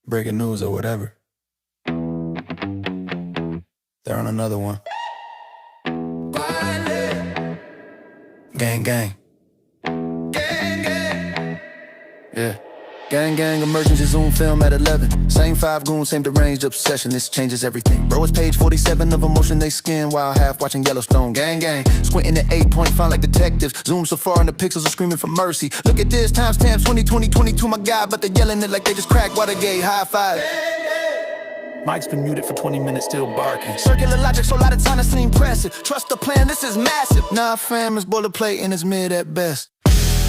breaking news or whatever. They're on another one. Gang, gang. Gang, gang. Yeah. Gang, gang, emergency Zoom film at 11. Same 5 goons, same deranged obsession. This changes everything. Bro, it's page 47 of emotion they skin while half watching Yellowstone. Gang, gang. Squinting at 8-point font like detectives. Zoom so far and the pixels are screaming for mercy. Look at this, timestamp 2020, 22, my God. But they're yelling it like they just cracked Watergate. High five. Mike's been muted for 20 minutes, still barking. Circular logic, so a lot of time that's impressive. Trust the plan, this is massive. Nah, fam, it's boilerplate and it's mid at best.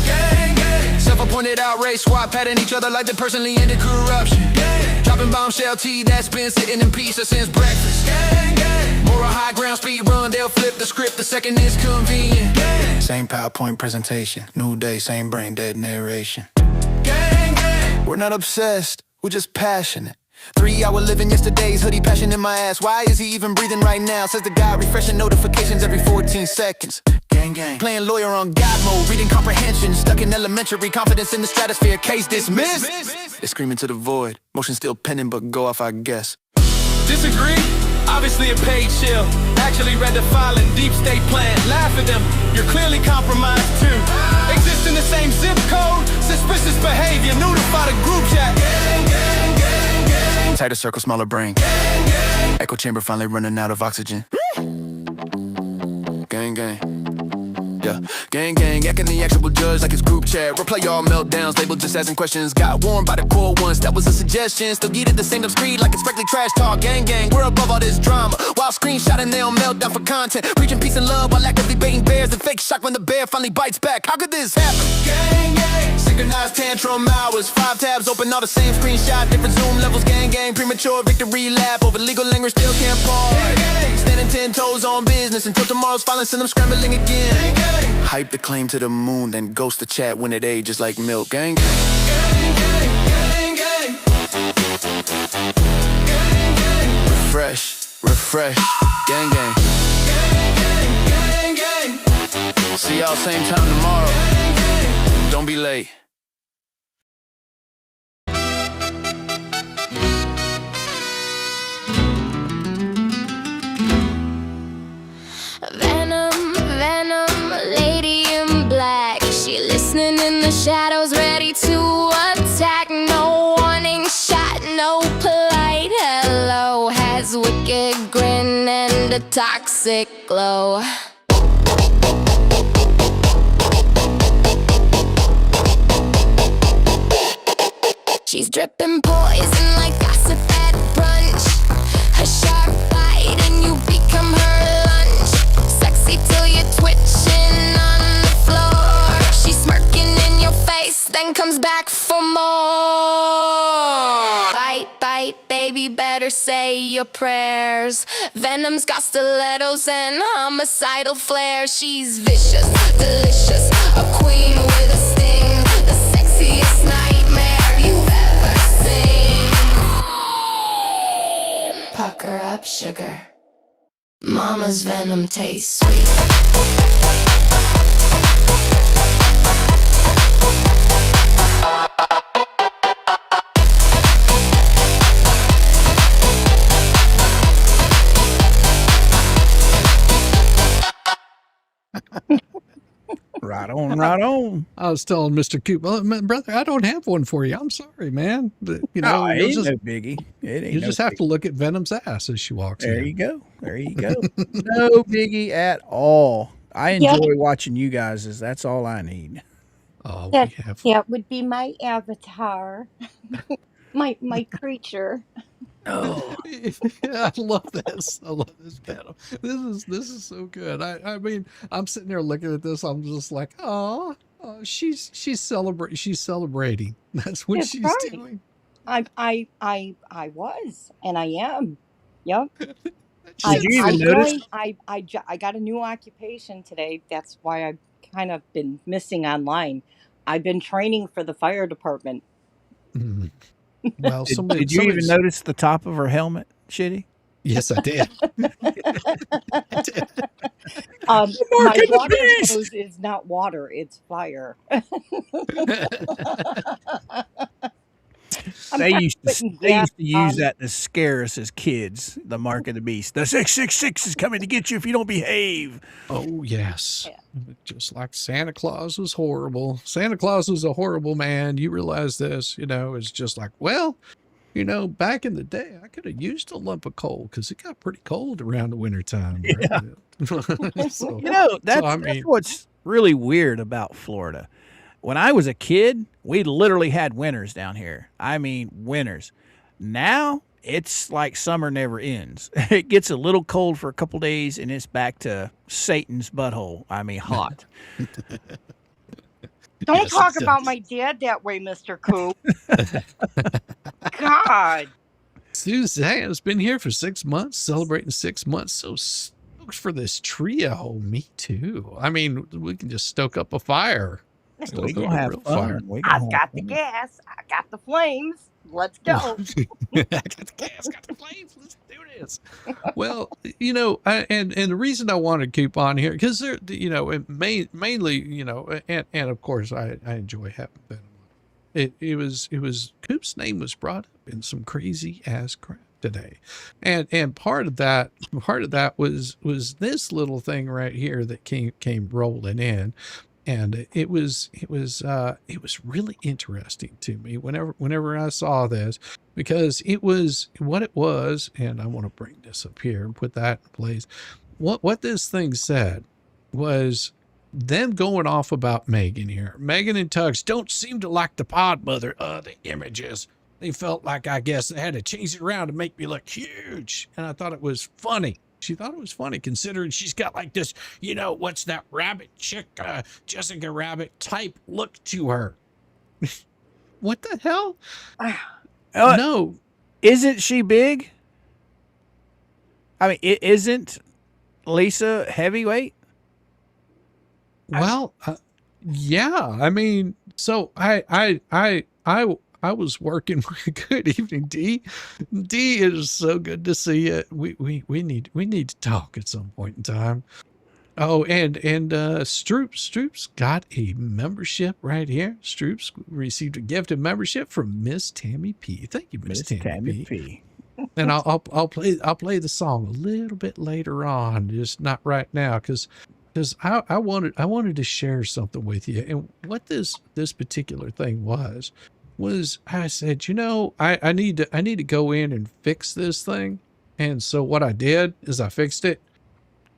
Gang, gang. Self-appointed outrage, swap patting each other like they personally ended corruption. Gang. Dropping bombshell tea that's been sitting in pieces since breakfast. Gang, gang. Moral high ground, speed run, they'll flip the script the second it's convenient. Gang. Same PowerPoint presentation, new day, same brain dead narration. Gang, gang. We're not obsessed, we're just passionate. 3-hour living yesterday's hoodie passion in my ass. Why is he even breathing right now? Says the guy refreshing notifications every 14 seconds. Gang, gang. Playing lawyer on God mode, reading comprehension. Stuck in elementary, confidence in the stratosphere. Case dismissed. They're screaming to the void. Motion still pending, but go off, I guess. Disagree? Obviously a paid shill. Actually read the filing, deep state plan. Laugh at them, you're clearly compromised too. Exist in the same zip code. Suspicious behavior, notify the group chat. Gang, gang, gang, gang. Tighter circle, smaller brain. Gang, gang. Echo chamber finally running out of oxygen. Gang, gang. Yeah. Gang, gang, acting the actual judge like it's group chat. Replay all meltdowns, labeled just asking questions. Got warned by the core once, that was a suggestion. Still get it the same screen like it's strictly trash talk. Gang, gang, we're above all this drama. While screenshotting, they on meltdown for content. Preaching peace and love while actively baiting bears. And fake shock when the bear finally bites back. How could this happen? Gang, gang, synchronized tantrum hours. 5 tabs open, all the same screenshot. Different zoom levels, gang, gang. Premature victory lap over legal language, still can't pause. Gang, gang, standing 10 toes on business until tomorrow's violence and I'm scrambling again. Gang, gang. Hype the claim to the moon, then ghost the chat when it ages like milk. Gang, gang. Gang, gang, gang, gang. Gang, gang. Refresh, refresh. Gang, gang. Gang, gang, gang, gang. See y'all same time tomorrow. Gang, gang. Don't be late. Listening in the shadows, ready to attack. No warning shot, no polite hello. Has wicked grin and a toxic glow. She's dripping poison like gossip at brunch. A sharp bite and you become her lunch. Sexy till you're twitching on the floor. She's smirking in your face, then comes back for more. Bite, bite, baby, better say your prayers. Venom's got stilettos and homicidal flair. She's vicious, delicious, a queen with a sting. The sexiest nightmare you've ever seen. Pucker up, sugar. Mama's venom tastes sweet. Right on, right on. I was telling Mr. Coop, well, brother, I don't have one for you. I'm sorry, man. But, you know, it ain't no biggie. It ain't you just have to look at Venom's ass as she walks in. There you go. There you go. No biggie at all. I enjoy watching you guys. That's all I need. Oh, that would be my avatar, my creature. Oh, I love this. I love this panel. This is so good. I mean, I'm sitting there looking at this. I'm just like, oh, she's celebrating. That's what she's doing. I was, and I am. Yep. Did you even notice? I got a new occupation today. That's why I've kind of been missing online. I've been training for the fire department. Mm-hmm. Well, did you even notice the top of her helmet, Shitty? Yes, I did. My water hose is not water; it's fire. I putting they gas used to use that to scare us as kids. The mark of the beast. The 666 is coming to get you if you don't behave. Oh, yes. Yeah. Just like Santa Claus was horrible. Santa Claus was a horrible man. You realize this, it's just like, well, back in the day, I could have used a lump of coal because it got pretty cold around the wintertime. Yeah. So, That's what's really weird about Florida. When I was a kid, we literally had winters down here. I mean, winters. Now it's like summer never ends. It gets a little cold for a couple days, and it's back to Satan's butthole. I mean, hot. Don't Yes, talk it about does. my dad that way, Mr. Coop. God. Suzanne's been here for 6 months, celebrating 6 months. So stoked for this trio. Me too. I mean, we can just stoke up a fire. We gonna have real fun. I've got the gas. I got the flames. Let's go. I got the gas, got the flames. Let's do this. Well, and the reason I wanted to keep on here because they're, mainly, and of course I enjoy having been. It was Coop's name was brought up in some crazy ass crap today, and part of that was this little thing right here that came rolling in. And it was really interesting to me whenever I saw this, because it was what it was. And I want to bring this up here and put that in place. What this thing said was them going off about Megan here. Megan and Tuggs don't seem to like the pod mother of the images. They felt like, I guess, they had to change it around to make me look huge. And I thought it was funny. She thought it was funny considering she's got like this, what's that rabbit chick, Jessica Rabbit type look to her. What the hell? No. Isn't she big? I mean, isn't Lisa heavyweight? Well, yeah. I mean, so I was working. Good evening, D. D, it is so good to see you. We need to talk at some point in time. Oh, and Stroop's got a membership right here. Stroop's received a gift of membership from Miss Tammy P. Thank you, Miss Tammy P. And I'll play the song a little bit later on, just not right now, because I wanted to share something with you. And what this particular thing was I said, I need to go in and fix this thing. And so what I did is I fixed it.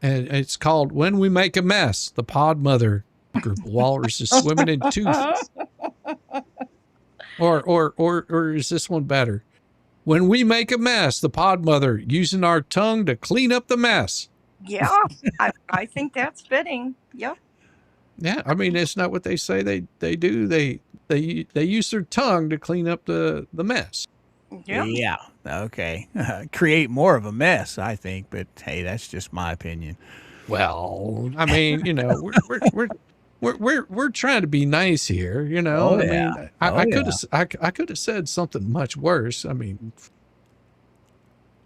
And it's called When We Make a Mess. The pod mother group of walruses swimming in tooth. Or is this one better? When we make a mess, the pod mother using our tongue to clean up the mess. Yeah, I think that's fitting. Yep. Yeah, I mean, it's not what they say they do. They use their tongue to clean up the mess. Yep. Yeah. Okay. Create more of a mess, I think. But hey, that's just my opinion. Well, I mean, we're trying to be nice here, Oh, I yeah. mean, Oh, I could have said something much worse. I mean,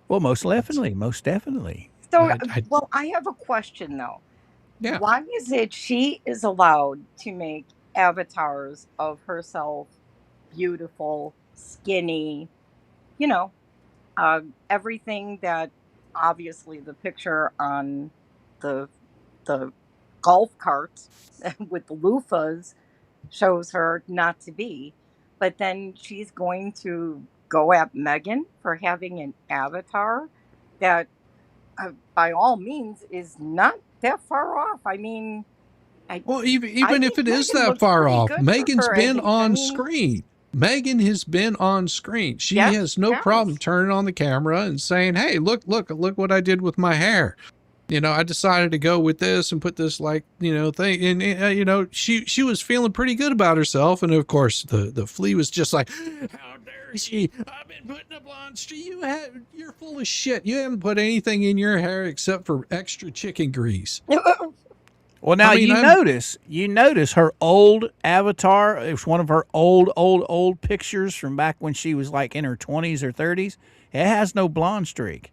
Well, most definitely. So, I- well, I have a question though. yeah. Why is it she is allowed to make avatars of herself, beautiful, skinny, everything that obviously the picture on the golf carts with the loofahs shows her not to be, but then she's going to go at Megan for having an avatar that by all means is not that far off. I mean, Well, even I if think it is Megan that looks far pretty off, good for Megan's her been age. on I mean, screen. Megan has been on screen. She Yes, has no yes. problem turning on the camera and saying, "Hey, look what I did with my hair." I decided to go with this and put this thing, and she was feeling pretty good about herself, and of course the flea was just like, "How dare she? I've been putting a blonde streak. You're full of shit. You haven't put anything in your hair except for extra chicken grease." Well, now I mean, you notice her old avatar. It was one of her old pictures from back when she was like in her 20s or 30s. It has no blonde streak.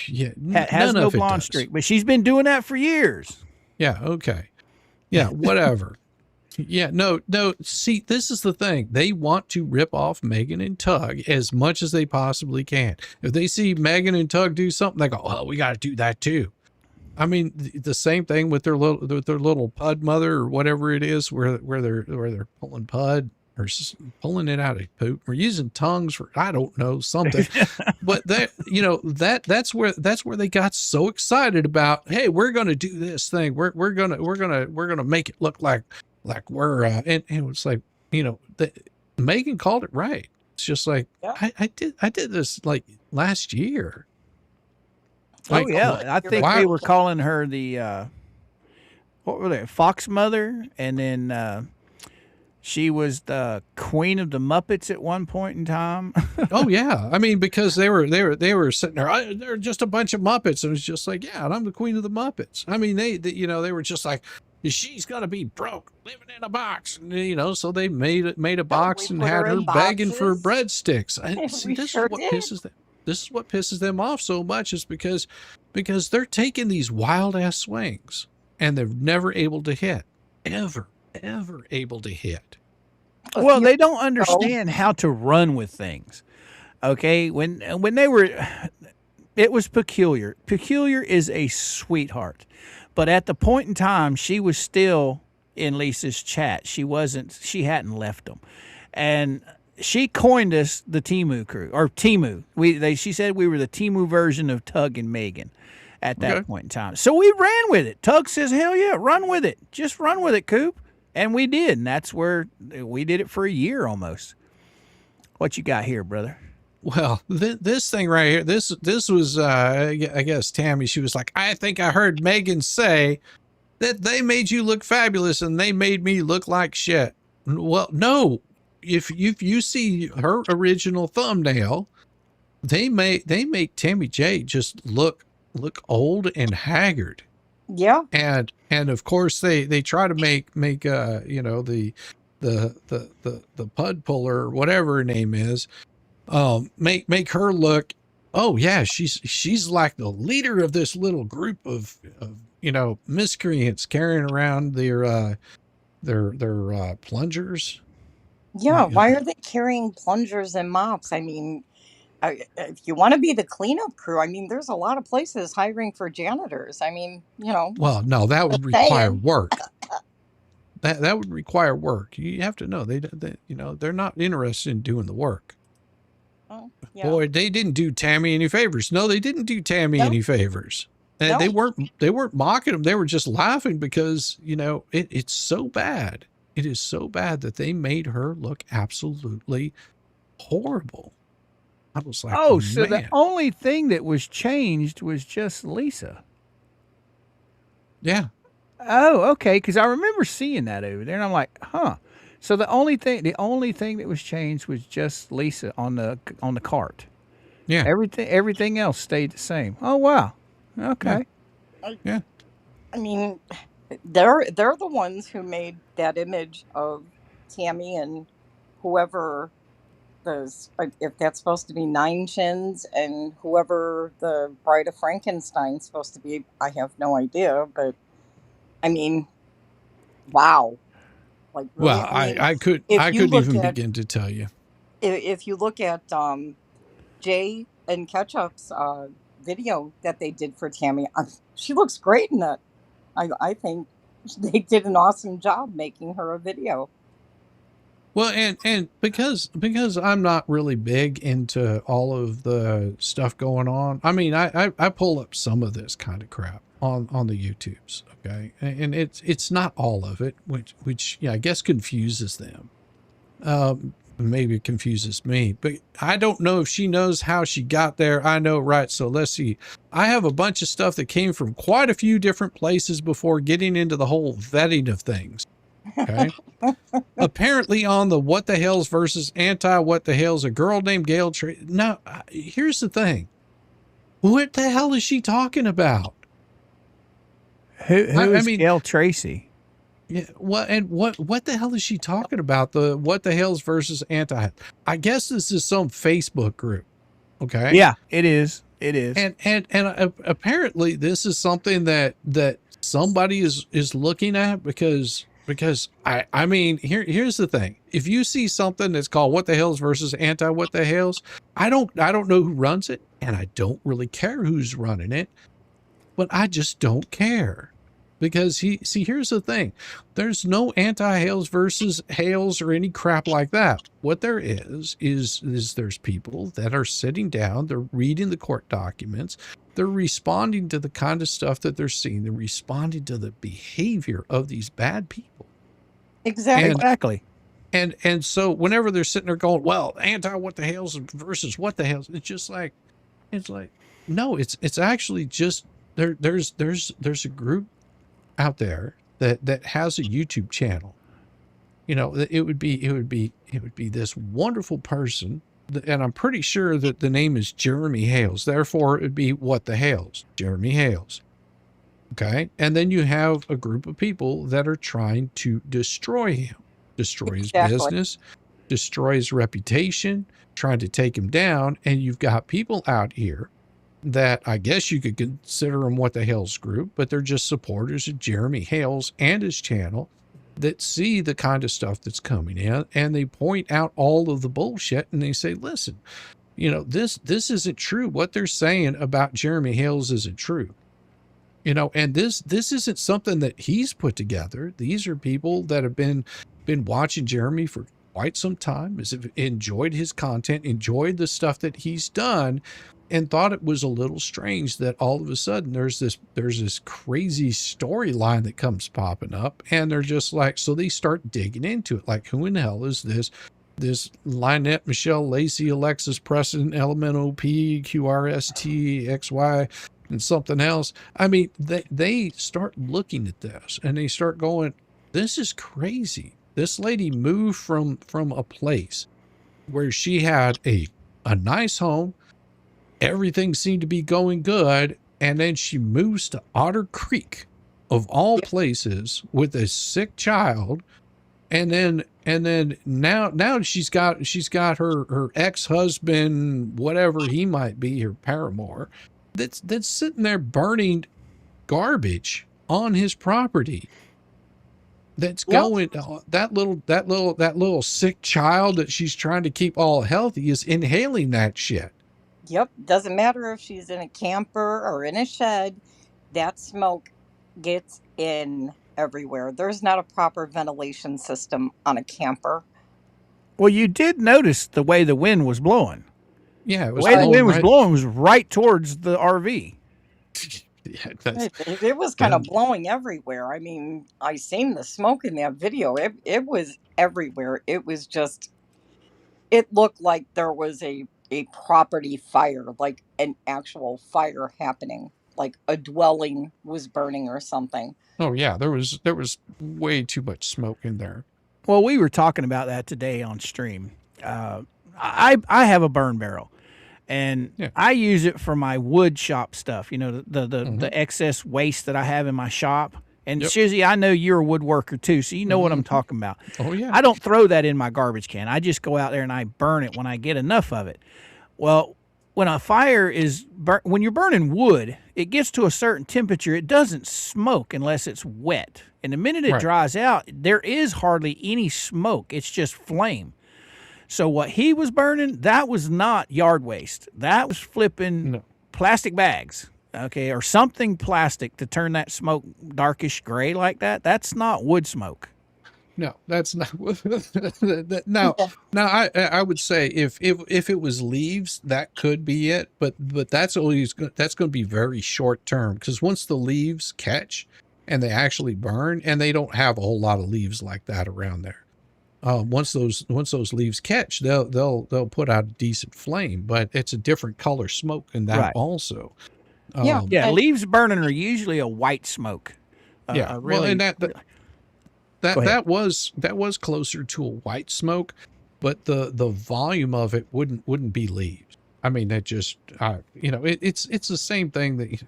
Yeah, Has none no of it blonde does. streak, but she's been doing that for years. Yeah. Okay. Yeah. Whatever. Yeah, no, no. See, this is the thing. They want to rip off Megan and Tug as much as they possibly can. If they see Megan and Tug do something, they go, "Oh, we got to do that too." I mean, the same thing with their little pud mother or whatever it is, where they're pulling pud or pulling it out of poop or using tongues for I don't know something, but that's where they got so excited about. Hey, we're gonna do this thing. We're gonna make it look like we're and it was like Megan called it right. It's just like Yeah. I did this like last year. Oh yeah, I think wow. they were calling her the what were they? Fox Mother, and then she was the Queen of the Muppets at one point in time. Oh yeah, I mean because they were sitting there. They're just a bunch of Muppets, and it's just like and I'm the Queen of the Muppets. I mean they were just like she's gonna be broke, living in a box, so they made a box and put had her her in begging for boxes. breadsticks. And see, We this sure is what did. pisses them. This is what pisses them off so much is because they're taking these wild ass swings and they're never able to hit, ever able to hit. Well, they don't understand how to run with things. Okay, when they were, it was Peculiar. Peculiar is a sweetheart, but at the point in time, she was still in Lisa's chat. She wasn't. She hadn't left them, and she coined us the Timu crew or Timu. She said we were the Timu version of Tug and Megan at that point in time. So we ran with it. Tug says, "Hell yeah, run with it. Just run with it, Coop." And we did, and that's where we did it for a year almost. What you got here, brother? Well, this thing right here, this was, I guess, Tammy, she was like, I think I heard Megan say that they made you look fabulous and they made me look like shit. Well, no, if you see her original thumbnail, they make Tammy J just look old and haggard. Yeah. And of course they try to make the pud puller or whatever her name is, make her look, oh yeah, she's like the leader of this little group of miscreants carrying around their plungers. Yeah. Why are they carrying plungers and mops? I mean, if you want to be the cleanup crew, I mean, there's a lot of places hiring for janitors. I mean, Well, no, that would require work. That would require work. You have to know they're not interested in doing the work. Oh, yeah. Boy, they didn't do Tammy any favors. No, they didn't do Tammy any favors. And No. they weren't mocking them. They were just laughing because, it's so bad. It is so bad that they made her look absolutely horrible. I was like, Oh, so man. the only thing that was changed was just Lisa. Yeah. Oh, okay. Because I remember seeing that over there, and I'm like, huh. So the only thing that was changed was just Lisa on the cart. Yeah. Everything else stayed the same. Oh wow. Okay. Yeah. I mean, they're the ones who made that image of Tammy and whoever if that's supposed to be Nine Chins and whoever the Bride of Frankenstein's supposed to be, I have no idea. But I mean, wow. Like, really, Well, I couldn't even begin to tell you. If you look at Jay and Ketchup's video that they did for Tammy, she looks great in it. I think they did an awesome job making her a video. Well, and because I'm not really big into all of the stuff going on. I mean, I pull up some of this kind of crap on the YouTubes, okay, and it's not all of it, which I guess confuses them. Maybe it confuses me, but I don't know if she knows how she got there. I know, right? So let's see. I have a bunch of stuff that came from quite a few different places before getting into the whole vetting of things. Okay. Apparently on the what the hell's versus anti what the hell's, a girl named Gail Now, here's the thing. What the hell is she talking about? Who is Gail Tracy? Yeah, what the hell is she talking about? The what the hell's versus anti. I guess this is some Facebook group. Okay. Yeah, it is. It is. And apparently this is something that somebody is looking at because because I mean, here's the thing. If you see something that's called What the Hells versus Anti What the Hells, I don't know who runs it, and I don't really care who's running it, but I just don't care. Because here's the thing. There's no anti-Hales versus Hales or any crap like that. What there is there's people that are sitting down, they're reading the court documents, they're responding to the kind of stuff that they're seeing, they're responding to the behavior of these bad people. Exactly. Exactly. And so whenever they're sitting there going, well, anti what the Hales versus what the Hales, it's like no, it's actually just there's a group out there that has a YouTube channel. You know, it would be this wonderful person, and I'm pretty sure that the name is Jeremy Hales. Therefore, it would be What the Hales, Jeremy Hales. Okay, and then you have a group of people that are trying to destroy him, destroy his business, destroy his reputation, trying to take him down, and you've got people out here that I guess you could consider them What the Hales group, but they're just supporters of Jeremy Hales and his channel that see the kind of stuff that's coming in, and they point out all of the bullshit, and they say, listen, you know, this isn't true. What they're saying about Jeremy Hales isn't true. You know, and this isn't something that he's put together. These are people that have been watching Jeremy for quite some time, has enjoyed his content, enjoyed the stuff that he's done, and thought it was a little strange that all of a sudden there's this crazy storyline that comes popping up, and they're just like, so they start digging into it, like, who in the hell is this Lynette, Michelle, Lacey, Alexis, Preston, LMNOP, QRST, XY, and something else. I mean, they start looking at this and they start going, this is crazy. This lady moved from a place where she had a nice home, everything seemed to be going good, and then she moves to Otter Creek, of all places, with a sick child, and then now she's got her ex-husband, whatever he might be, her paramour, that's sitting there burning garbage on his property. That's going, that little sick child that she's trying to keep all healthy is inhaling that shit. Yep. Doesn't matter if she's in a camper or in a shed, that smoke gets in everywhere. There's not a proper ventilation system on a camper. Well, you did notice the way the wind was blowing. Yeah, the way the wind was blowing was right towards the RV. Yeah, it was kind of blowing everywhere. I mean, I seen the smoke in that video. It was everywhere. It was just, it looked like there was a property fire, like an actual fire happening, like a dwelling was burning or something. Oh yeah, there was way too much smoke in there. Well, we were talking about that today on stream. I have a burn barrel, and I use it for my wood shop stuff. You know, the excess waste that I have in my shop. And Shizzy, I know you're a woodworker too, so you know what I'm talking about. Oh yeah. I don't throw that in my garbage can. I just go out there and I burn it when I get enough of it. Well, when a fire is when you're burning wood, it gets to a certain temperature. It doesn't smoke unless it's wet. And the minute it dries out, there is hardly any smoke. It's just flame. So what he was burning, that was not yard waste. That was flipping plastic bags, okay, or something plastic to turn that smoke darkish gray like that. That's not wood smoke. No, that's not. Now I would say if it was leaves, that could be it, but that's always that's going to be very short term, because once the leaves catch and they actually burn, and they don't have a whole lot of leaves like that around there. Once those leaves catch, they'll put out a decent flame, but it's a different color smoke in that also. Leaves burning are usually a white smoke. Really, well, and that was closer to a white smoke, but the volume of it wouldn't be leaves. I mean, that just it's the same thing that.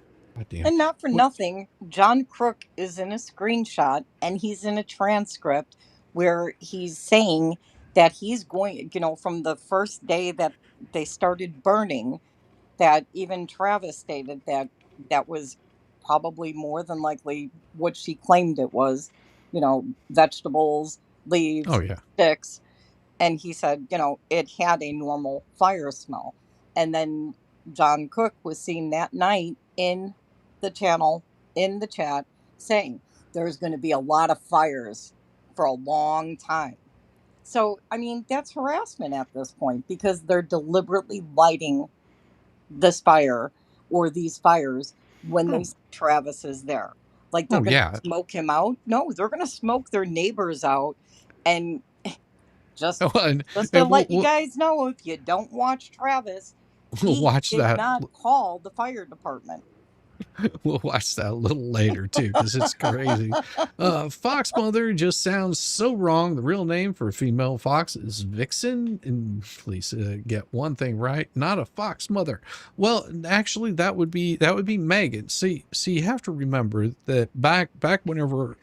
And not for nothing, John Crook is in a screenshot and he's in a transcript where he's saying that he's going, from the first day that they started burning, that even Travis stated that was probably more than likely what she claimed it was. vegetables, Oh leaves, yeah. sticks. And he said, it had a normal fire smell. And then John Cook was seen that night in the channel, in the chat, saying there's going to be a lot of fires for a long time. So, I mean, that's harassment at this point because they're deliberately lighting this fire or these fires when they Oh, see Travis is there. Like they're oh going to yeah. smoke him out. No, they're going to smoke their neighbors out. And just Oh, just to and let you guys know, if you don't watch Travis, we'll he watch did that. not call the fire department. We'll watch that a little later too, because it's crazy. Fox mother just sounds so wrong. The real name for a female fox is Vixen. And please get one thing right, not a fox mother. Well, actually, that would be Megan. See, you have to remember that back whenever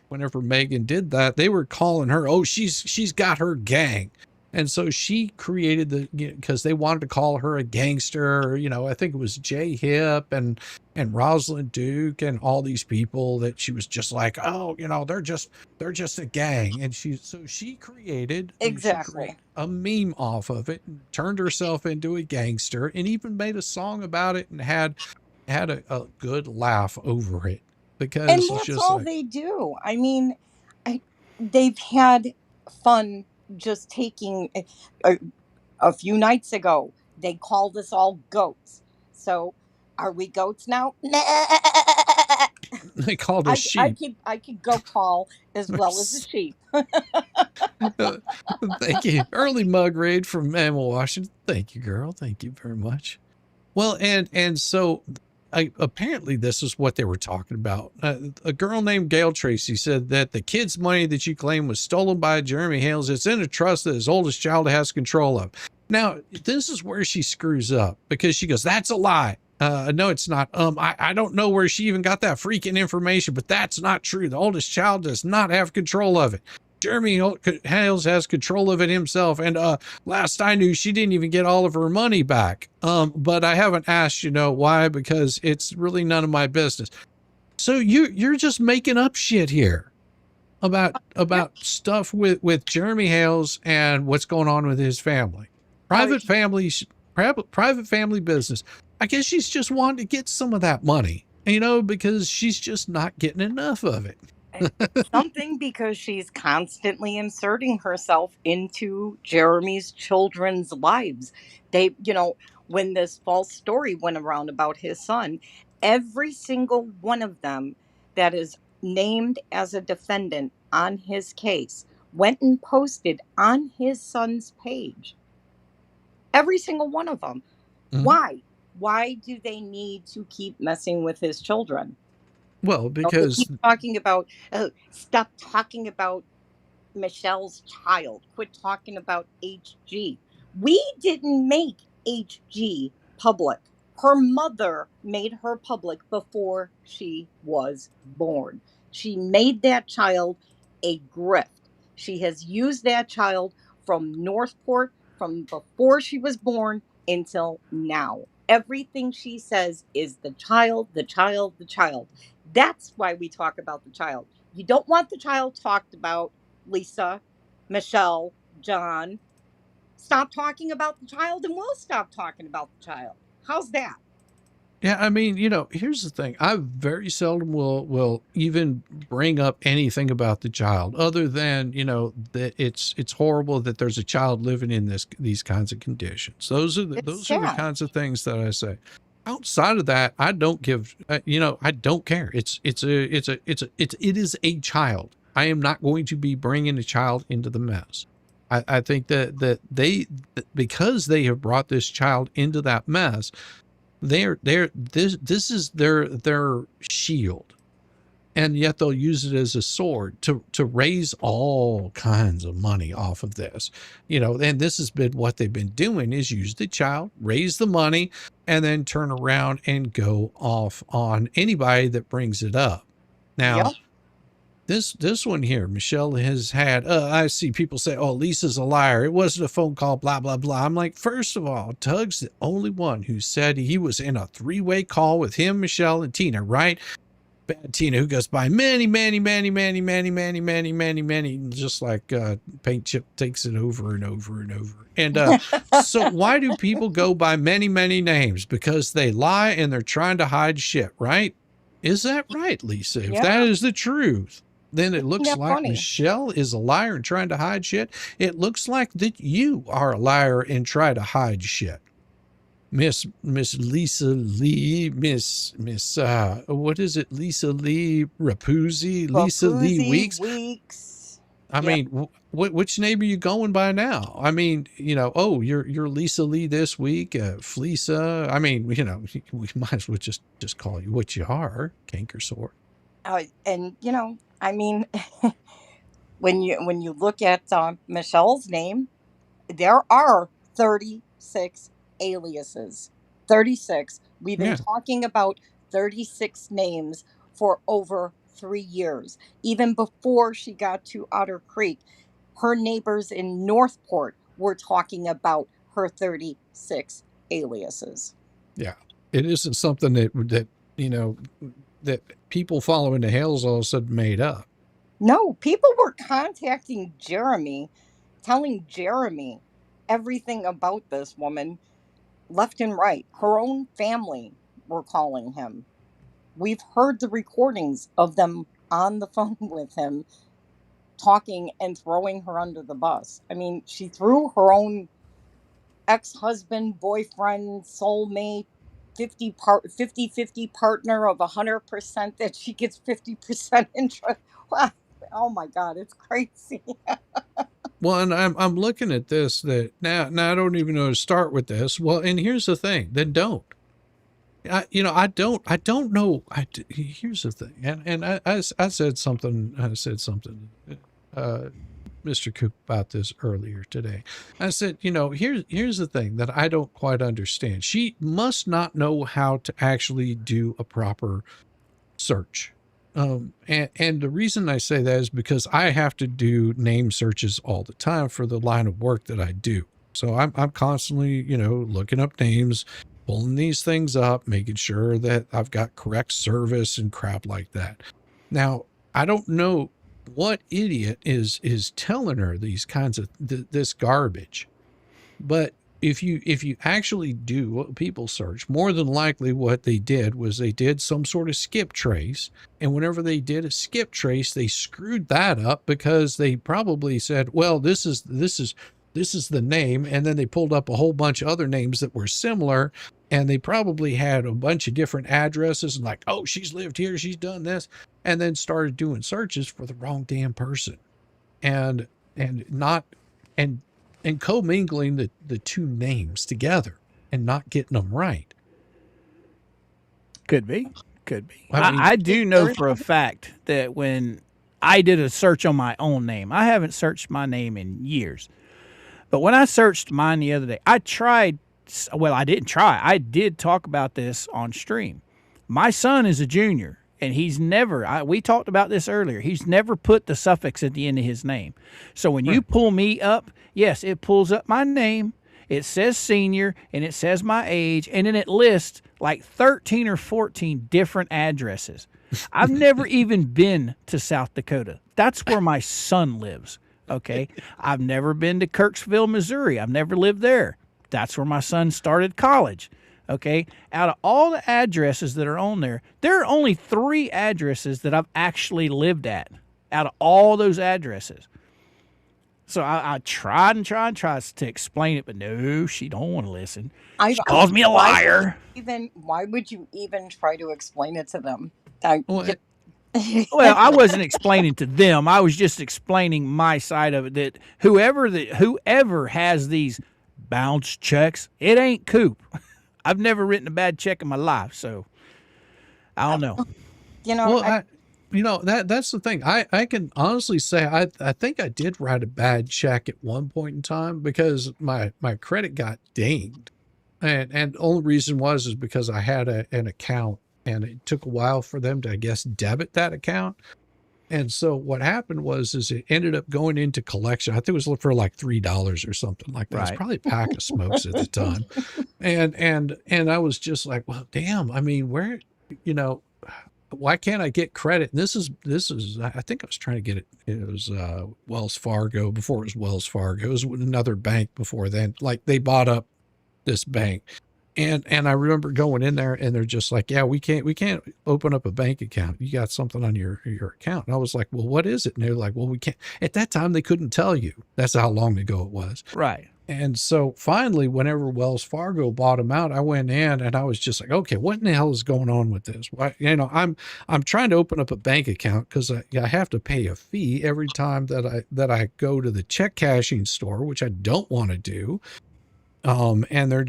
Megan did that, they were calling her, oh, she's got her gang. And so she created because they wanted to call her a gangster. I think it was Jay Hip and Rosalind Duke and all these people that she was just like, oh, they're just a gang. And she created Exactly. a meme off of it and turned herself into a gangster and even made a song about it and had a good laugh over it because And it's that's just all like, they do. I mean, they've had fun just taking a few nights ago, they called us all goats. So are we goats now? they called us I, I sheep. could I could go call as well as a sheep. Uh, Thank you. Early mug raid from Emma Washington. Thank you, girl. Thank you very much. Well, and so apparently this is what they were talking about. A girl named Gail Tracy said that the kid's money that you claim was stolen by Jeremy Hales, it's in a trust that his oldest child has control of. Now, this is where she screws up because she goes, that's a lie. No, it's not. I don't know where she even got that freaking information, but that's not true. The oldest child does not have control of it. Jeremy Hales has control of it himself. And last I knew, she didn't even get all of her money back. But I haven't asked, why, because it's really none of my business. So you're just making up shit here about stuff with Jeremy Hales and what's going on with his family. Private family business. I guess she's just wanting to get some of that money, because she's just not getting enough of it. Something because she's constantly inserting herself into Jeremy's children's lives. When this false story went around about his son, every single one of them that is named as a defendant on his case went and posted on his son's page. Every single one of them. Mhm. Why? Why do they need to keep messing with his children? Well, They because keep talking about, stop talking about Michelle's child. Quit talking about HG. We didn't make HG public. Her mother made her public before she was born. She made that child a grift. She has used that child from Northport, from before she was born until now. Everything she says is the child, the child, the child. That's why we talk about the child. You don't want the child talked about, Lisa, Michelle, John. Stop talking about the child and we'll stop talking about the child. How's that? yeah, I mean, here's the thing. I very seldom will even bring up anything about the child other than, that it's horrible that there's a child living in these kinds of conditions. Those are the kinds of things that I say. Outside of that, I don't give, I don't care. It is a child. I am not going to be bringing a child into the mess. I think that because they have brought this child into that mess, this is their shield, and yet they'll use it as a sword to raise all kinds of money off of this, and this has been what they've been doing is use the child, raise the money, and then turn around and go off on anybody that brings it up. Now, Yep. This one here, Michelle has had, I see people say, oh, Lisa's a liar. It wasn't a phone call, blah, blah, blah. I'm like, first of all, Tug's the only one who said he was in a 3-way call with him, Michelle, and Tina, right? bad Tina who goes by many, just like paint chip takes it over and over and over. And so why do people go by many names? Because they lie and they're trying to hide shit, right? Is that right, Lisa? If that is the truth, then it looks Isn't that like funny? Michelle is a liar and trying to hide shit. It looks like that you are a liar and try to hide shit. Miss Lisa Lee, Miss what is it? Lisa Lee Rapuzzi, Lisa Lee Weeks. I mean, which name are you going by now? I mean, oh, you're Lisa Lee this week, Fleasa. I mean, we might as well just call you what you are, canker sore. And I mean, when you look at Michelle's name, there are 36 aliases. 36. We've been talking about 36 names for over 3 years. Even before she got to Otter Creek, her neighbors in Northport were talking about her 36 aliases. Yeah, it isn't something that that people following the Hales all of a sudden made up. No, people were contacting Jeremy, telling Jeremy everything about this woman, left and right. Her own family were calling him. We've heard the recordings of them on the phone with him, talking and throwing her under the bus. I mean, she threw her own ex-husband, boyfriend, soulmate, 50-50 partner of 100% that she gets 50% interest. Oh my God, it's crazy. Well, and I'm looking at this that now I don't even know how to start with this. Well, and here's the thing, then don't. I don't know. Here's the thing, and I said something. Mr. Coop, about this earlier today. I said, here's the thing that I don't quite understand. She must not know how to actually do a proper search. And the reason I say that is because I have to do name searches all the time for the line of work that I do. So I'm constantly, looking up names, pulling these things up, making sure that I've got correct service and crap like that. Now, I don't know what idiot is telling her these kinds of this garbage, but if you actually do a people search, more than likely what they did was they did some sort of skip trace, and whenever they did a skip trace, they screwed that up because they probably said, well, this is the name, and then they pulled up a whole bunch of other names that were similar, and they probably had a bunch of different addresses and like, oh, she's lived here, she's done this, and then started doing searches for the wrong damn person, and commingling the two names together and not getting them right. Could be. I mean, I do know for a fact that when I did a search on my own name, I haven't searched my name in years. But when I searched mine the other day, I didn't try. I did talk about this on stream. My son is a junior, and he's never, we talked about this earlier, he's never put the suffix at the end of his name. So when you pull me up, yes, it pulls up my name, it says senior, and it says my age, and then it lists like 13 or 14 different addresses. I've never even been to South Dakota. That's where my son lives. Okay. I've never been to Kirksville, Missouri. I've never lived there. That's where my son started college. Okay. Out of all the addresses that are on there, there are only 3 addresses that I've actually lived at out of all those addresses. So I tried to explain it, but no, she don't want to listen. She calls me a liar. Why would you even try to explain it to them? Well, I wasn't explaining to them. I was just explaining my side of it, that whoever has these bounce checks, it ain't Coop. I've never written a bad check in my life, so I don't know. That's the thing. I can honestly say I think I did write a bad check at one point in time because my credit got dinged. And the only reason is because I had an account, and it took a while for them to, I guess, debit that account. And so what happened is it ended up going into collection. I think it was for like $3 or something like that. Right. It was probably a pack of smokes at the time. And I was just like, well, damn, I mean, where, why can't I get credit? And this is, I think I was trying to get it. It was Wells Fargo before it was Wells Fargo. It was another bank before then. Like they bought up this bank. And I remember going in there and they're just like, yeah, we can't open up a bank account. You got something on your account. And I was like, well, what is it? And they're like, well, we can't. At that time, they couldn't tell you. That's how long ago it was. Right. And so finally, whenever Wells Fargo bought them out, I went in and I was just like, okay, what in the hell is going on with this? Why, I'm trying to open up a bank account because I have to pay a fee every time that I go to the check cashing store, which I don't want to do. And they're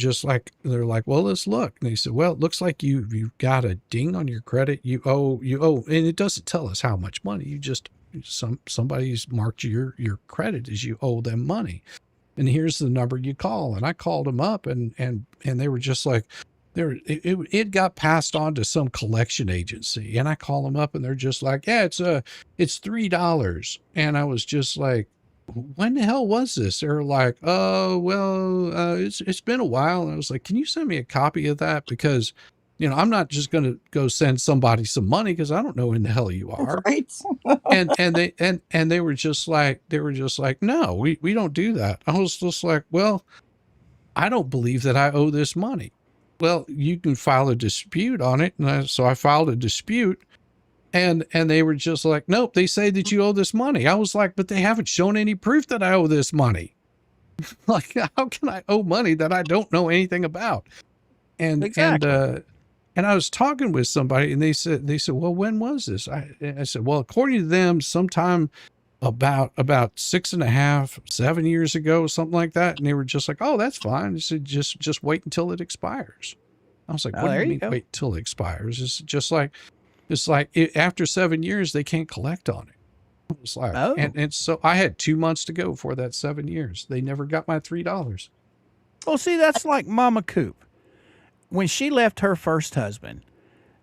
like, well, let's look. And they said, well, it looks like you've got a ding on your credit. You owe, and it doesn't tell us how much money. You just, somebody's marked your credit as you owe them money. And here's the number you call. And I called them up and they were just like, it got passed on to some collection agency. And I call them up and they're just like, yeah, it's $3. And I was just like, when the hell was this? They're like, oh, well, it's been a while. And I was like, can you send me a copy of that? Because, I'm not just going to go send somebody some money because I don't know who the hell you are. Right. and they were just like, no, we don't do that. I was just like, well, I don't believe that I owe this money. Well, you can file a dispute on it. And so I filed a dispute. And they were just like, nope, they say that you owe this money. I was like, but they haven't shown any proof that I owe this money. Like, how can I owe money that I don't know anything about? And Exactly. and I was talking with somebody and they said, well, when was this? I said, well, according to them, sometime about 6.5, 7 years ago, something like that. And they were just like, oh, that's fine. They said, just wait until it expires. I was like, Oh, what do there you you mean go. wait till it expires? It's like after 7 years, they can't collect on it. It was like, Oh. and so I had 2 months to go for that 7 years. They never got my $3. Well, see, that's like Mama Coop. When she left her first husband,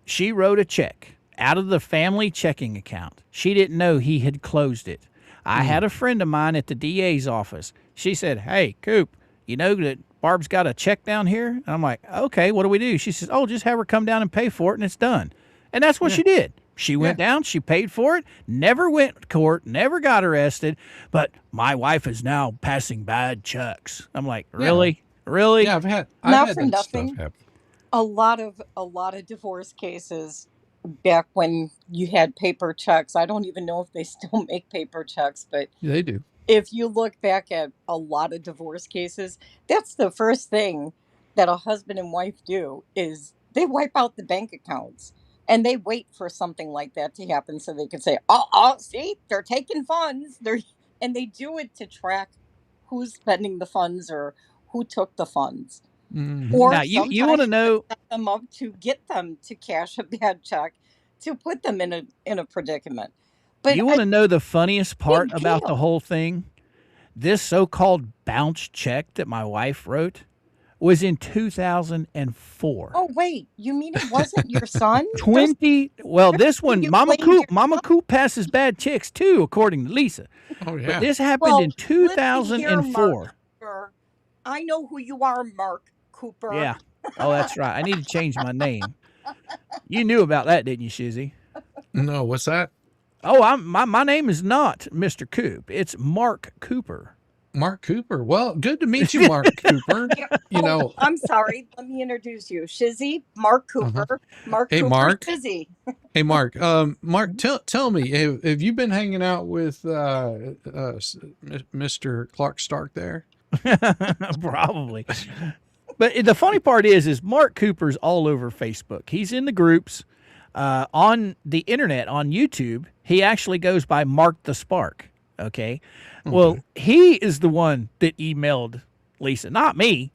she wrote a check out of the family checking account. She didn't know he had closed it. I had a friend of mine at the DA's office. She said, hey, Coop, you know that Barb's got a check down here? And I'm like, okay, what do we do? She says, oh, just have her come down and pay for it and it's done. And that's what she did. She went down, she paid for it, never went to court, never got arrested, but my wife is now passing bad checks. I'm like, really? Really? Yeah, I've had Not for that nothing. stuff happen. A lot of divorce cases back when you had paper checks. I don't even know if they still make paper checks, but They do. if you look back at a lot of divorce cases, that's the first thing that a husband and wife do is they wipe out the bank accounts. And they wait for something like that to happen so they can say, oh, see, they're taking funds. And they do it to track who's spending the funds or who took the funds. Mm-hmm. Or Now, you want to sometimes know, set them up to get them to cash a bad check to put them in a predicament. But you want to know the funniest part big about the deal. whole thing? This so-called bounce check that my wife wrote was in 2004. Oh, wait, you mean it wasn't your son? 20. Well, this one, You Mama blamed your Mama Coop passes bad chicks too, according to Lisa. Oh, But yeah. this happened Well, in listen here, 2004. Mark Cooper. I know who you are, Mark Cooper. Yeah. Oh, that's right. I need to change my name. You knew about that, didn't you, Shizzy? No, what's that? Oh, my name is not Mr. Coop. It's Mark Cooper. Mark Cooper. Well, good to meet you, Mark Cooper. I'm sorry. Let me introduce you. Shizzy, Mark Cooper. Mark Hey, Cooper, Mark. Shizzy. Hey, Mark. Mark, tell me, have you been hanging out with Mr. Clark Stark there? Probably. But the funny part is Mark Cooper's all over Facebook. He's in the groups. On the internet, on YouTube, he actually goes by Mark the Spark. Okay. Well, he is the one that emailed Lisa, not me.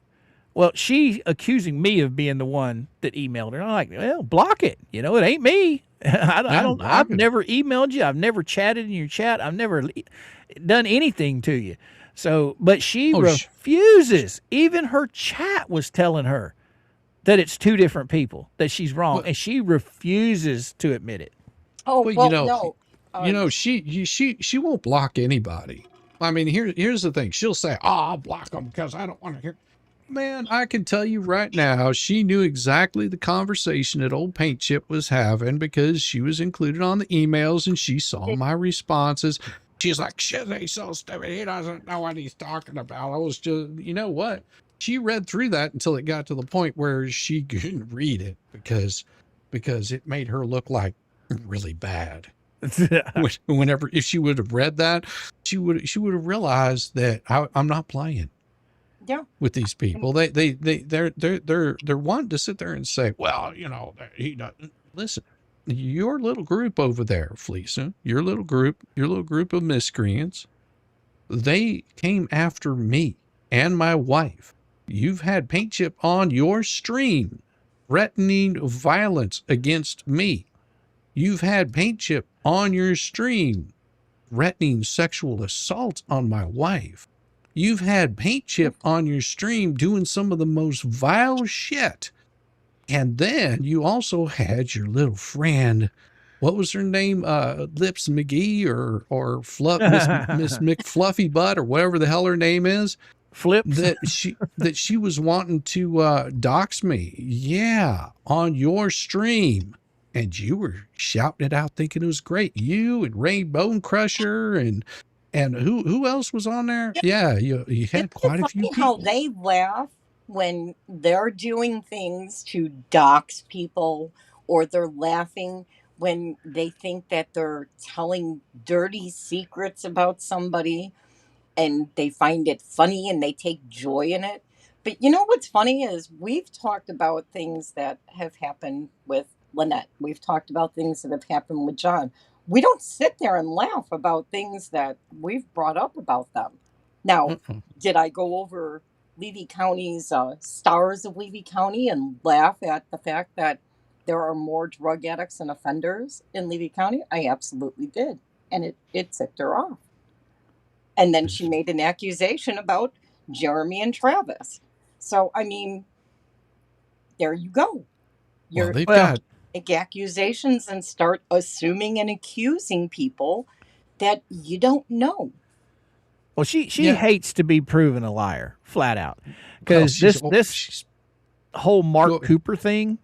Well, she's accusing me of being the one that emailed her. I'm like, well, block it. It ain't me. I've never emailed you. I've never chatted in your chat. I've never done anything to you. So, but she refuses. Even her chat was telling her that it's two different people, that she's wrong, and she refuses to admit it. Oh, Well, no. She won't block anybody. I mean, here's the thing. She'll say, "Oh, I'll block them because I don't want to hear." Man, I can tell you right now, she knew exactly the conversation that old Paint Chip was having because she was included on the emails and she saw my responses. She's like, shit, he's so stupid. He doesn't know what he's talking about. I was just, you know what? She read through that until it got to the point where she couldn't read it because it made her look like really bad. Whenever, if she would have read that, she would have realized that I'm not playing. Yeah. With these people, they're wanting to sit there and say, well, you know, he doesn't listen. Your little group over there, Fleasa, your little group of miscreants, they came after me and my wife. You've had Paint Chip on your stream threatening violence against me. You've had Paint Chip on your stream threatening sexual assault on my wife. You've had Paint Chip on your stream doing some of the most vile shit. And then you also had your little friend, what was her name? Lips McGee or Fluff, Miss McFluffy Butt or whatever the hell her name is. Flips. That she was wanting to dox me. Yeah, on your stream. And you were shouting it out thinking it was great. You and Ray Bone Crusher and who else was on there? Yeah, you had quite a few people. How they laugh when they're doing things to dox people, or they're laughing when they think that they're telling dirty secrets about somebody and they find it funny and they take joy in it. But you know what's funny is we've talked about things that have happened with Lynette. We've talked about things that have happened with John. We don't sit there and laugh about things that we've brought up about them. Now, did I go over Levy County's stars of Levy County and laugh at the fact that there are more drug addicts and offenders in Levy County? I absolutely did. And it ticked her off. And then she made an accusation about Jeremy and Travis. So, I mean, there you go. They've got Make accusations and start assuming and accusing people that you don't know. Well, she hates to be proven a liar, flat out, because this whole Mark Cooper thing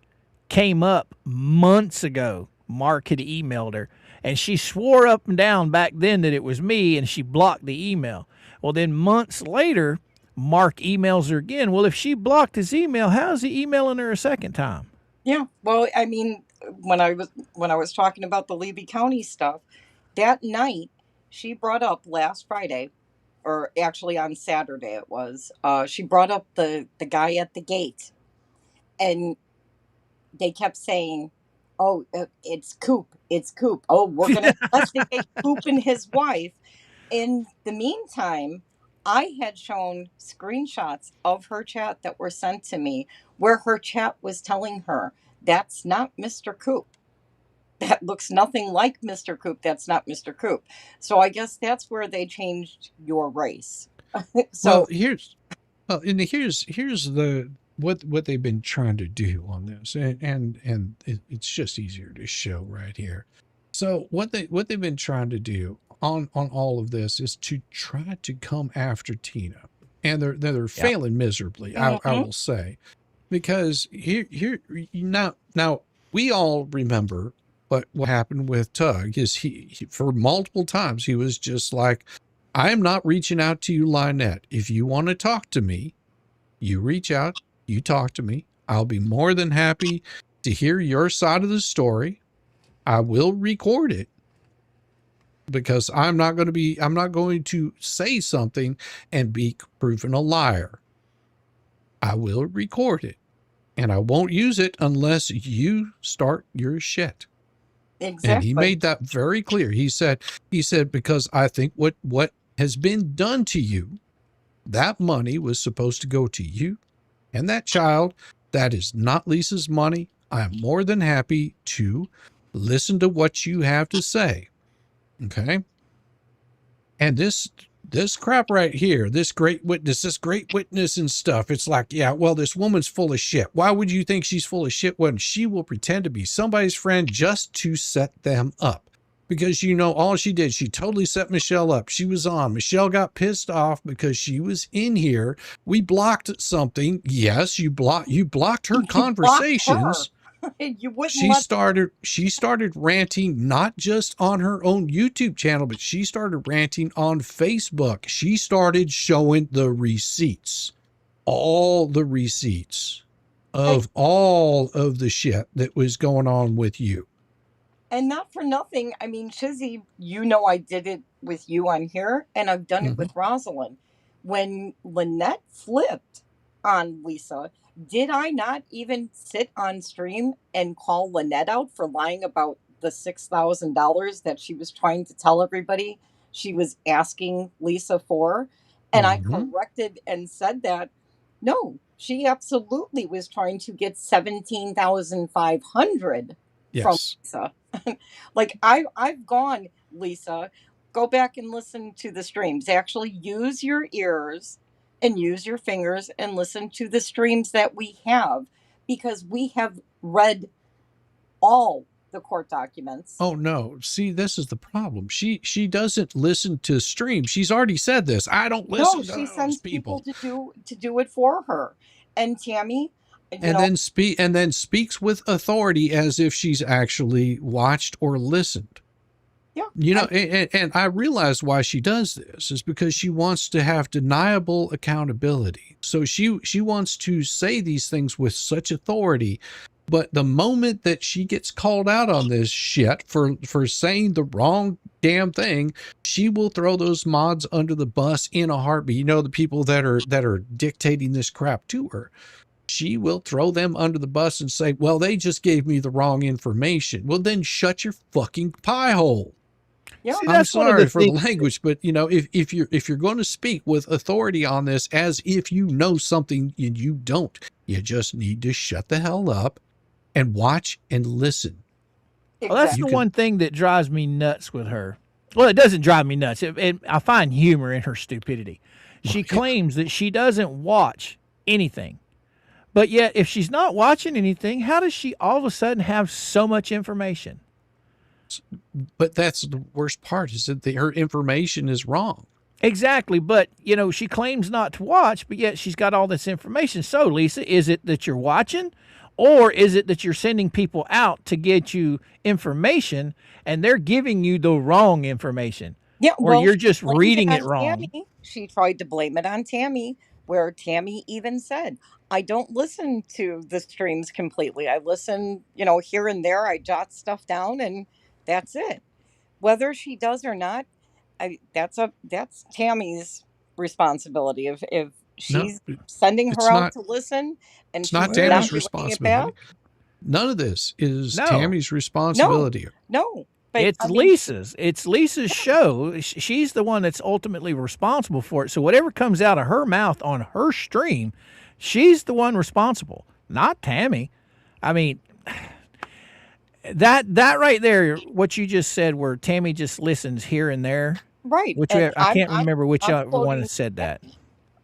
came up months ago. Mark had emailed her, and she swore up and down back then that it was me, and she blocked the email. Well, then months later, Mark emails her again. Well, if she blocked his email, how's he emailing her a second time? Yeah, well, I mean, when I was talking about the Levy County stuff, that night she brought up last Friday, or actually on Saturday it was. She brought up the guy at the gate, and they kept saying, "Oh, it's Coop, it's Coop. Oh, we're gonna investigate Coop and his wife." In the meantime, I had shown screenshots of her chat that were sent to me where her chat was telling her, that's not Mr. Coop. That looks nothing like Mr. Coop. That's not Mr. Coop. So I guess that's where they changed your race. So here's the what they've been trying to do on this, and it's just easier to show right here. So what they've been trying to do on all of this is to try to come after Tina, and they're failing miserably. I will say, because here now we all remember what happened with Tug. Is he for multiple times he was just like, I am not reaching out to you, Lynette. If you want to talk to me, you reach out, you talk to me. I'll be more than happy to hear your side of the story. I will record it, because I'm not going to say something and be proven a liar. I will record it, and I won't use it unless you start your shit. Exactly. And he made that very clear. He said, because I think what has been done to you, that money was supposed to go to you and that child. That is not Lisa's money. I am more than happy to listen to what you have to say. Okay. And this crap right here, this great witness and stuff. It's like, yeah, well, this woman's full of shit. Why would you think she's full of shit when she will pretend to be somebody's friend just to set them up? because you know all she did, she totally set Michelle up. She was on. Michelle got pissed off because she was in here. We blocked something. Yes, you blocked her You blocked her. conversations. You wouldn't She let started ranting not just on her own YouTube channel, but she started ranting on Facebook. She started showing the receipts, all the receipts of all of the shit that was going on with you. And not for nothing. I mean, Chizzy, you know, I did it with you on here, and I've done it with Rosalind. When Lynette flipped on Lisa, did I not even sit on stream and call Lynette out for lying about the $6,000 that she was trying to tell everybody she was asking Lisa for? And I corrected and said that no, she absolutely was trying to get 17,500 from Yes. Lisa. Like I've gone, Lisa, go back and listen to the streams. Actually use your ears and use your fingers and listen to the streams that we have, because we have read all the court documents. Oh no. See, this is the problem. She doesn't listen to streams. She's already said this. I don't listen No, to she those sends people. people to do it for her. And Tammy, you And know, then speaks with authority as if she's actually watched or listened. yeah, You know, and I realize why she does this is because she wants to have deniable accountability. So she wants to say these things with such authority, but the moment that she gets called out on this shit for saying the wrong damn thing, she will throw those mods under the bus in a heartbeat. You know, the people that are dictating this crap to her. She will throw them under the bus and say, well, they just gave me the wrong information. Well, then shut your fucking pie hole. yeah. See, I'm that's one of sorry the for the things- language, but you know, if you're going to speak with authority on this as if you know something and you don't, you just need to shut the hell up and watch and listen. Well, that's Exactly. the one thing that drives me nuts with her. Well, it doesn't drive me nuts. I find humor in her stupidity. She claims that she doesn't watch anything. But yet, if she's not watching anything, how does she all of a sudden have so much information? But that's the worst part is that her information is wrong. Exactly. But, you know, she claims not to watch, but yet she's got all this information. So, Lisa, is it that you're watching, or is it that you're sending people out to get you information and they're giving you the wrong information? Yeah, Or well, you're she just blamed reading on it wrong? Tammy. She tried to blame it on Tammy, where Tammy even said, I don't listen to the streams completely. I listen, you know, here and there. I jot stuff down and that's it. Whether she does or not, that's Tammy's responsibility. If No, she's sending it's her out not. to listen and It's she's not not Tammy's relaying it back, responsibility. None of this is No. Tammy's responsibility. no. But It's I mean, Lisa's. It's Lisa's show. She's the one that's ultimately responsible for it. So whatever comes out of her mouth on her stream, she's the one responsible, not Tammy. I mean, that right there, what you just said, where Tammy just listens here and there. right. Which And I can't remember which I'm one quoting said that.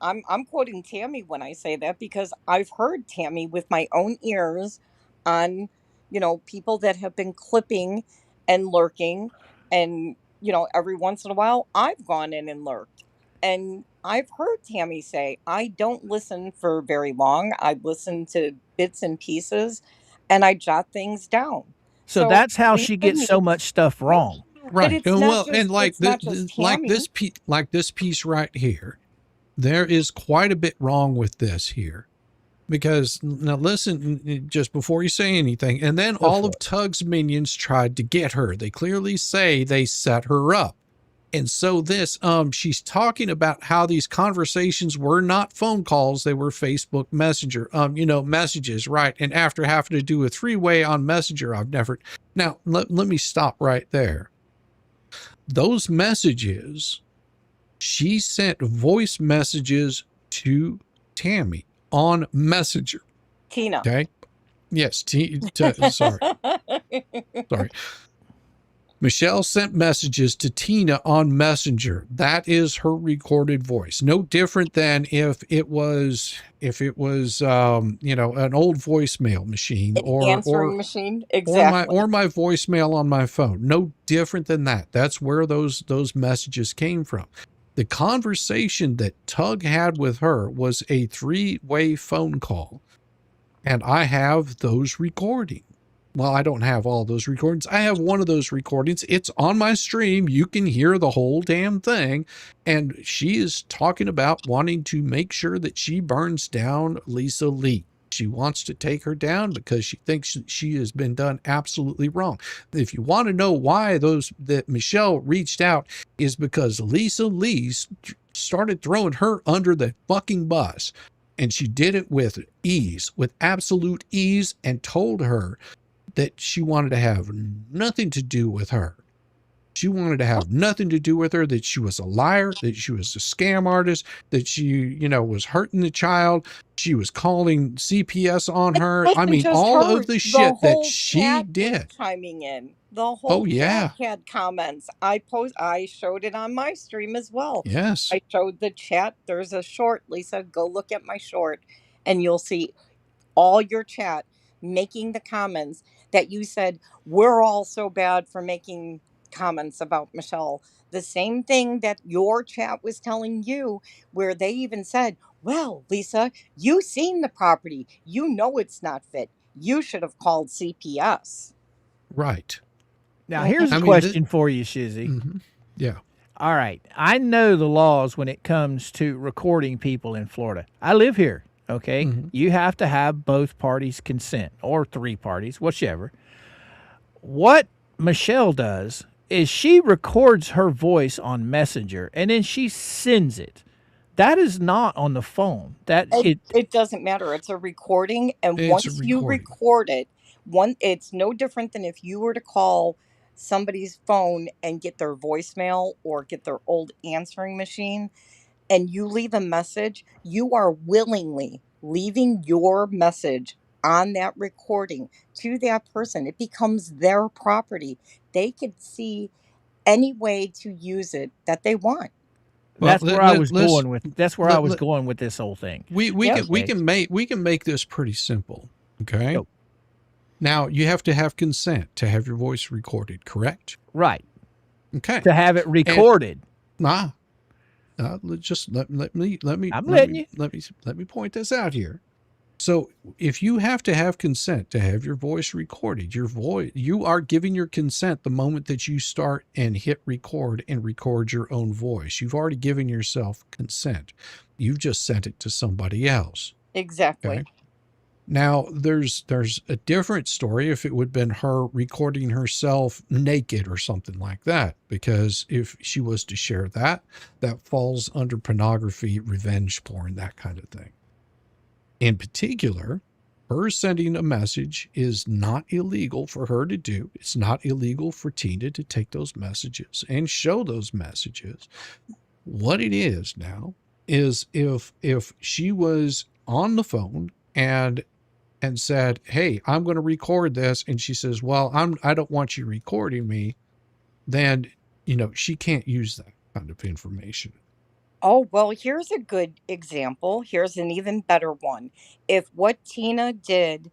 I'm quoting Tammy when I say that, because I've heard Tammy with my own ears on, you know, people that have been clipping and lurking, and you know, every once in a while I've gone in and lurked, and I've heard Tammy say, I don't listen for very long. I listen to bits and pieces and I jot things down. So that's how she gets so much stuff wrong. Right. it's And not well, just- and like it's not just Tammy. this piece right here, there is quite a bit wrong with this here. Because now listen, just before you say anything, and then all of Tug's minions tried to get her. They clearly say they set her up. And so this, she's talking about how these conversations were not phone calls, they were Facebook Messenger, you know, messages, right? And after having to do a three-way on Messenger, I've never. Now, let me stop right there. Those messages, she sent voice messages to Tammy on Messenger. Tina. Okay. Yes. Sorry. Sorry. Michelle sent messages to Tina on Messenger. That is her recorded voice. No different than if it was an old voicemail machine An answering machine, exactly. or my voicemail on my phone. No different than that. That's where those messages came from. The conversation that Tug had with her was a 3-way phone call. And I have those recordings. Well, I don't have all those recordings. I have one of those recordings. It's on my stream. You can hear the whole damn thing. And she is talking about wanting to make sure that she burns down Lisa Lee. She wants to take her down because she thinks she has been done absolutely wrong. If you want to know why that Michelle reached out, is because Lisa Lee started throwing her under the fucking bus. And she did it with ease, with absolute ease, and told her that she wanted to have nothing to do with her. She wanted to have nothing to do with her, that she was a liar, that she was a scam artist, that she, was hurting the child. She was calling CPS on her. I mean, all of the shit that she did. Chiming in. The whole chat had comments. I showed it on my stream as well. Yes. I showed the chat. There's a short, Lisa. Go look at my short, and you'll see all your chat making the comments that you said, we're all so bad for making comments about Michelle. The same thing that your chat was telling you, where they even said, well, Lisa, you seen the property. You know it's not fit. You should have called CPS. Right. Now, here's a question for you, Shizzy. Mm-hmm. Yeah. All right. I know the laws when it comes to recording people in Florida. I live here. Okay. Mm-hmm. You have to have both parties consent, or 3 parties, whichever. What Michelle does is she records her voice on Messenger and then she sends it. That is not on the phone. It doesn't matter. It's a recording, and once you record it, it's no different than if you were to call somebody's phone and get their voicemail or get their old answering machine, and you leave a message. You are willingly leaving your message on that recording to that person. It becomes their property. They could see any way to use it that they want. Well, that's where I was going with. That's where I was going with this whole thing. We can make this pretty simple. Okay. Yep. Now you have to have consent to have your voice recorded, correct? Right. Okay. To have it recorded. Just let me. I'm letting you. Let me point this out here. So if you have to have consent to have your voice recorded, you are giving your consent the moment that you start and hit record and record your own voice. You've already given yourself consent. You've just sent it to somebody else. Exactly. Okay? Now, there's a different story if it would have been her recording herself naked or something like that, because if she was to share that falls under pornography, revenge porn, that kind of thing. In particular, her sending a message is not illegal for her to do. It's not illegal for Tina to take those messages and show those messages. What it is now is if she was on the phone and said, hey, I'm going to record this, and she says, well, I don't want you recording me, then, she can't use that kind of information. Oh, well, here's a good example. Here's an even better one. If what Tina did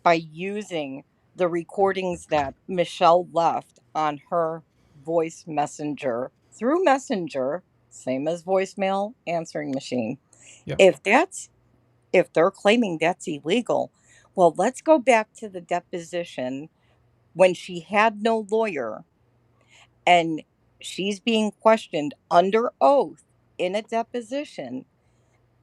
by using the recordings that Michelle left on her voice messenger through Messenger, same as voicemail answering machine, yeah. if they're claiming that's illegal, well, let's go back to the deposition when she had no lawyer and she's being questioned under oath in a deposition,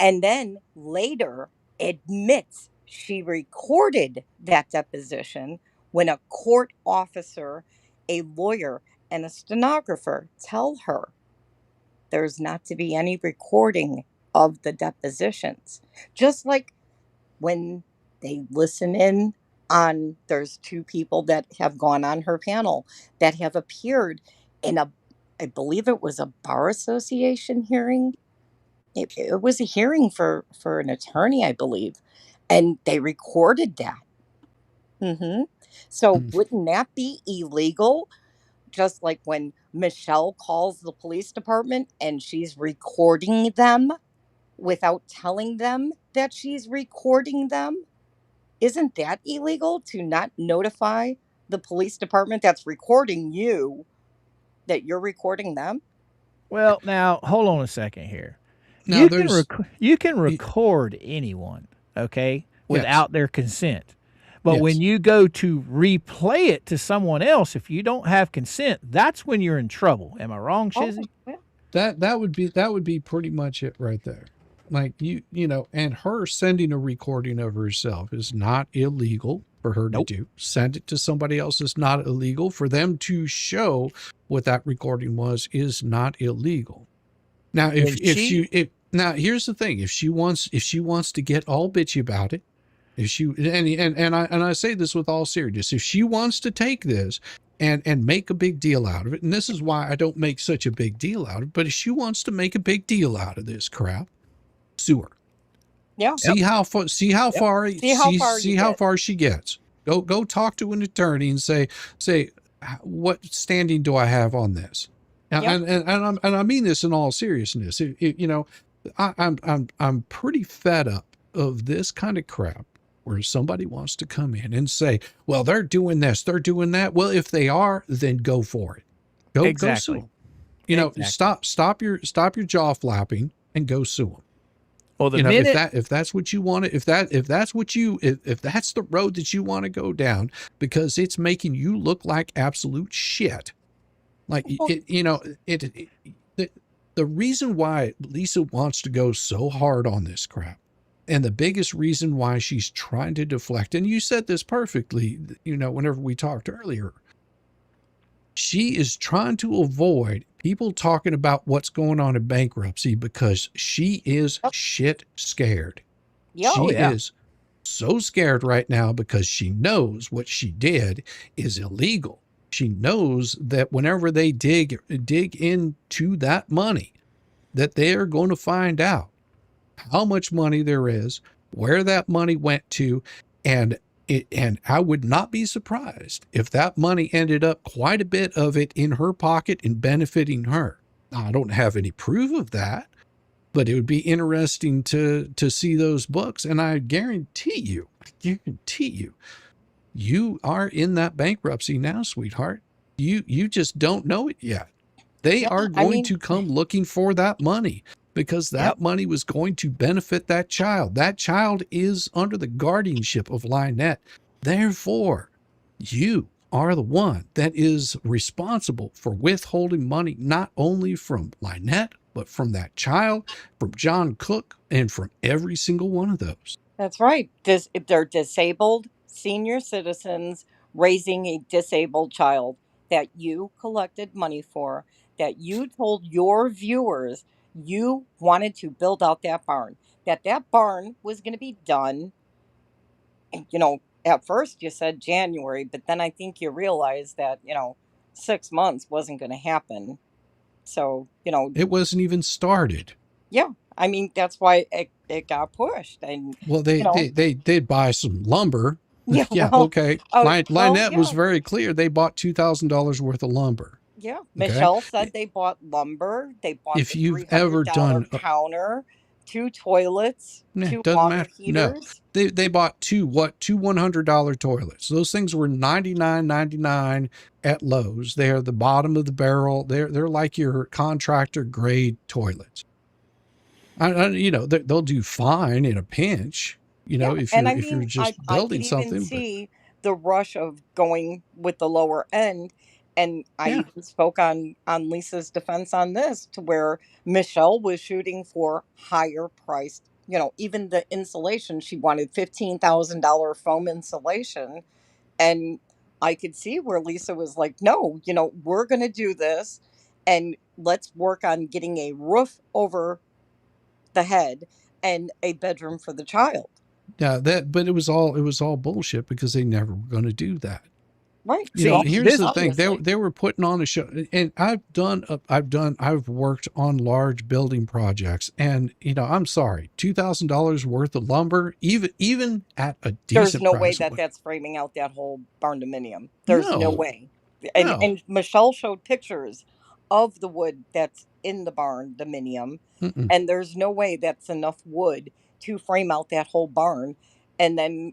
and then later admits she recorded that deposition when a court officer, a lawyer, and a stenographer tell her there's not to be any recording of the depositions. Just like when they listen in on, there's 2 people that have gone on her panel that have appeared in I believe it was a bar association hearing. It was a hearing for an attorney, I believe, and they recorded that. So wouldn't that be illegal? just like when Michelle calls the police department and she's recording them without telling them that she's recording them, isn't that illegal to not notify the police department that's recording you that you're recording them? Well, now hold on a second here. Now there's You can record anyone, okay, without their consent. But when you go to replay it to someone else, if you don't have consent, that's when you're in trouble. Am I wrong, Shizzy? Yeah. that would be pretty much it right there. Like you know, and her sending a recording of herself is not illegal for her to do. Send it to somebody else is not illegal. For them to show what that recording was is not illegal. Now, now here's the thing: if she wants to get all bitchy about it, if she and I say this with all seriousness, if she wants to take this and make a big deal out of it, and this is why I don't make such a big deal out of it, but if she wants to make a big deal out of this crap, sue her. Yeah. See how far she gets. Go talk to an attorney and say what standing do I have on this? And I mean this in all seriousness. You know, I'm pretty fed up of this kind of crap where somebody wants to come in and say, well, they're doing this, they're doing that. Well, if they are, then go for it. Go sue them. You know, stop your jaw flapping and go sue them. Well, the you know, minute if that's what you want to, if that's the road that you want to go down, because it's making you look like absolute shit. Like the reason why Lisa wants to go so hard on this crap, and the biggest reason why she's trying to deflect, and you said this perfectly, you know, whenever we talked earlier, she is trying to avoid people talking about what's going on in bankruptcy because she is shit scared. She is so scared right now because she knows what she did is illegal. She knows that whenever they dig into that money, that they are going to find out how much money there is, where that money went to, and I would not be surprised if that money ended up quite a bit of it in her pocket and benefiting her. Now, I don't have any proof of that, but it would be interesting to see those books. And I guarantee you, you are in that bankruptcy now, sweetheart. You just don't know it yet. They are going to come looking for that money because that money was going to benefit that child. That child is under the guardianship of Lynette. Therefore, you are the one that is responsible for withholding money, not only from Lynette, but from that child, from John Cook, and from every single one of those. That's right. If they're disabled senior citizens raising a disabled child that you collected money for, that you told your viewers you wanted to build out that barn, that barn was going to be done. You know, at first you said January, but then I think you realized that, 6 months wasn't going to happen. So, it wasn't even started. Yeah. I mean, that's why it got pushed. And well, they did buy some lumber. Yeah. Okay. Lynette was very clear. They bought $2,000 worth of lumber. Yeah. Michelle said they bought lumber. They bought if you've ever done a counter, 2 toilets, 2 water heaters. No. They bought two $100 toilets. Those things were $99.99 at Lowe's. They're the bottom of the barrel. They're like your contractor grade toilets. They'll do fine in a pinch. If you're just building something. I could even see the rush of going with the lower end. And I even spoke on Lisa's defense on this, to where Michelle was shooting for higher priced, even the insulation. She wanted $15,000 foam insulation. And I could see where Lisa was like, no, we're going to do this. And let's work on getting a roof over the head and a bedroom for the child. Yeah, but it was all bullshit because they never were going to do that. Right. Here's the thing. They were putting on a show, and I've worked on large building projects, and I'm sorry, $2,000 worth of lumber, even at a decent There's no price, way that's framing out that whole barn dominium. There's no way. No. And Michelle showed pictures of the wood that's in the barn, the minium, Mm-mm. and there's no way that's enough wood to frame out that whole barn, and then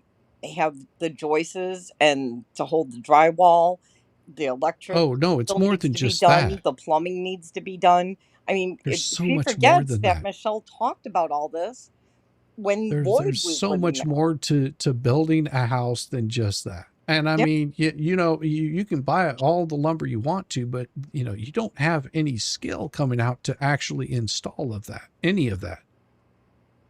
have the joists and to hold the drywall. The electric Oh, no, it's still more needs than to be just done. that. The plumbing needs to be done. I mean, There's so she much more forgets than that that. Michelle talked about all this when There's Lloyd was so living much there. more to building a house than just that. And I Yep. mean, you can buy all the lumber you want to, but you don't have any skill coming out to actually install any of that.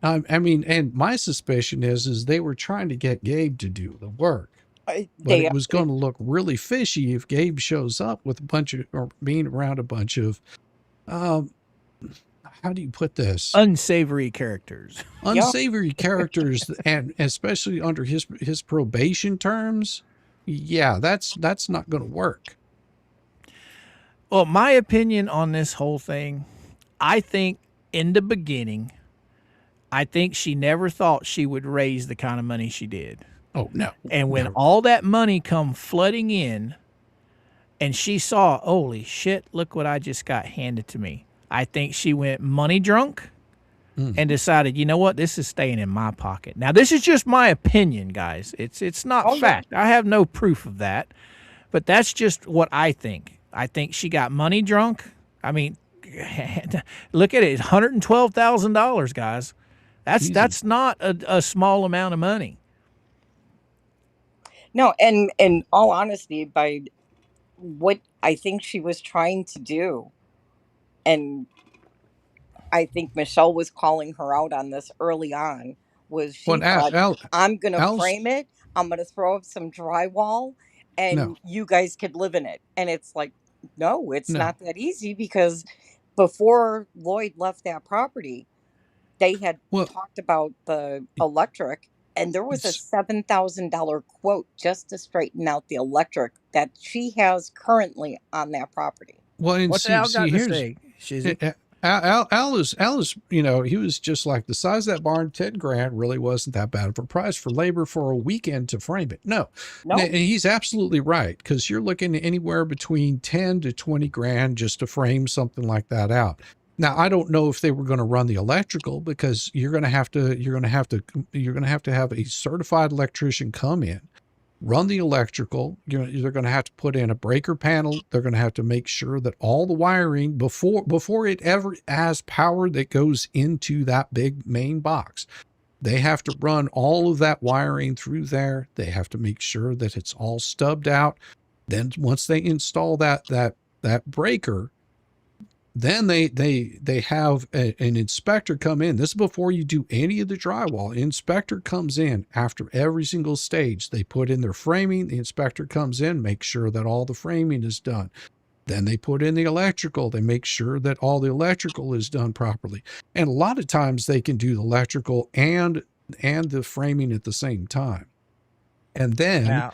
I mean, and my suspicion is they were trying to get Gabe to do the work, but They it was going to look really fishy if Gabe shows up with a bunch of, or being around a bunch of, um, how do you put this? Unsavory characters. yeah. Unsavory characters, and especially under his probation terms. Yeah, that's not going to work. Well, my opinion on this whole thing, I think in the beginning, I think she never thought she would raise the kind of money she did. Oh no, And when no. all that money come flooding in and she saw, holy shit, look what I just got handed to me. I think she went money drunk and decided, you know what, this is staying in my pocket. Now, this is just my opinion, guys. It's not Oh, yeah. fact. I have no proof of that, but that's just what I think. I think she got money drunk. I mean, look at it, $112,000, guys. Easy. That's not a small amount of money. No, and in all honesty, by what I think she was trying to do, and I think Michelle was calling her out on this early on, was she But thought, I'm going to Al's frame it, I'm going to throw up some drywall, no, and you guys could live in it. And it's like, no, it's no. not that easy, because before Lloyd left that property, they had Well, talked about the electric, and there was a it's, $7,000 quote just to straighten out the electric that she has currently on that property. well, and What's see, Al got to here's say, Shizzy? Al is, he was just like the size of that barn. 10 grand really wasn't that bad of a price for labor for a weekend to frame it. No, No, and he's absolutely right, because you're looking at anywhere between 10 to 20 grand just to frame something like that out. Now, I don't know if they were going to run the electrical, because you're going to have to have a certified electrician come in, run the electrical. They're going to have to put in a breaker panel. They're going to have to make sure that all the wiring before it ever has power that goes into that big main box. They have to run all of that wiring through there. They have to make sure that it's all stubbed out. Then once they install that breaker, then they have an inspector come in. This is before you do any of the drywall. Inspector comes in after every single stage. They put in their framing. The inspector comes in, makes sure that all the framing is done. Then they put in the electrical. They make sure that all the electrical is done properly. And a lot of times they can do the electrical and the framing at the same time. And then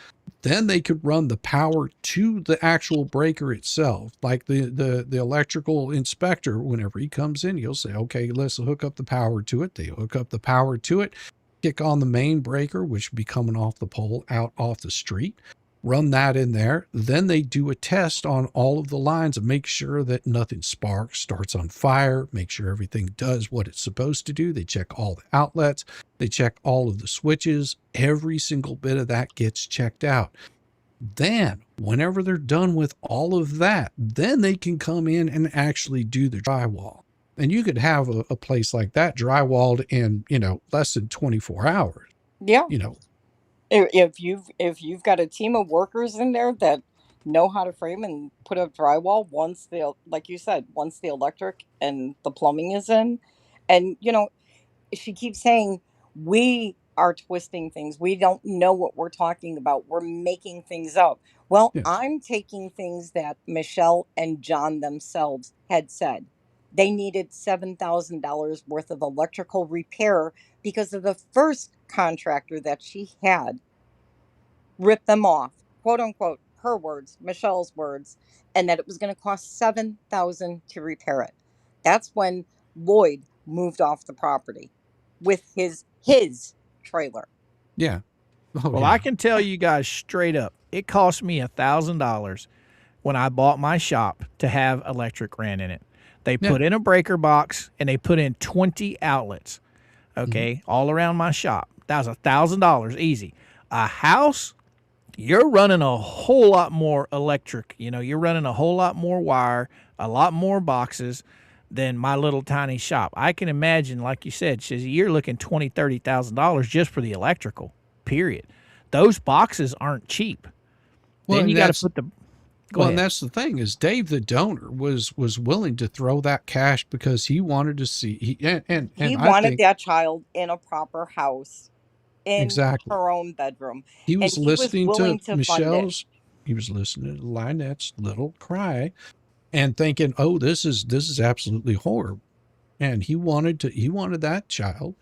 they could run the power to the actual breaker itself. Like the electrical inspector, whenever he comes in, he'll say, okay, let's hook up the power to it. They hook up the power to it, kick on the main breaker, which would be coming off the pole out off the street, run that in there. Then they do a test on all of the lines and make sure that nothing sparks, starts on fire, make sure everything does what it's supposed to do. They check all the outlets. They check all of the switches. Every single bit of that gets checked out. Then, whenever they're done with all of that, then they can come in and actually do the drywall. And you could have a place like that drywalled in, less than 24 hours. yeah. You know, If you've got a team of workers in there that know how to frame and put up drywall, once the, like you said, once the electric and the plumbing is in, and she keeps saying we are twisting things. We don't know what we're talking about. We're making things up. Well, yeah, I'm taking things that Michelle and John themselves had said. They needed $7,000 worth of electrical repair because of the first contractor that she had ripped them off, quote unquote, her words, Michelle's words, and that it was going to cost $7,000 to repair it. That's when Lloyd moved off the property with his trailer. yeah. Oh, Well, yeah. I can tell you guys straight up, it cost me $1,000 when I bought my shop to have electric ran in it. They Yeah. put in a breaker box and they put in 20 outlets, okay, all around my shop. That was $1,000 easy. A house, you're running a whole lot more electric. You know, you're running a whole lot more wire, a lot more boxes than my little tiny shop. I can imagine, like you said, Shizzy, you're looking $20,000-$30,000 just for the electrical. Period. Those boxes aren't cheap. Well, Then and you got that's to put the. Go well, and ahead. that's the thing is Dave, the donor, was willing to throw that cash because he wanted to see. And He I wanted think that child in a proper house in exactly. her own bedroom, He and was he was listening to willing to fund it. Michelle's. He was listening to Lynette's little cry, and thinking, "Oh, this is absolutely horrible." And he wanted that child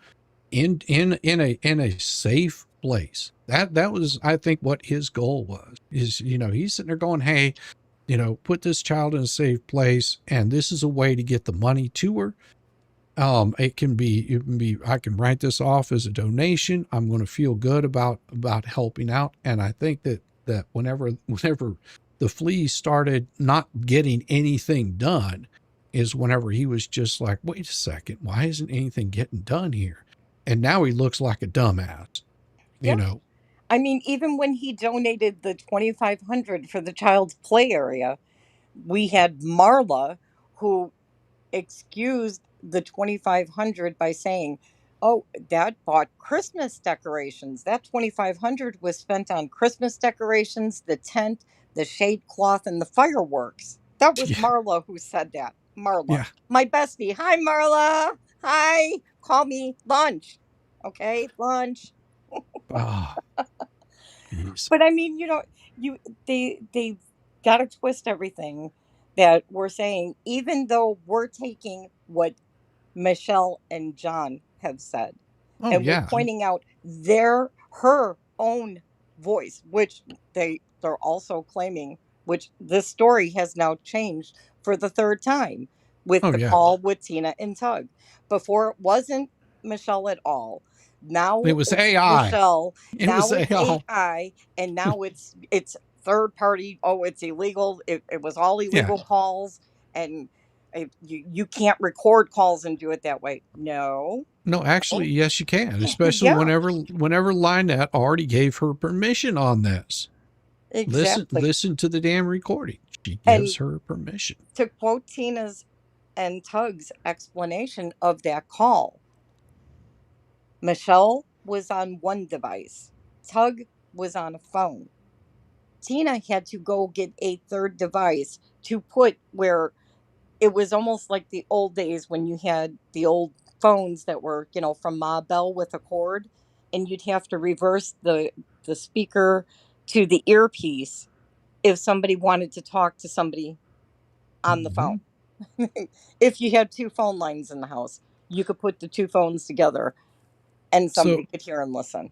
in a safe place. That was, I think, what his goal was. Is, he's sitting there going, "Hey, put this child in a safe place, and this is a way to get the money to her. It can be, I can write this off as a donation. I'm going to feel good about helping out." And I think that whenever the Fleas started not getting anything done is whenever he was just like, wait a second, why isn't anything getting done here? And now he looks like a dumbass, Yeah. I mean, even when he donated the 2,500 for the child's play area, we had Marla who excused the 2,500 by saying, "Oh, Dad bought Christmas decorations. That 2,500 was spent on Christmas decorations, the tent, the shade cloth, and the fireworks." That was Yeah. Marla who said that. Marla, Yeah. my bestie. Hi, Marla. Hi. Call me lunch. Okay, lunch. Ah, jeez. But I mean, you they've got to twist everything that we're saying, even though we're taking what Michelle and John have said, Oh and we're yeah. pointing out her own voice, which they're also claiming, which this story has now changed for the third time with Oh the yeah. call with Tina and Tug. Before it wasn't Michelle at all. Now It was it's AI. Michelle. It was Now it's AI. AI, and now it's third party. Oh, it's illegal. It was all Yeah. illegal calls, and you can't record calls and do it that way. No. No, actually, yes, you can, especially Yeah, whenever Lynette already gave her permission on this. exactly. Listen to the damn recording. She gives And her permission. to quote Tina's and Tug's explanation of that call, Michelle was on one device, Tug was on a phone. Tina had to go get a third device to put where it was almost like the old days when you had the old phones that were, from Ma Bell with a cord, and you'd have to reverse the speaker to the earpiece if somebody wanted to talk to somebody on the Mhm. phone. If you had two phone lines in the house, you could put the two phones together and So somebody could hear and listen.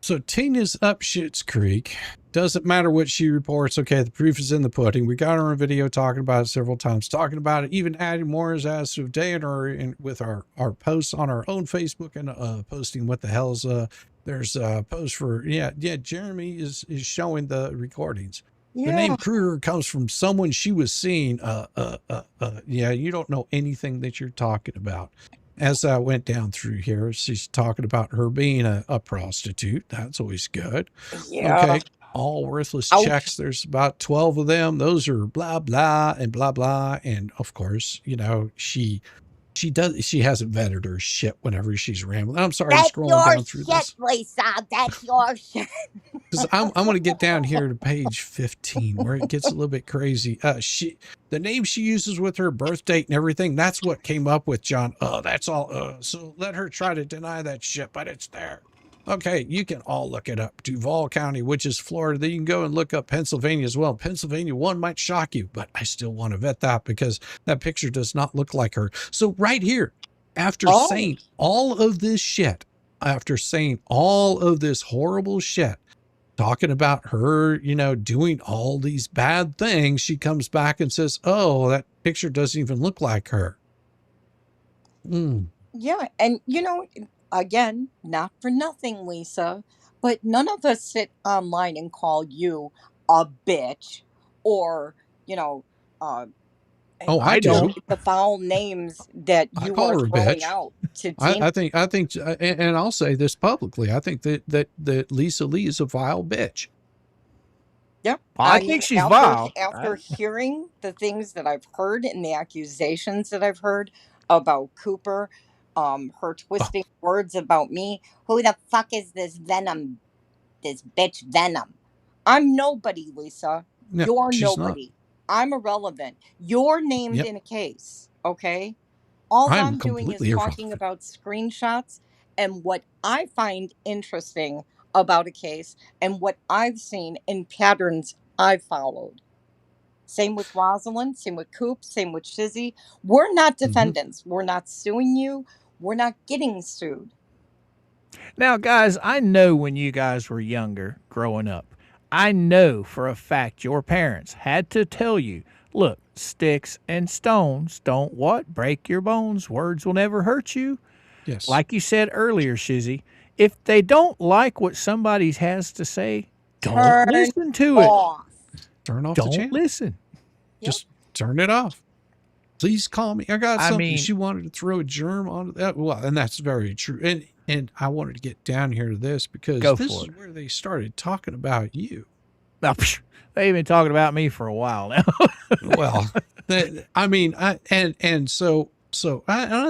So Tina's up Schitt's Creek. Doesn't matter what she reports. Okay, the proof is in the pudding. We got her on video talking about it several times, talking about it, even adding more as of day with our posts on our own Facebook and posting what the hell's there's a post for Jeremy is showing the recordings. The Yeah. name Kruger comes from someone she was seeing. You don't know anything that you're talking about. As I went down through here, she's talking about her being a prostitute. That's always good. Yeah. Okay. All worthless Ouch. checks. There's about 12 of them. Those are blah, blah, and blah, blah. And of course, she hasn't vetted her shit whenever she's rambling. I'm sorry, That's scrolling your down through shit, this. Lisa. That's your shit. Because I'm going to get down here to page 15 where it gets a little bit crazy. The name she uses with her birth date and everything, that's what came up with John. That's all. So let her try to deny that shit, but it's there. Okay, you can all look it up. Duval County, which is Florida. Then you can go and look up Pennsylvania as well. Pennsylvania, one might shock you, but I still want to vet that because that picture does not look like her. So right here, after saying all of this shit, after saying all of this horrible shit, talking about her, doing all these bad things, she comes back and says, "Oh, that picture doesn't even look like her." Yeah, and again, not for nothing, Lisa, but none of us sit online and call you a bitch or you know, uh, Oh, I don't. do. the foul names that I you call are her a throwing bitch. out to teen. I think, and I'll say this publicly. I think that Lisa Lee is a vile bitch. Yep. I mean, think she's vile. after hearing the things that I've heard and the accusations that I've heard about Cooper, her Oh, twisting words about me, who the fuck is this Venom, this bitch Venom? I'm nobody, Lisa. no, You're she's not. nobody. I'm irrelevant. You're named Yep. in a case, okay? All I'm I'm doing is completely talking irrelevant. about screenshots and what I find interesting about a case and what I've seen in patterns I've followed. Same with Rosalind, same with Coop, same with Shizzy. We're not Hmm. defendants. We're not suing you. We're not getting sued. Now, guys, I know when you guys were younger, growing up, I know for a fact your parents had to tell you, look, sticks and stones don't what? Break your bones. Words will never hurt you. Yes. Like you said earlier, Shizzy, if they don't like what somebody has to say, don't Turn listen to it. off. Turn off the Don't channel. listen. Yep. Just turn it off. Please call me. I got I something. mean- She wanted to throw a germ onto that. Well, and that's very true. And I wanted to get down here to this because Go this for is it. where they started talking about you. Now, psh, they've been talking about me for a while now. Well, I mean, I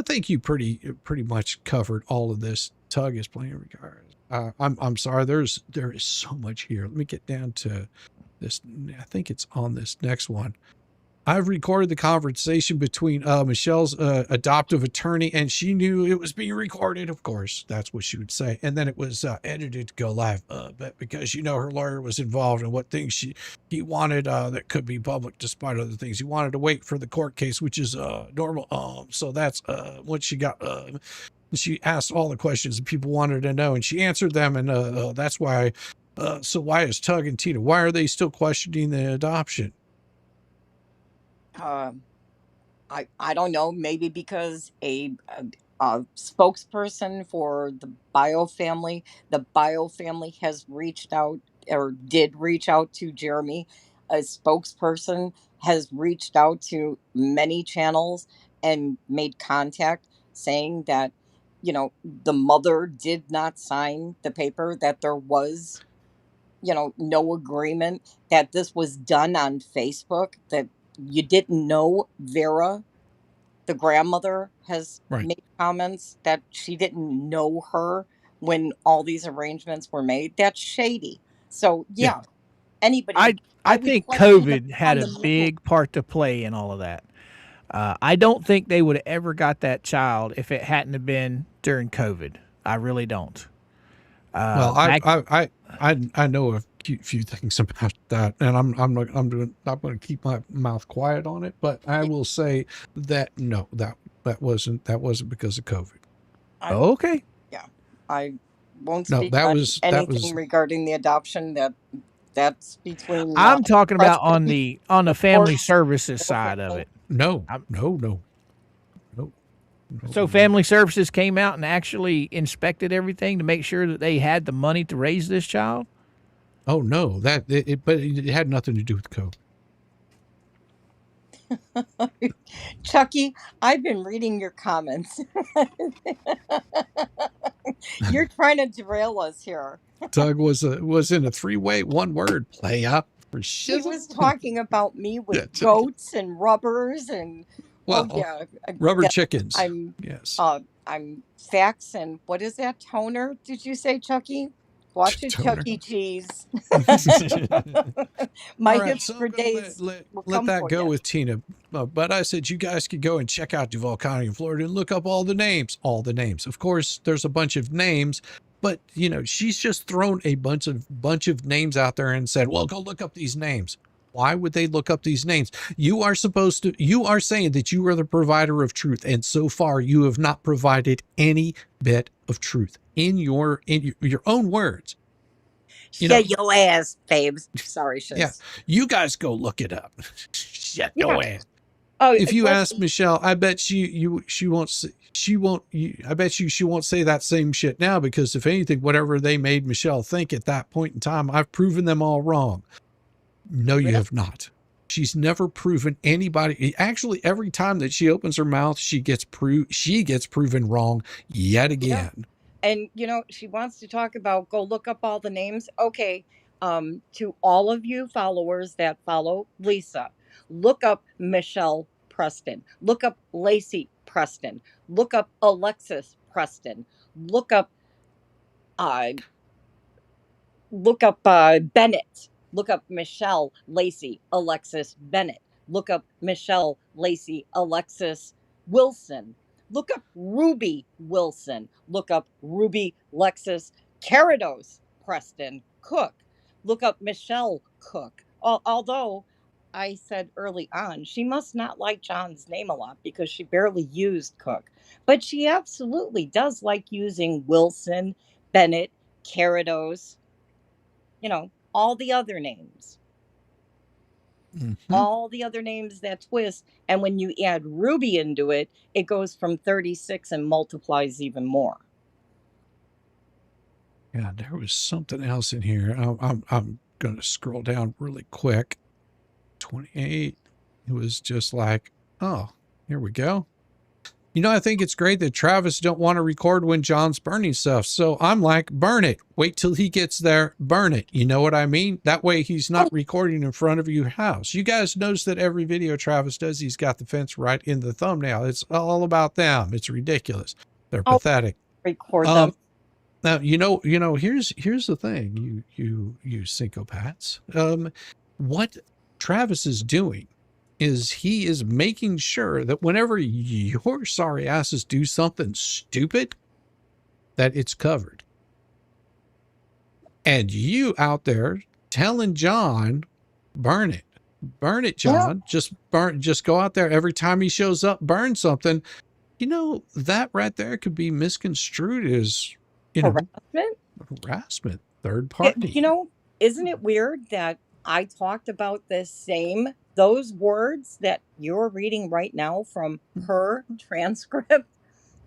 think you pretty much covered all of this. Tug is playing regards. I'm sorry. There is so much here. Let me get down to this. I think it's on this next one. I've recorded the conversation between Michelle's adoptive attorney, and she knew it was being recorded. Of course, that's what she would say. And then it was edited to go live. But because her lawyer was involved in what things he wanted that could be public, despite other things, he wanted to wait for the court case, which is normal. So that's what she got. She asked all the questions that people wanted to know, and she answered them. And that's why. So why is Tug and Tina? Why are they still questioning the adoption? I don't know. Maybe because a spokesperson for the Bio family, has reached out or did reach out to Jeremy. A spokesperson has reached out to many channels and made contact saying that the mother did not sign the paper, that there was no agreement, that this was done on Facebook, that you didn't know Vera, the grandmother, has Right. made comments that she didn't know her when all these arrangements were made. That's shady. So yeah, anybody. I would think question it COVID had on a the middle. big part to play in all of that. I don't think they would have ever got that child if it hadn't have been during COVID. I really don't. Well, I know a few things about that, and I'm not going to keep my mouth quiet on it. But I will say that no, that wasn't because of COVID. Okay. Yeah, I won't No, speak that on was anything regarding the adoption. That's between. I'm talking about on President the family court. services side of it. no. So family services came out and actually inspected everything to make sure that they had the money to raise this child. Oh no, but it had nothing to do with COVID. Chucky, I've been reading your comments. You're trying to derail us here. Doug was in a 3-way, one word playa for She shit. was talking about me with Yeah, goats and rubbers and Well, rubber that chickens. I'm Yes. I'm fax and what is that toner? Did you say, Chucky? Watch it, Toner. Chuck E. Cheese. All My right, hips so for I'm gonna days let will come that for go you. with Tina. But I said you guys could go and check out Duval County in Florida and look up all the names. Of course, there's a bunch of names, but she's just thrown a bunch of names out there and said, "Well, go look up these names." Why would they look up these names? You are saying that you are the provider of truth, and so far you have not provided any bit of truth in your own words. Shut your ass, babes. Sorry, Shiz. Yeah, you guys go look it up. Shut Yeah. your ass. Oh, If you that's- ask Michelle, I bet she won't. I bet she won't say that same shit now, because if anything, whatever they made Michelle think at that point in time, I've proven them all wrong. No, you have not. She's never proven anybody. Actually, every time that she opens her mouth, she gets proven wrong yet again. And she wants to talk about go look up all the names. Okay, to all of you followers that follow Lisa, look up Michelle Preston, look up Lacey Preston, look up Alexis Preston, look up Bennett, look up Michelle Lacey Alexis Bennett, look up Michelle Lacey Alexis Wilson, look up Ruby Wilson, look up Ruby Lexus Carados Preston Cook, look up Michelle Cook. Although I said early on she must not like John's name a lot because she barely used Cook, but she absolutely does like using Wilson, Bennett, Carados, all the other names. All the other names that twist. And when you add Ruby into it, it goes from 36 and multiplies even more. Yeah, there was something else in here. I'm going to scroll down really quick. 28. It was just like, oh, here we go. I think it's great that Travis don't want to record when John's burning stuff. So I'm like, burn it. Wait till he gets there. Burn it. You know what I mean? That way he's not recording in front of your house. You guys notice that every video Travis does, he's got the fence right in the thumbnail. It's all about them. It's ridiculous. They're pathetic. Record them. Now, here's the thing, you syncopaths. What Travis is doing is he is making sure that whenever your sorry asses do something stupid, that it's covered. And you out there telling John, burn it, John. Yeah. Just go out there every time he shows up, burn something. That right there could be misconstrued as, harassment, third party. Isn't it weird that I talked about those words that you're reading right now from her transcript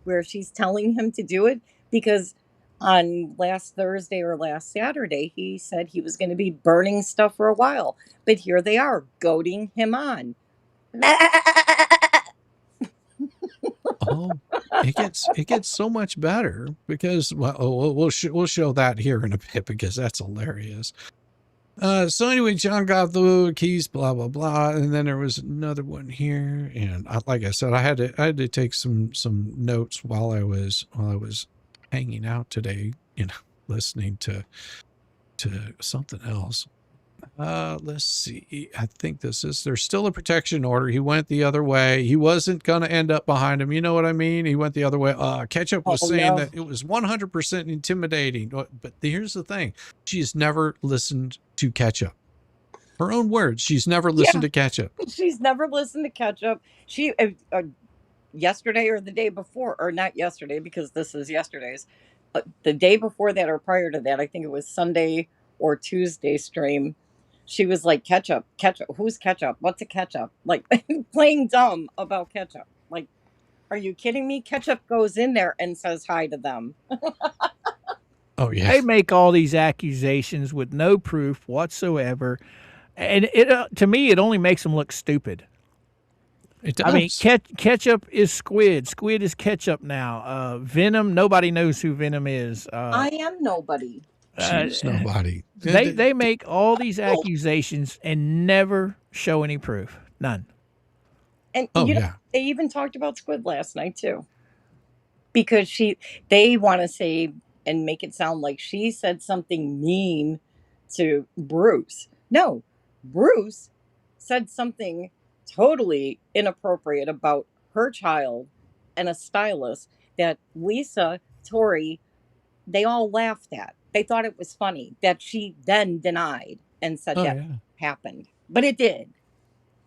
where she's telling him to do it? Because on last Thursday or last Saturday, he said he was going to be burning stuff for a while. But here they are, goading him on. Oh, it gets so much better because we'll show that here in a bit because that's hilarious. So anyway, John got the keys, blah blah blah, and then there was another one here, and like I said, I had to take some notes while I was hanging out today, listening to something else. Let's see. I think there's still a protection order. He went the other way. He wasn't going to end up behind him. You know what I mean? He went the other way. Ketchup was saying that it was 100% intimidating. But here's the thing. She's never listened to Ketchup. Her own words. She's never listened to Ketchup. She's never listened to Ketchup. She, yesterday or the day before, or not yesterday because this is yesterday's, the day before that or prior to that, I think it was Sunday or Tuesday stream. She was like, ketchup, who's ketchup? What's a ketchup? Like playing dumb about ketchup. Like, are you kidding me? Ketchup goes in there and says hi to them. Oh, yeah. They make all these accusations with no proof whatsoever. And to me, it only makes them look stupid. It does. I mean, ketchup is squid. Squid is ketchup now. Venom, nobody knows who Venom is. I am nobody. She's nobody. They make all these accusations and never show any proof. None. And they even talked about Squid last night too. Because they want to say and make it sound like she said something mean to Bruce. No, Bruce said something totally inappropriate about her child and a stylist that Lisa, Tori, they all laughed at. They thought it was funny that she then denied and said happened. But it did.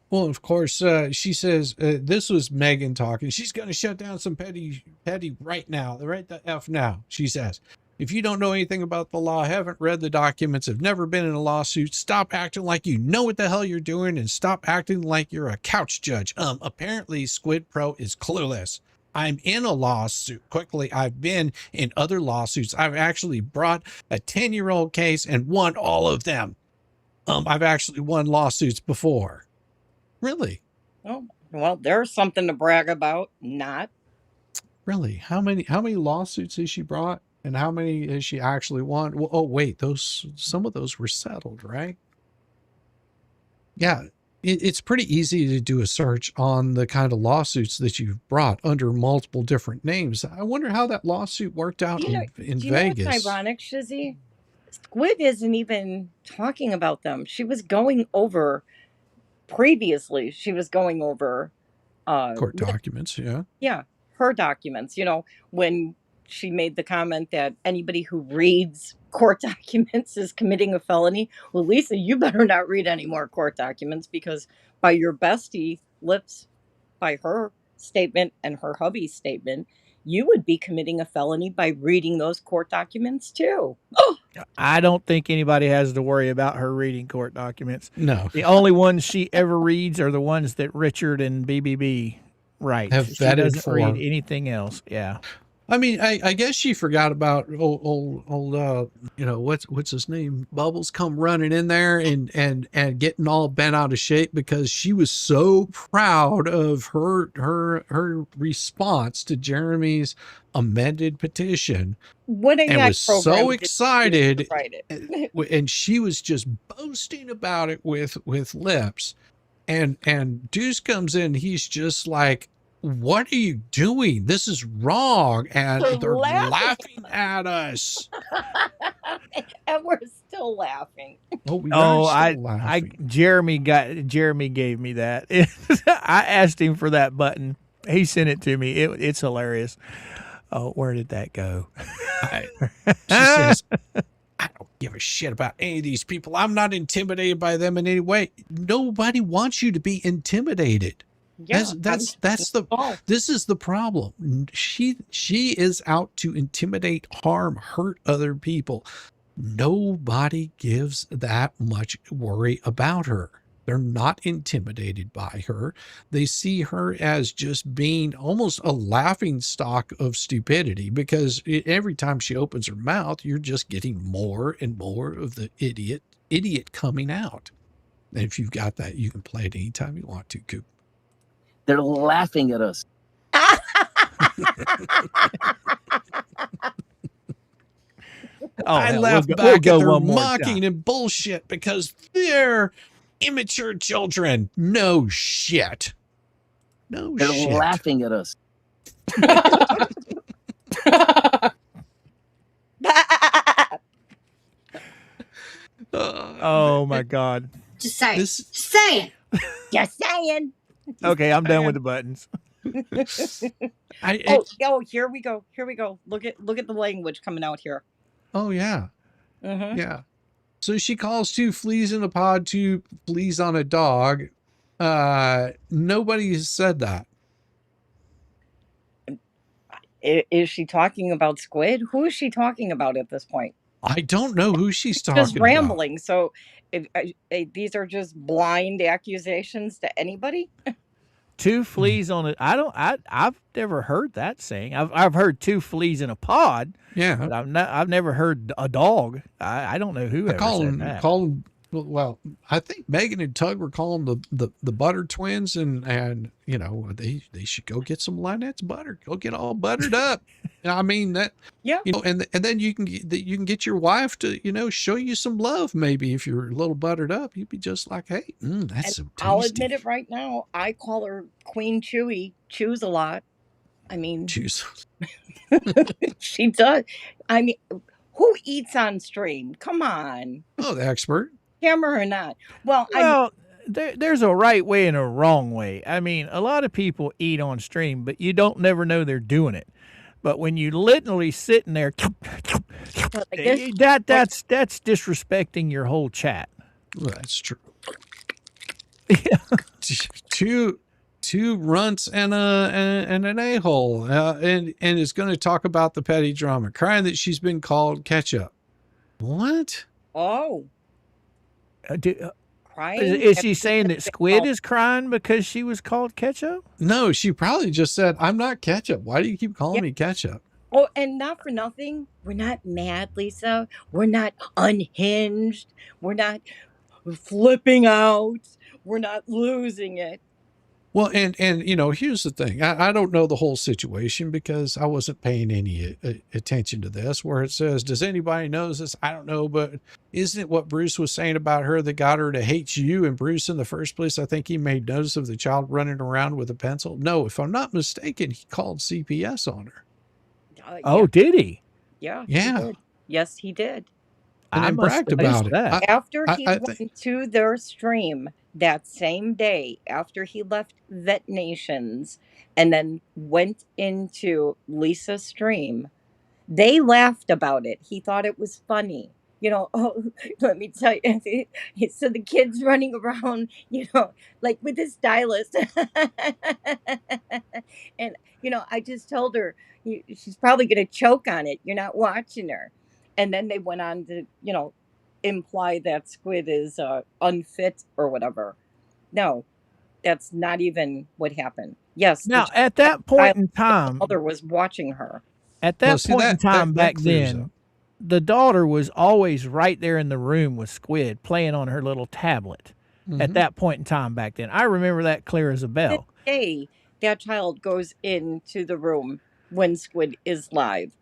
Well, of course, she says this was Megan talking. She's going to shut down some petty right now. Right the F now, she says. If you don't know anything about the law, haven't read the documents, have never been in a lawsuit, stop acting like you know what the hell you're doing and stop acting like you're a couch judge. Apparently Squid Pro is clueless. I'm in a lawsuit. Quickly, I've been in other lawsuits. I've actually brought a 10-year-old case and won all of them. I've actually won lawsuits before. Really? Oh, well, there's something to brag about. Not. Really? How many lawsuits has she brought? And how many has she actually won? Well, oh wait, some of those were settled, right? Yeah. It's pretty easy to do a search on the kind of lawsuits that you've brought under multiple different names. I wonder how that lawsuit worked out in Do you know what's Vegas. ironic, Shizzy? Squid isn't even talking about them. She was going over previously. She was going over, Court documents, yeah. yeah, her documents. When she made the comment that anybody who reads court documents is committing a felony. Well, Lisa, you better not read any more court documents, because by your bestie lips, by her statement and her hubby's statement, you would be committing a felony by reading those court documents too. Oh, I don't think anybody has to worry about her reading court documents. No. The only ones she ever reads are the ones that Richard and BBB write. Have She vetted doesn't for. read anything else. Yeah. I mean, I guess she forgot about old what's his name? Bubbles come running in there and getting all bent out of shape because she was so proud of her response to Jeremy's amended petition. what a And guy was program so did you excited, to write it. and she was just boasting about it with lips. And Deuce comes in, he's just like, what are you doing? This is wrong. And they're laughing at us. And we're still laughing. Oh, we Oh, are still laughing. Jeremy gave me that. I asked him for that button. He sent it to me. It's hilarious. Oh, where did that go? She says, I don't give a shit about any of these people. I'm not intimidated by them in any way. Nobody wants you to be intimidated. Yeah, That's this is the problem. She is out to intimidate, harm, hurt other people. Nobody gives that much worry about her. They're not intimidated by her. They see her as just being almost a laughing stock of stupidity, because every time she opens her mouth, you're just getting more and more of the idiot coming out. And if you've got that, you can play it anytime you want to, Coop. They're laughing at us. I laugh back at their mocking and bullshit because they're immature children. No shit. No They're shit. laughing at us. Oh my God. Just say it. This- Just say it. Just saying. Okay, I'm done with the buttons. Oh, here we go. Here we go. Look at the language coming out here. Oh yeah. Mhm. Yeah. So she calls 2 fleas in a pod, 2 fleas on a dog. Nobody has said that. Is she talking about Squid? Who is she talking about at this point? I don't know who she's talking Just about. rambling. So these are just blind accusations to anybody? 2 fleas on it. I've never heard that saying. I've heard 2 fleas in a pod, Yeah. but I've never heard a dog. I don't know who I ever call said them, that. well, I think Megan and Tug were calling the butter twins, and you know, they should go get some Lynette's butter. Go get all buttered up. I mean that, Yeah. you know, and then you can get your wife to, you know, show you some love. Maybe if you're a little buttered up, you'd be just like, hey, that's so tasty. I'll admit it right now. I call her Queen Chewy. Chews a lot. I mean, Juice. she does. I mean, who eats on stream? Come on, Oh, the expert. camera or not. Well, There's a right way and a wrong way. I mean, a lot of people eat on stream, but you don't never know they're doing it. But when you literally sitting there, that's disrespecting your whole chat. Well, that's true. Two runts and an a-hole, and is going to talk about the petty drama, crying that she's been called ketchup. What? oh, crying. Is she saying that Squid is crying because she was called ketchup? No, she probably just said, "I'm not ketchup. Why do you keep calling me ketchup?" Oh, and not for nothing, we're not mad, Lisa. We're not unhinged. We're not flipping out. We're not losing it. Well, and here's the thing. I don't know the whole situation because I wasn't paying any attention to this. Where it says, "Does anybody knows this?" I don't know, but isn't it what Bruce was saying about her that got her to hate you and Bruce in the first place? I think he made notice of the child running around with a pencil. No, if I'm not mistaken, he called CPS on her. Oh, did he? Yeah. Yeah. He did. Yes, he did. And I then must bragged have missed about it. that. After he I went think, to their stream that same day, after he left Vet Nations and then went into Lisa's stream, they laughed about it. He thought it was funny. Oh, let me tell you. So the kid's running around, like with his stylus. And, I just told her she's probably going to choke on it. You're not watching her. And then they went on to, imply that Squid is unfit or whatever. No, that's not even what happened. Yes, Now, at that point in the time, mother was watching her. at that see, point in time back clears then, up. the daughter was always right there in the room with Squid playing on her little tablet. At that point in time back then, I remember that clear as a bell. Day, that child goes into the room when Squid is live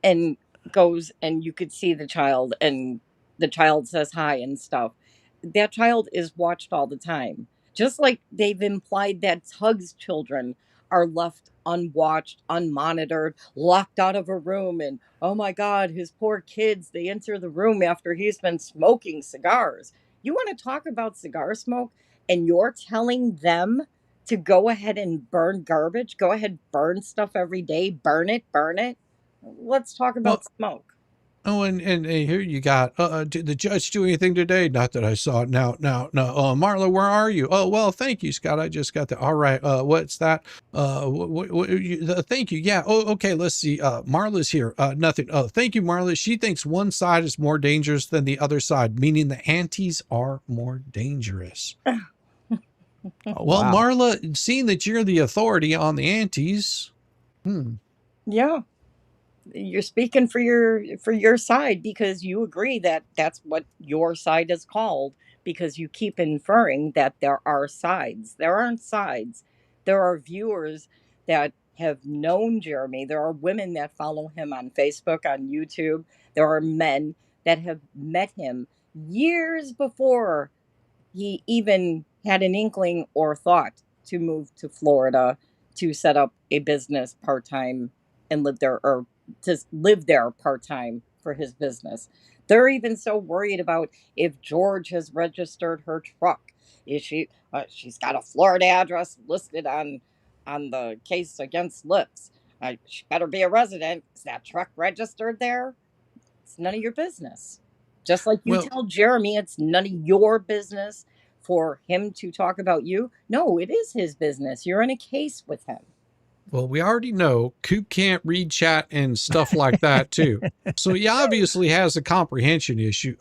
and goes, and you could see the child, and the child says hi and stuff. That child is watched all the time. Just like they've implied that Tug's children are left unwatched, unmonitored, locked out of a room, and oh my God, his poor kids, they enter the room after he's been smoking cigars. You want to talk about cigar smoke, and you're telling them to go ahead and burn garbage, go ahead, burn stuff every day, burn it, burn it. Let's talk about smoke. Oh, and here you got, did the judge do anything today? Not that I saw it. Now, Marla, where are you? Oh, well, thank you, Scott. I just got the, all right. What's that? Thank you. Yeah. Oh, okay. Let's see. Marla's here. Nothing. Oh, thank you, Marla. She thinks one side is more dangerous than the other side, meaning the antis are more dangerous. Oh, Well, wow. Marla, seeing that you're the authority on the antis, Yeah. You're speaking for your side because you agree that that's what your side is called, because you keep inferring that there are sides. There aren't sides. There are viewers that have known Jeremy. There are women that follow him on Facebook, on YouTube. There are men that have met him years before he even had an inkling or thought to move to Florida to set up a business part-time and live there, or to live there part-time for his business. They're even so worried about if George has registered her truck. Is she's got a Florida address listed on the case against Lips. She better be a resident. Is that truck registered there? It's none of your business. Just like you Well- tell Jeremy it's none of your business for him to talk about you. No, it is his business. You're in a case with him. well, we already know Coop can't read chat and stuff like that too. So he obviously has a comprehension issue.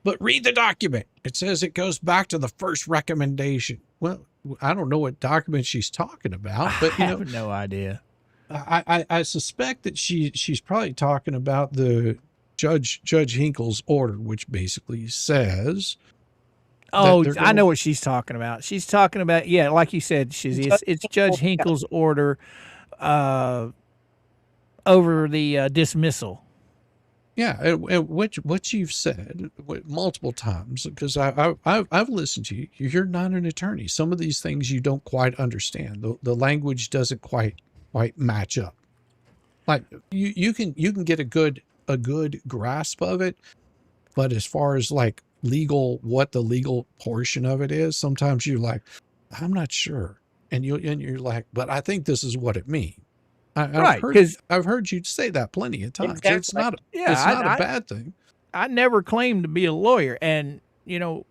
But read the document. It says it goes back to the first recommendation. Well, I don't know what document she's talking about, but I have no idea. I suspect that she's probably talking about the Judge Hinkle's order, which basically says, Oh, they're I gonna- know what she's talking about. She's talking about, yeah, like you said, it's Judge Hinkle's order over the dismissal. Yeah, and what you've said multiple times, because I've listened to you. You're not an attorney. Some of these things you don't quite understand. The language doesn't quite match up. Like you can get a good grasp of it, but as far as like what the legal portion of it is, sometimes you're like, I'm not sure, and you're like, but I think this is what it means. Right, 'cause- I've heard you say that plenty of times. Exactly. It's not Yeah, it's not I- a bad thing. I never claimed to be a lawyer, and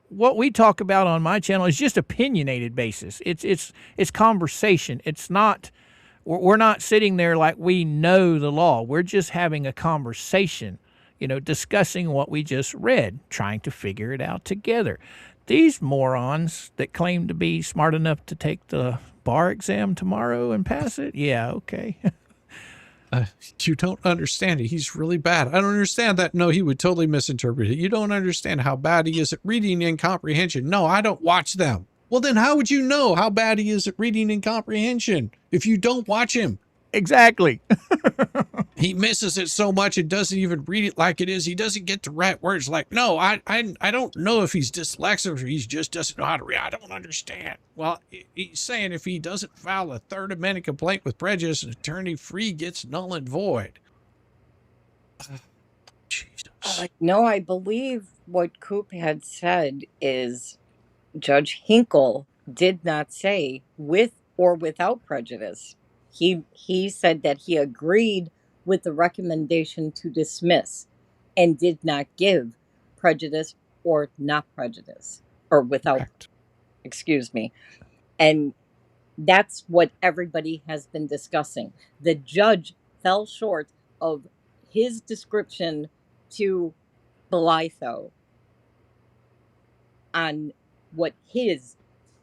what we talk about on my channel is just opinionated basis. It's conversation. It's not. We're not sitting there like we know the law. We're just having a conversation, discussing what we just read, trying to figure it out together. These morons that claim to be smart enough to take the bar exam tomorrow and pass it, yeah, okay. You don't understand it. He's really bad. I don't understand that. No, he would totally misinterpret it. You don't understand how bad he is at reading and comprehension. No, I don't watch them. Well, then how would you know how bad he is at reading and comprehension if you don't watch him? Exactly. He misses it so much and doesn't even read it like it is. He doesn't get the right words. Like, no, I don't know if he's dyslexic or he's just doesn't know how to read. I don't understand. Well, he's saying if he doesn't file a third amendment complaint with prejudice, an attorney free gets null and void. Jesus. No, I believe what Coop had said is Judge Hinkle did not say with or without prejudice. He said that he agreed with the recommendation to dismiss and did not give prejudice or not prejudice or without, Correct. excuse me. And that's what everybody has been discussing. The judge fell short of his description to Belitho on what his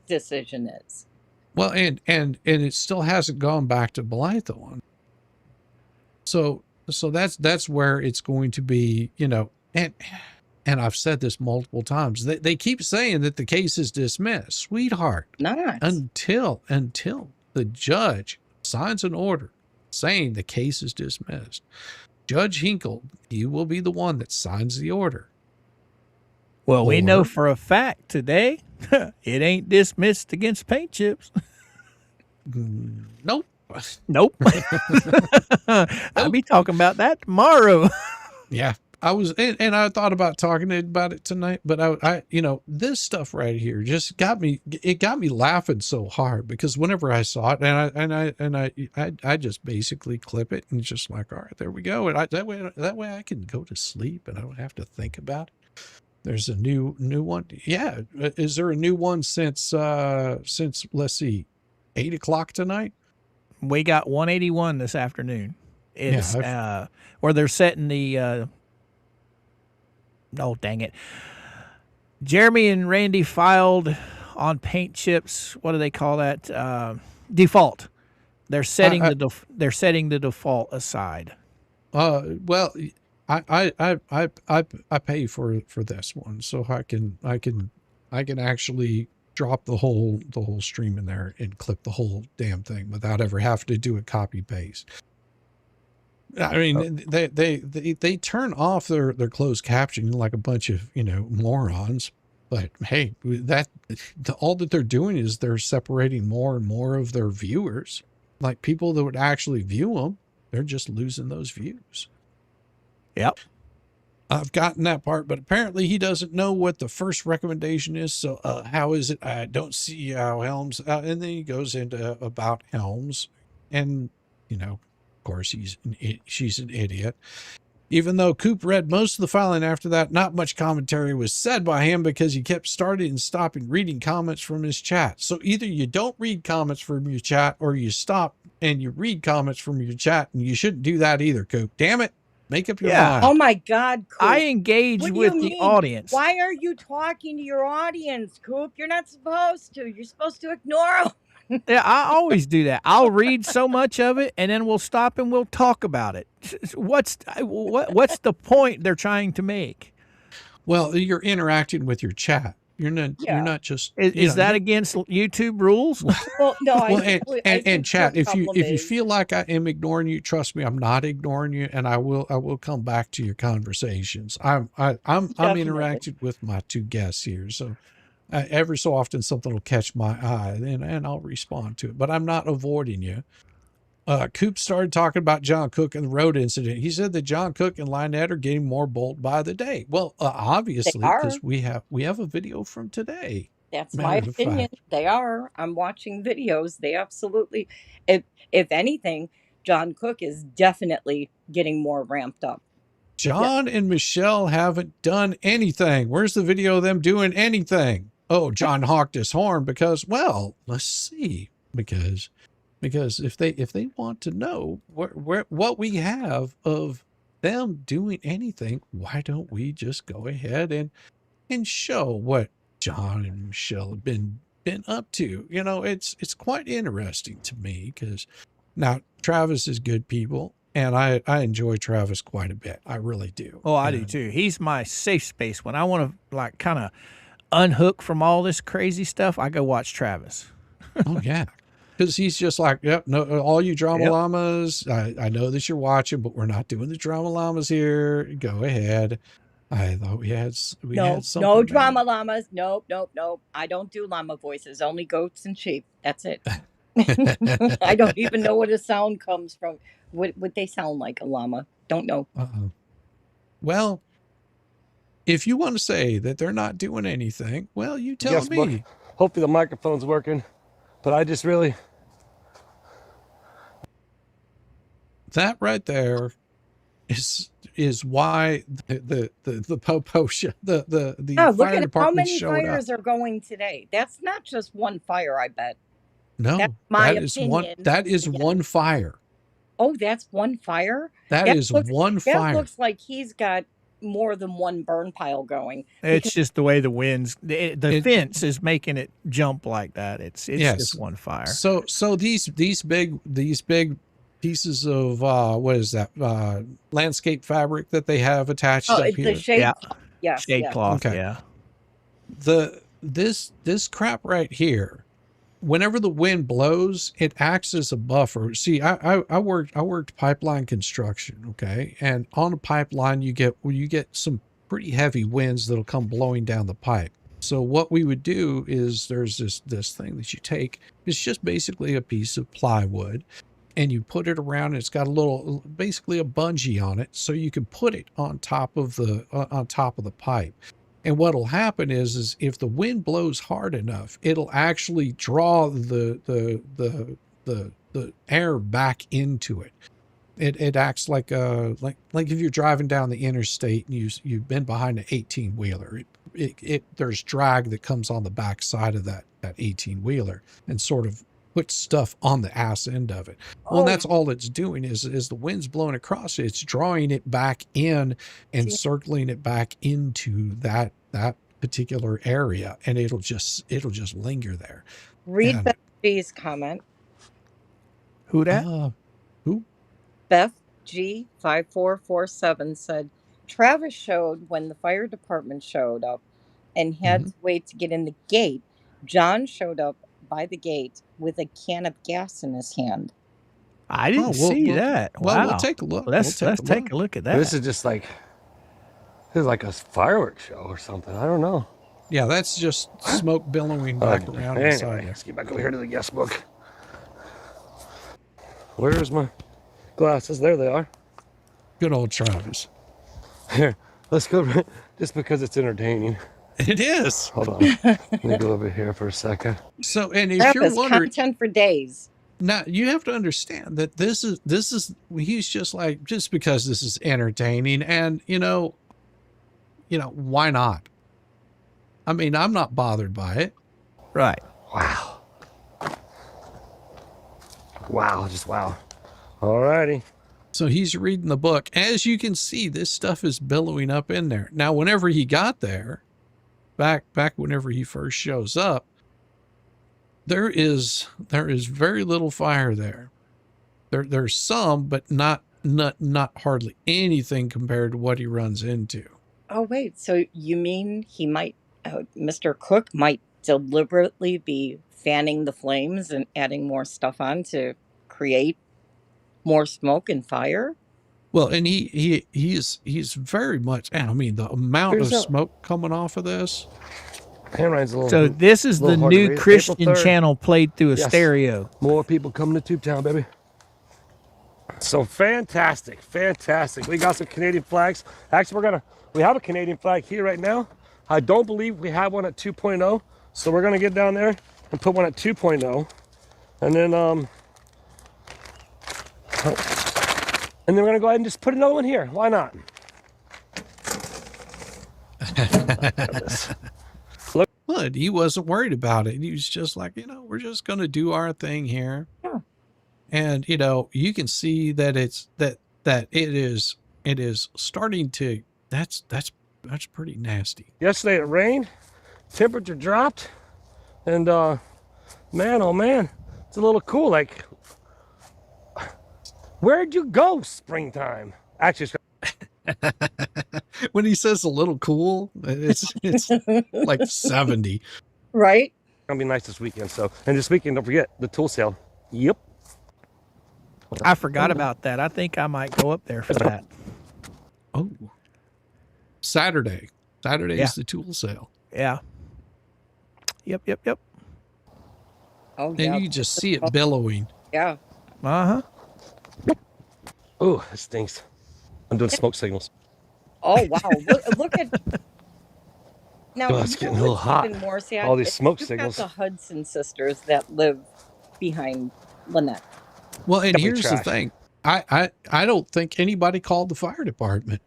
decision is. Well, and it still hasn't gone back to Belitho on. So that's where it's going to be, you know, and I've said this multiple times. They keep saying that the case is dismissed, sweetheart. Not Until the judge signs an order saying the case is dismissed. Judge Hinkle, he will be the one that signs the order. Well, we know Or- for a fact today it ain't dismissed against paint chips. Nope. Nope. I'll be talking about that tomorrow. Yeah. I was, and I thought about talking about it tonight, but I, you know, this stuff right here just got me laughing so hard because whenever I saw it and I just basically clip it and it's just like, all right, there we go. And that way I can go to sleep and I don't have to think about it. There's a new one. Yeah. Is there a new one since let's see, 8 o'clock tonight? We got 181 this afternoon. It's Yeah, where they're setting the oh, dang it. Jeremy and Randy filed on paint chips. What do they call that? Default. They're setting they're setting the default aside. Well, I pay for this one, so I can actually drop the whole stream in there and clip the whole damn thing without ever having to do a copy paste. I mean, they turn off their closed captioning like a bunch of, you know, morons. But hey, all that they're doing is they're separating more and more of their viewers, like people that would actually view them. They're just losing those views. Yep. I've gotten that part, but apparently he doesn't know what the first recommendation is. So how is it? I don't see how Helms, and then he goes into about Helms, and you know, of course she's an idiot. Even though Coop read most of the filing after that, not much commentary was said by him because he kept starting and stopping reading comments from his chat. So either you don't read comments from your chat or you stop and you read comments from your chat, and you shouldn't do that either, Coop. Damn it. Make up your mind. Oh my God, Coop. I engage What do with you the mean? audience. Why are you talking to your audience, Coop? You're not supposed to. You're supposed to ignore them. Yeah, I always do that. I'll read so much of it, and then we'll stop and we'll talk about it. What's the point they're trying to make? Well, you're interacting with your chat. You're not just Is that against YouTube rules? Well, no, well, I and chat. If you compliment. feel like I am ignoring you, trust me, I'm not ignoring you, and I will come back to your conversations. I'm interacting with my two guests here, so every so often something will catch my eye, and I'll respond to it. But I'm not avoiding you. Coop started talking about John Cook and the road incident. He said that John Cook and Lynette are getting more bold by the day. Well, obviously, because we have a video from today. That's my opinion. They are. I'm watching videos. They absolutely, if anything, John Cook is definitely getting more ramped up. John and Michelle haven't done anything. Where's the video of them doing anything? Oh, John honked his horn because, well, let's see, because if they want to know what we have of them doing anything, why don't we just go ahead and show what John and Michelle have been up to? You know, it's quite interesting to me because now Travis is good people. And I enjoy Travis quite a bit. I really do. Oh, I do too. He's my safe space. When I want to like kind of unhook from all this crazy stuff, I go watch Travis. Oh yeah. Because he's just like, yep, no, all you drama llamas, I know that you're watching, but we're not doing the drama llamas here. Go ahead. I thought we had something. No drama llamas. Nope. I don't do llama voices. Only goats and sheep. That's it. I don't even know what a sound comes from. What would they sound like, a llama? Don't know. Well, if you want to say that they're not doing anything, well, you tell me. Look, hopefully the microphone's working, but I just really... That right there is why the popo the look fire at how department many showed up. fires are going today. That's not just one fire, I bet. No, That's my that is one. opinion. That is one fire. Oh, that's one fire? That is one fire. That looks like he's got more than one burn pile going. It's just the way the winds, the fence is making it jump like that. It's just one fire. So these big pieces of what is that landscape fabric that they have attached up it's here? the shade. Yeah. Shade cloth. Okay. Yeah. This crap right here, whenever the wind blows, it acts as a buffer. See, I worked pipeline construction, okay, and on a pipeline you get some pretty heavy winds that'll come blowing down the pipe. So what we would do is there's this thing that you take. It's just basically a piece of plywood, and you put it around. And it's got a little, basically a bungee on it, so you can put it on top of the pipe. And what'll happen is if the wind blows hard enough, it'll actually draw the air back into it. It acts like if you're driving down the interstate and you've been behind an 18-wheeler, there's drag that comes on the back side of that 18-wheeler and sort of puts stuff on the ass end of it. Well, and that's all it's doing is the wind's blowing across it. It's drawing it back in and circling it back into that particular area, and it'll just linger there. Read Beth G's comment. Who that? Who? Beth G 5447 said Travis showed when the fire department showed up and had to wait to get in the gate. John showed up by the gate with a can of gas in his hand. I didn't see that. Wow. Well, we'll take a look. Let's take a look at that. This is just like, this is like a fireworks show or something. I don't know. Yeah, that's just smoke billowing back around inside. Anyway, let's get back over here to the guest book. Where's my glasses? There they are. Good old Travis. Here, let's go, just because it's entertaining. It is. Hold on. Let me go over here for a second. So, and if Travis, you're wondering, content for days. now you have to understand that this is he's just like, just because this is entertaining, and you know why not? I mean, I'm not bothered by it. Right. Wow. Wow, just wow. All righty. So he's reading the book. As you can see, this stuff is billowing up in there. Now, whenever he got there, back whenever he first shows up, there is very little fire there. There's some, but not hardly anything compared to what he runs into. Oh, wait. So you mean he might, Mr. Cook might deliberately be fanning the flames and adding more stuff on to create more smoke and fire? Well, and he's very much, and I mean, the amount of smoke coming off of this. Handwriting's a little. So this is the new Christian channel played through a stereo. More people coming to Tube Town, baby. So fantastic. We got some Canadian flags. Actually, we have a Canadian flag here right now. I don't believe we have one at 2.0. So we're gonna get down there and put one at 2.0. And then we're gonna go ahead and just put another one here. Why not? Look. But he wasn't worried about it. He was just like, we're just going to do our thing here. Yeah. And, you can see that it is starting to, that's pretty nasty. Yesterday it rained, temperature dropped, and man, oh man, it's a little cool. Like Where'd you go, springtime? Actually, When he says a little cool, it's like 70. Right? it's gonna be nice this weekend. So, and this weekend, don't forget the tool sale. Yep. I forgot about that. I think I might go up there for that. Oh, Saturday. Saturday Yeah. is the tool sale. Yeah. Yep. Oh, yeah. And you just see it billowing. Yeah. Uh-huh. Oh, it stinks. I'm doing smoke signals. Oh, wow. Look at. Now, Oh, it's you getting know a little what's hot. even more sad? All these is smoke you've signals. got the Hudson sisters that live behind Lynette. Well, and Definitely here's trash. the thing. I don't think anybody called the fire department.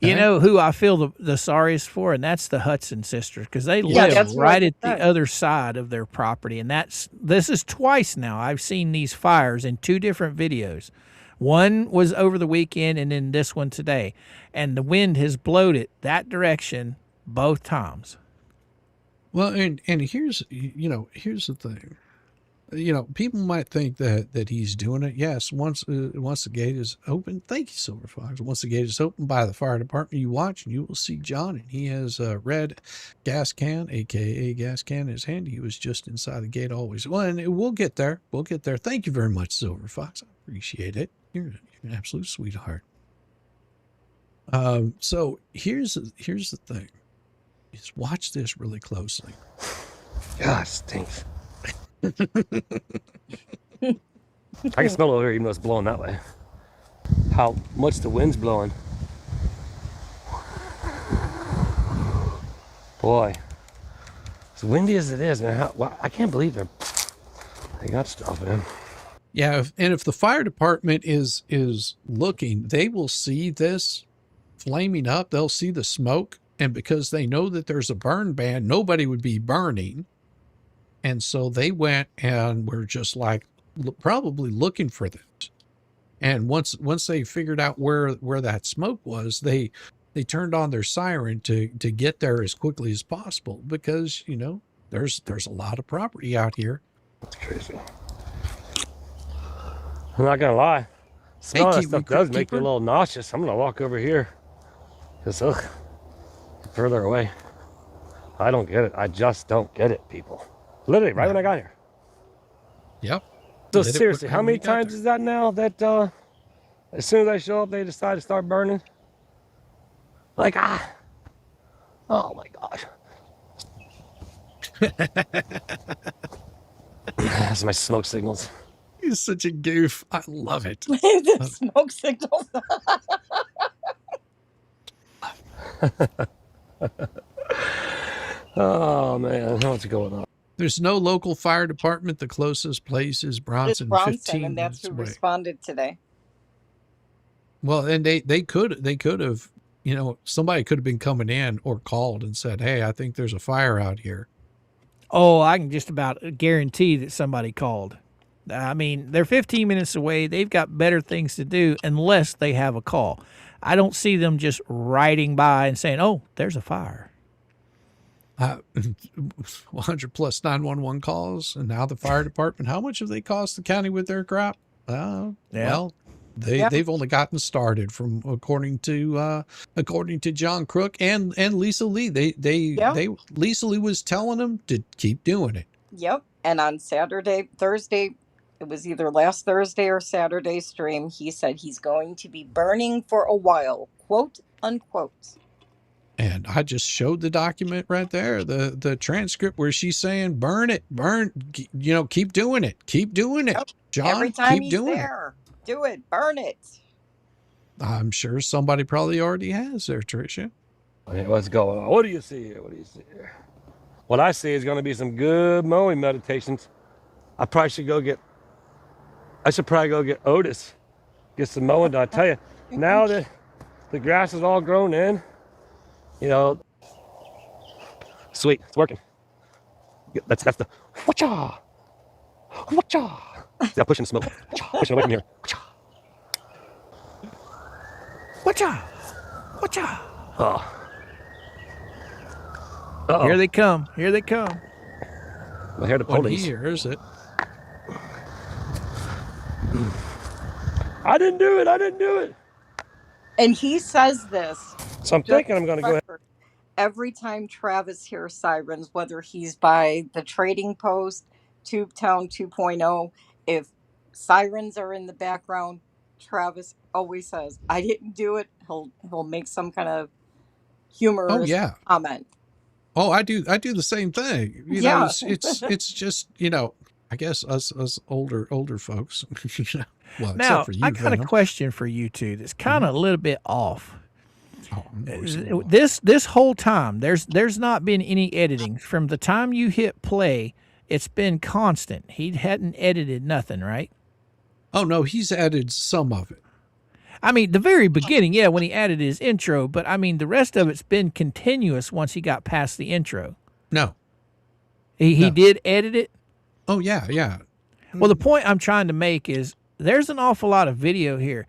You Okay. know who I feel the sorriest for, and that's the Hudson sisters, because they Yeah, live that's what right I at said. the other side of their property, and this is twice now I've seen these fires in 2 different videos. One was over the weekend, and then this one today, and the wind has blowed it that direction both times. Well, and here's here's the thing. People might think that he's doing it. Yes, once the gate is open, thank you, Silver Fox. Once the gate is opened by the fire department, you watch and you will see John, and he has a red gas can, aka gas can, in his hand. He was just inside the gate always. Well, and we'll get there. We'll get there. Thank you very much, Silver Fox. I appreciate it. You're an absolute sweetheart. So here's the thing. Just watch this really closely. God, it stinks. I can smell it over here, even though it's blowing that way. How much the wind's blowing. Boy, as windy as it is, man. I can't believe they got stuff, man. Yeah, if the fire department is looking, they will see this flaming up. They'll see the smoke, and because they know that there's a burn ban, nobody would be burning. And so they went and were just like probably looking for this. And once they figured out where that smoke was, they turned on their siren to get there as quickly as possible, because there's a lot of property out here. That's crazy. I'm not gonna lie. Smell that Kiwi stuff does make me Keeper. a little nauseous. I'm gonna walk over here. Cause further away. I don't get it. I just don't get it, people. Literally, right when I got here. Yep. So Lit it seriously, when how we many got times there. is that now that as soon as I show up, they decide to start burning? Like, oh my gosh. That's my smoke signals. He's such a goof. I love it. The smoke signals. Oh man, what's going on? There's no local fire department. The closest place is It's Bronson, Bronson, 15 and that's minutes who away. responded today. Well, and they could have, somebody could have been coming in or called and said, "Hey, I think there's a fire out here." Oh, I can just about guarantee that somebody called. I mean, they're 15 minutes away. They've got better things to do unless they have a call. I don't see them just riding by and saying, "Oh, there's a fire." 100 plus 911 calls, and now the fire department. How much have they cost the county with their crap? Well, they've only gotten started, from according to John Crook and Lisa Lee. Lisa Lee was telling them to keep doing it. Yep. And on Thursday, it was either last Thursday or Saturday stream, he said he's going to be burning for a while, quote unquote. And I just showed the document right there, the transcript where she's saying, "Burn it, keep doing it, keep doing it, Yep. John, Every time keep he's doing there, do it, burn it." it." I'm sure somebody probably already has there, Tricia. Hey, what's going on? What do you see here? What do you see here? What I see is going to be some good mowing meditations. I should probably go get Otis, get some mowing done. I tell you, now that the grass is all grown in, sweet, it's working. That's the whatcha. See, I'm pushing the smoke, pushing away from here. Watcha. Oh. Here they come. Here they come. I hear the When he police. hears it, I didn't do it. I didn't do it. And he says this. So I'm just thinking I'm going to go ahead. Every time Travis hears sirens, whether he's by the trading post, Tubetown 2.0, if sirens are in the background, Travis always says, "I didn't do it." He'll make some kind of humorous comment. Oh, I do the same thing. You know, it's just, you know, I guess us older folks. Well, Now, except for you, I got a Venom. question for you two that's kind of a little bit off. Oh, This whole time, there's not been any editing. From the time you hit play, it's been constant. He hadn't edited nothing, right? Oh no, he's added some of it. I mean, the very beginning, yeah, when he added his intro, but I mean, the rest of it's been continuous once he got past the intro. No. He did edit it? Oh yeah. Well, the point I'm trying to make is there's an awful lot of video here.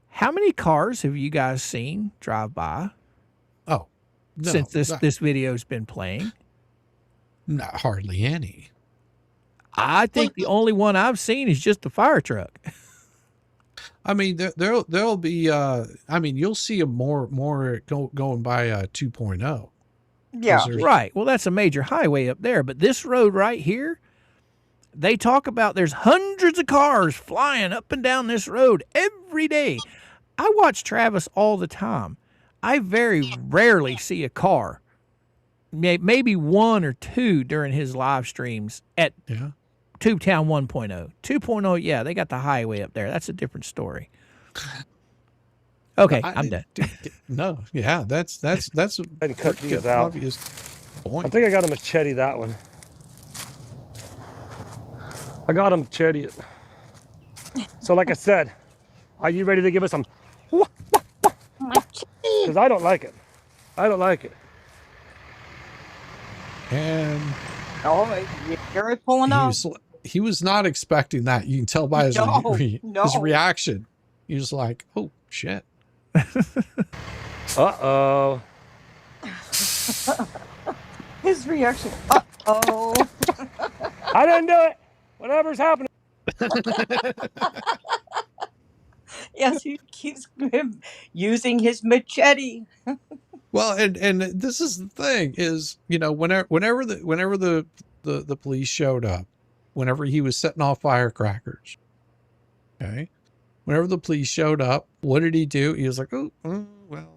How many cars have you guys seen drive by Oh, no, since this video's been playing? not hardly any. I think the only one I've seen is just the fire truck. I mean, there'll be. I mean, you'll see a more going by 2.0. Yeah. Right. Well, that's a major highway up there, but this road right here, they talk about there's hundreds of cars flying up and down this road every day. I watch Travis all the time. I very rarely see a car. Maybe one or two during his live streams at Tubetown 1.0. 2.0, yeah, they got the highway up there. That's a different story. Okay, I'm done. No, yeah, that's And cut these out. obvious I point. think I got a machete that one. I got a machete. So like I said, are you ready to give us some? Because I don't like it. I don't like it. And Oh, you're pulling up. he was not expecting that. You can tell by his his reaction. He was like, "Oh shit." Uh-oh. His reaction. Uh-oh. I didn't do it. Whatever's happening. Yes, he keeps using his machete. Well, and this is the thing is, you know, whenever the police showed up, whenever he was setting off firecrackers, okay, whenever the police showed up, what did he do? He was like, oh well,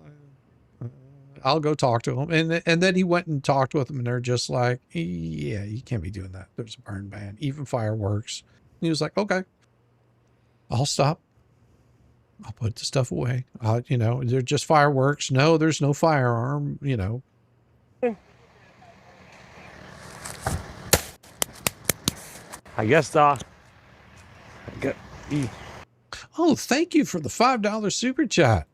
I'll go talk to him, and then he went and talked with them, and they're just like, yeah, you can't be doing that. There's a burn ban, even fireworks. And he was like, okay, I'll stop. I'll put the stuff away. You know, they're just fireworks. No, there's no firearm, you know. I guess Oh, thank you for the $5 super chat.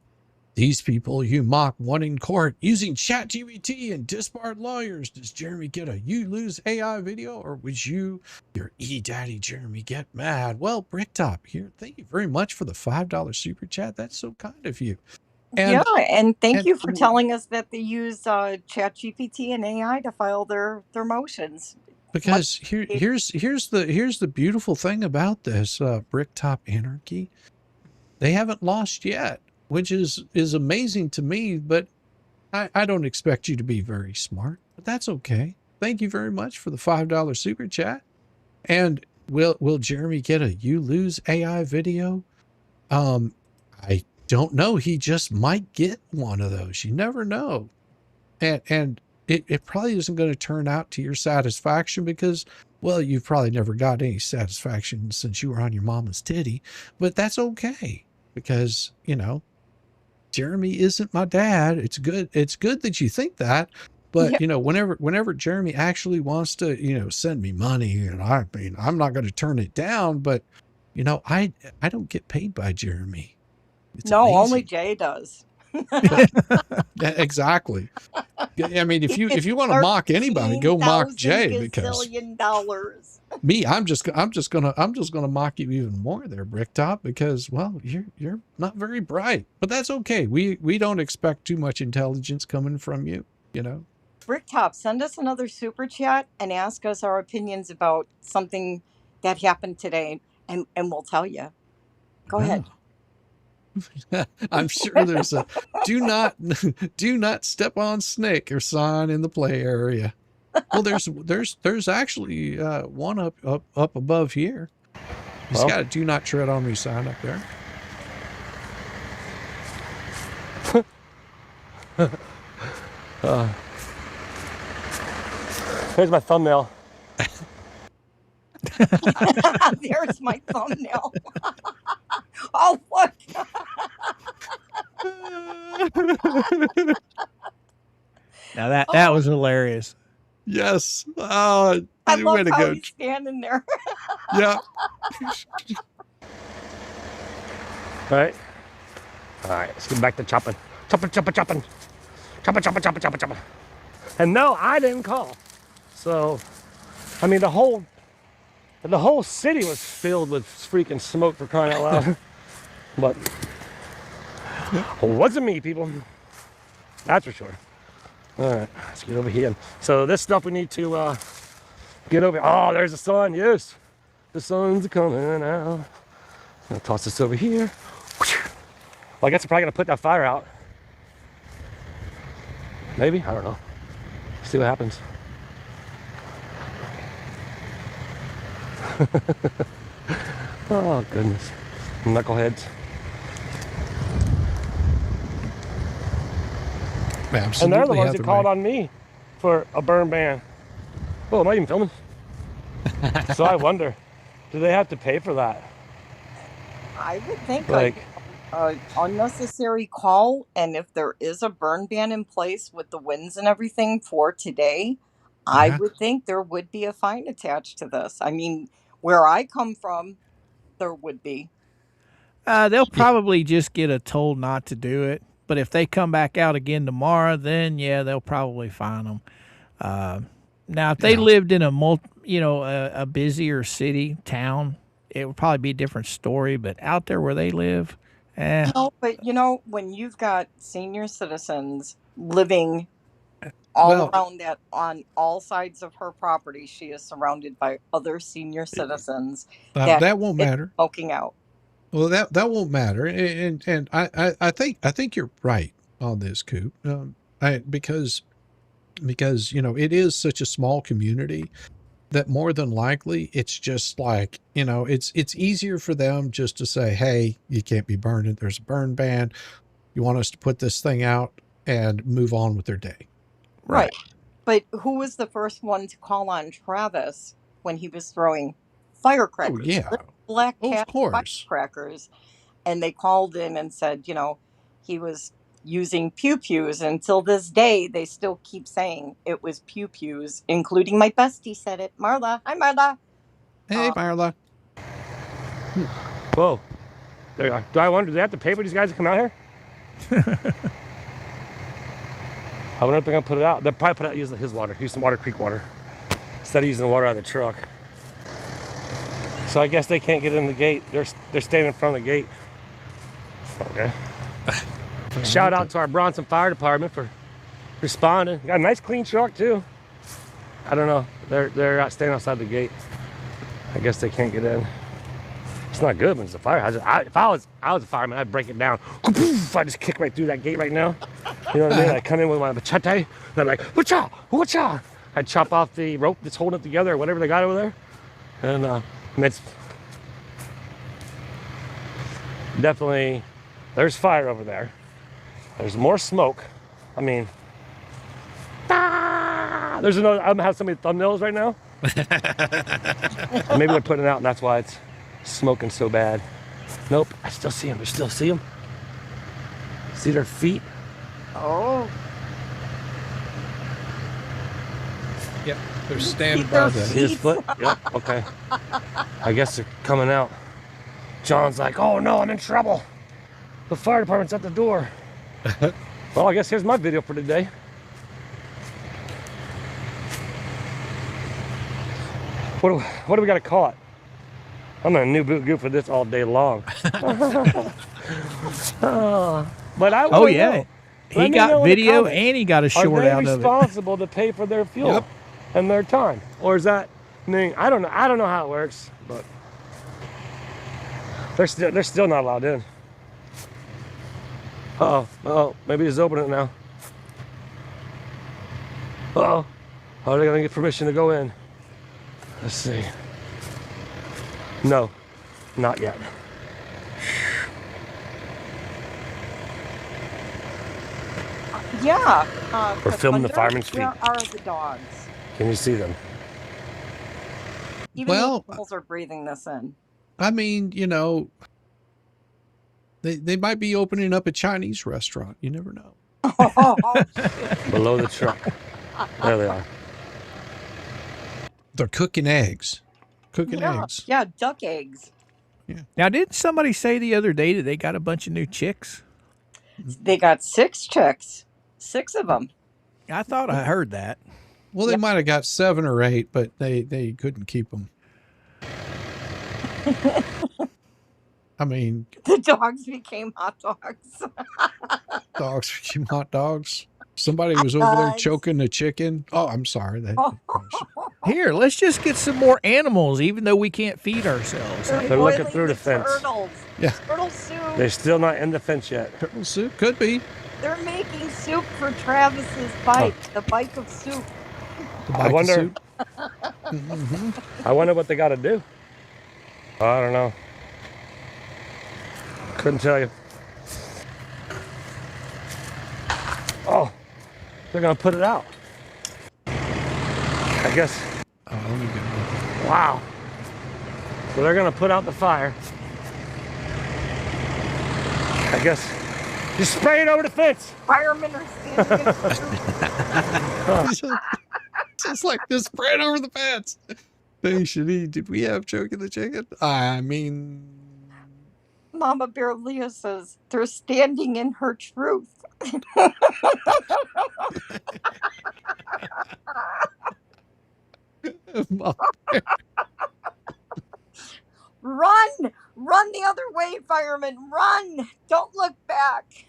These people you mock won in court using ChatGPT and disbarred lawyers. Does Jeremy get a you lose AI video, or would your daddy Jeremy get mad? Well, Bricktop here, thank you very much for the $5 super chat. That's so kind of you. And thank you for telling us that they use ChatGPT and AI to file their motions. Because here's the beautiful thing about this Bricktop Anarchy. They haven't lost yet, which is amazing to me, but I don't expect you to be very smart, but that's okay. Thank you very much for the $5 super chat. And will Jeremy get a you lose AI video? I don't know. He just might get one of those. You never know. And it probably isn't going to turn out to your satisfaction because, well, you've probably never got any satisfaction since you were on your mama's titty, but that's okay because, you know, Jeremy isn't my dad. It's good that you think that, but you know, whenever Jeremy actually wants to, you know, send me money, and I mean, I'm not going to turn it down, but you know, I don't get paid by Jeremy. It's amazing. Only Jay does. Exactly. I mean, if you want to mock anybody, go mock Jay, because me, I'm just gonna mock you even more there, Bricktop, because, well, you're not very bright, but that's okay. We don't expect too much intelligence coming from you, you know. Bricktop, send us another super chat and ask us our opinions about something that happened today, and we'll tell you. Go ahead. I'm sure there's a do not step on snake or sign in the play area. Well, there's actually one up above here. He's got a do not tread on me sign up there. Here's my thumbnail. There's my thumbnail. Oh, look. Now that was hilarious. Yes. Oh, I way love to how go. he's standing there. Yeah. All right. All right. Let's get back to chopping. Chopping. Chopping. And no, I didn't call. So, I mean, the whole city was filled with freaking smoke, for crying out loud. But it wasn't me, people. That's for sure. All right, let's get over here. So this stuff we need to get over. Oh, there's the sun. Yes, the sun's coming out. I'll toss this over here. Well, I guess I'm probably gonna put that fire out. Maybe, I don't know. See what happens. Oh goodness, knuckleheads. Absolutely. And they're the ones Heather that called May. on me for a burn ban. Oh, am I even filming? So I wonder, do they have to pay for that? I would think Like, a unnecessary call, and if there is a burn ban in place with the winds and everything for today, I Yeah. would think there would be a fine attached to this. I mean, where I come from, there would be. They'll probably just get a told not to do it. But if they come back out again tomorrow, then yeah, they'll probably fine them. Now, if they lived in a busier city town, it would probably be a different story. But out there where they live, No, but when you've got senior citizens living all Well- around that on all sides of her property, she is surrounded by other senior citizens That won't is matter. smoking out. Well, that won't matter, and I think you're right on this, Coop. Because it is such a small community that more than likely it's just like it's easier for them just to say, hey, you can't be burning. There's a burn ban. You want us to put this thing out and move on with their day. Right. But who was the first one to call on Travis when he was throwing firecrackers? Oh yeah, Black of cat course. firecrackers. And they called in and said, he was using pew-pews. Until this day, they still keep saying it was pew-pews, including my bestie said it. Marla. Hi, Marla. Hey, Marla. whoa. There you are. Do I wonder, do they have to pay for these guys to come out here? I wonder if they're gonna put it out. They'll probably put out use his water, use some Water Creek water, instead of using the water out of the truck. So I guess they can't get in the gate. They're standing in front of the gate. Okay. Shout out to our Bronson Fire Department for responding. Got a nice clean truck too. I don't know. They're out standing outside the gate. I guess they can't get in. It's not good when it's a fire hazard. If I was a fireman, I'd break it down. I'd just kick right through that gate right now. You know what I mean? I'd come in with my machete, and I'm like, whatcha, whatcha? I'd chop off the rope that's holding it together or whatever they got over there. And it's definitely, there's fire over there. There's more smoke. I mean, there's another, I'm gonna have so many thumbnails right now. Maybe they're putting it out and that's why it's smoking so bad. Nope, I still see them. You still see them? See their feet? Oh. Yep, they're standing by See the. his foot? Yep, okay. I guess they're coming out. John's like, oh no, I'm in trouble. The fire department's at the door. Well, I guess here's my video for today. What do we got to call it? I'm gonna new boot goof for this all day long. But I oh wanna yeah, know. he Let me know got in the video comments. and he got a Are short they out of it. responsible to pay for their fuel Yep. and their time, or is that? I mean, I don't know. I don't know how it works, but they're still not allowed in. Oh, maybe he's opening it now. Uh-oh. How are they gonna get permission to go in? Let's see. No, not yet. Yeah. We're filming the Thunder, fireman's feet. Where are the dogs? Can you see them? Even Well, the animals are breathing this in. I mean, you know, they might be opening up a Chinese restaurant. You never know. Below the truck. There they are. They're cooking eggs. Cooking eggs. Yeah, duck eggs. Now, didn't somebody say the other day that they got a bunch of new chicks? They got 6 chicks. 6 of them. I thought I heard that. Well, they might have got 7 or 8, but they couldn't keep them. I mean, The dogs became hot dogs. dogs became hot dogs. Somebody was over there choking the chicken. Oh, I'm sorry. Here, let's just get some more animals, even though we can't feed ourselves. They're looking through the fence. Turtles. Yeah. Turtle soup. They're still not in the fence yet. Turtle soup could be. They're making soup for Travis's bike. The bike of soup. The I wonder. soup. I wonder what they got to do. I don't know. Couldn't tell you. Oh, they're gonna put it out. I guess. Oh, let me get Wow. So they're gonna put out the fire. I guess. Just spray it over the fence. Firemen are standing in the soup. It's like this spread over the fence. They should eat. Did we have choking the chicken? I mean, Mama Bear Leah says they're standing in her truth. Run! Run the other way, firemen! Run! Don't look back.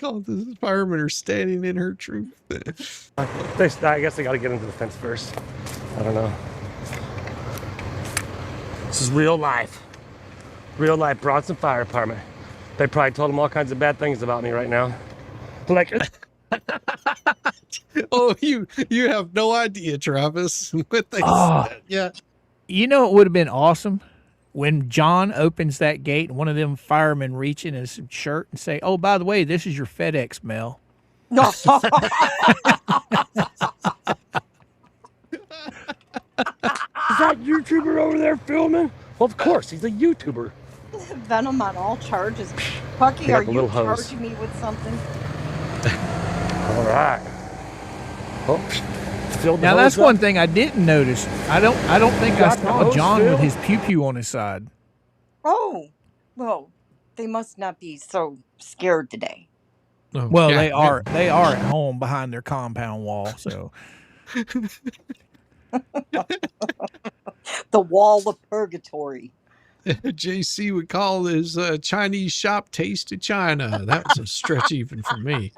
oh, the firemen are standing in her truth. I guess they got to get into the fence first. I don't know. This is real life. Real life Bronson Fire Department. They probably told them all kinds of bad things about me right now. Like, oh, you have no idea, Travis. What they said. Yeah. You know, it would have been awesome when John opens that gate and one of them firemen reach in his shirt and say, "Oh, by the way, this is your FedEx mail." No. is that YouTuber over there filming? Well, of course, he's a YouTuber. Venom on all charges. Pucky, Pick up are a you little hose. charging me with something? All right. Oh, filled the Now hose that's up. one thing I didn't notice. I don't think I Got the saw hose John with filled? his pew on his side. Oh, well, they must not be so scared today. Oh, Well, yeah, they are at home behind their compound wall. So The wall of purgatory. JC would call his Chinese shop Taste of China. That was a stretch even for me.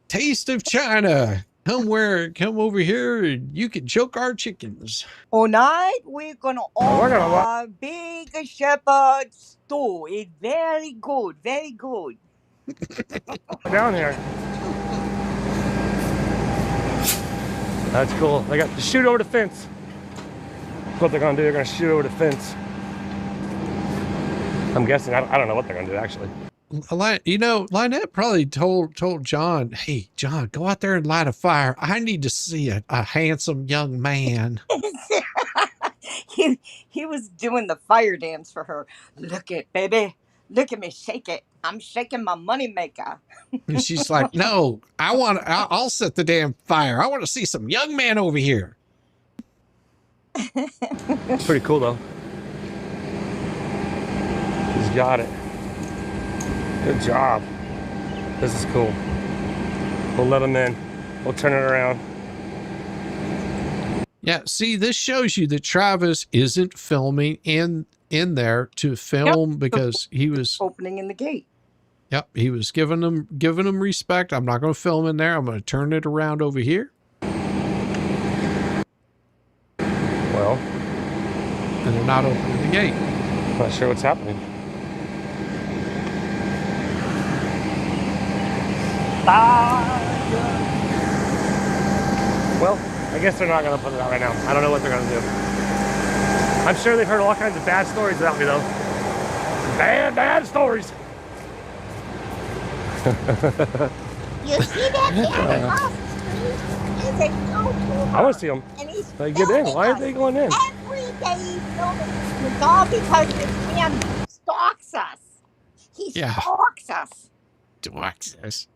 Taste of China. Come over here and you can choke our chickens. Tonight we're gonna we're gonna order big shepherd stew. It's very good, very good. Down here. That's cool. They got to shoot over the fence. That's what they're gonna do. They're gonna shoot over the fence. I'm guessing. I don't know what they're gonna do actually. You know, Lynette probably told John, "Hey, John, go out there and light a fire. I need to see a handsome young man." He was doing the fire dance for her. Look it, baby. Look at me, shake it. I'm shaking my money maker. And she's like, "No, I'll set the damn fire. I want to see some young man over here." It's pretty cool though. He's got it. Good job. This is cool. We'll let him in. We'll turn it around. Yeah, see, this shows you that Travis isn't filming in there to film because he was Opening in the gate. Yep, he was giving them respect. I'm not going to film in there. I'm going to turn it around over here. Well, And they're not opening the gate. not sure what's happening. Well, I guess they're not gonna put it out right now. I don't know what they're gonna do. I'm sure they've heard all kinds of bad stories about me though. Bad stories. You see that cat across the street? Is a YouTuber. I want to see them. And he's They get in. filming Why are us. they going in? Every day he's filming. It's all because this man stalks us. He Yeah. stalks us. Stalks us.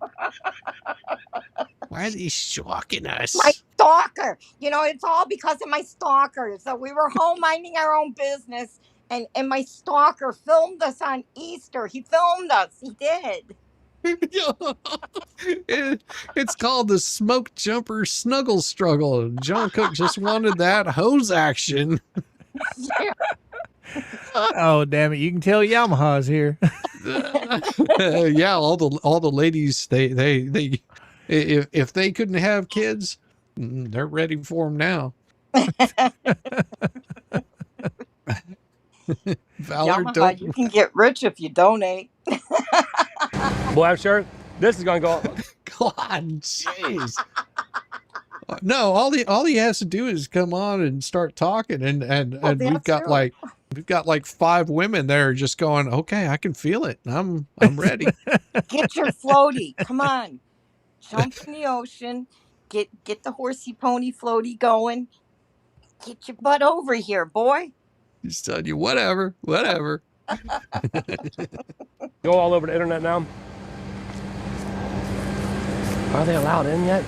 Why are they stalking us? My stalker. You know, it's all because of my stalker. So we were home minding our own business, and my stalker filmed us on Easter. He filmed us. He did. It's called the smoke jumper snuggle struggle. John Cook just wanted that hose action. Oh, damn it. You can tell Yamaha's here. Yeah, all the ladies, they if they couldn't have kids, they're ready for them now. Valor, Yamaha, you can get rich if you donate. Boy, I'm sure this is gonna go. God, jeez. No, all he has to do is come on and start talking, and Well, we've got that's like 5 women there just going, okay, I can feel it. I'm ready. Get your floaty. Come on. Jump in the ocean. Get the horsey pony floaty going. Get your butt over here, boy. He's telling you whatever. Go all over the internet now. Are they allowed in yet?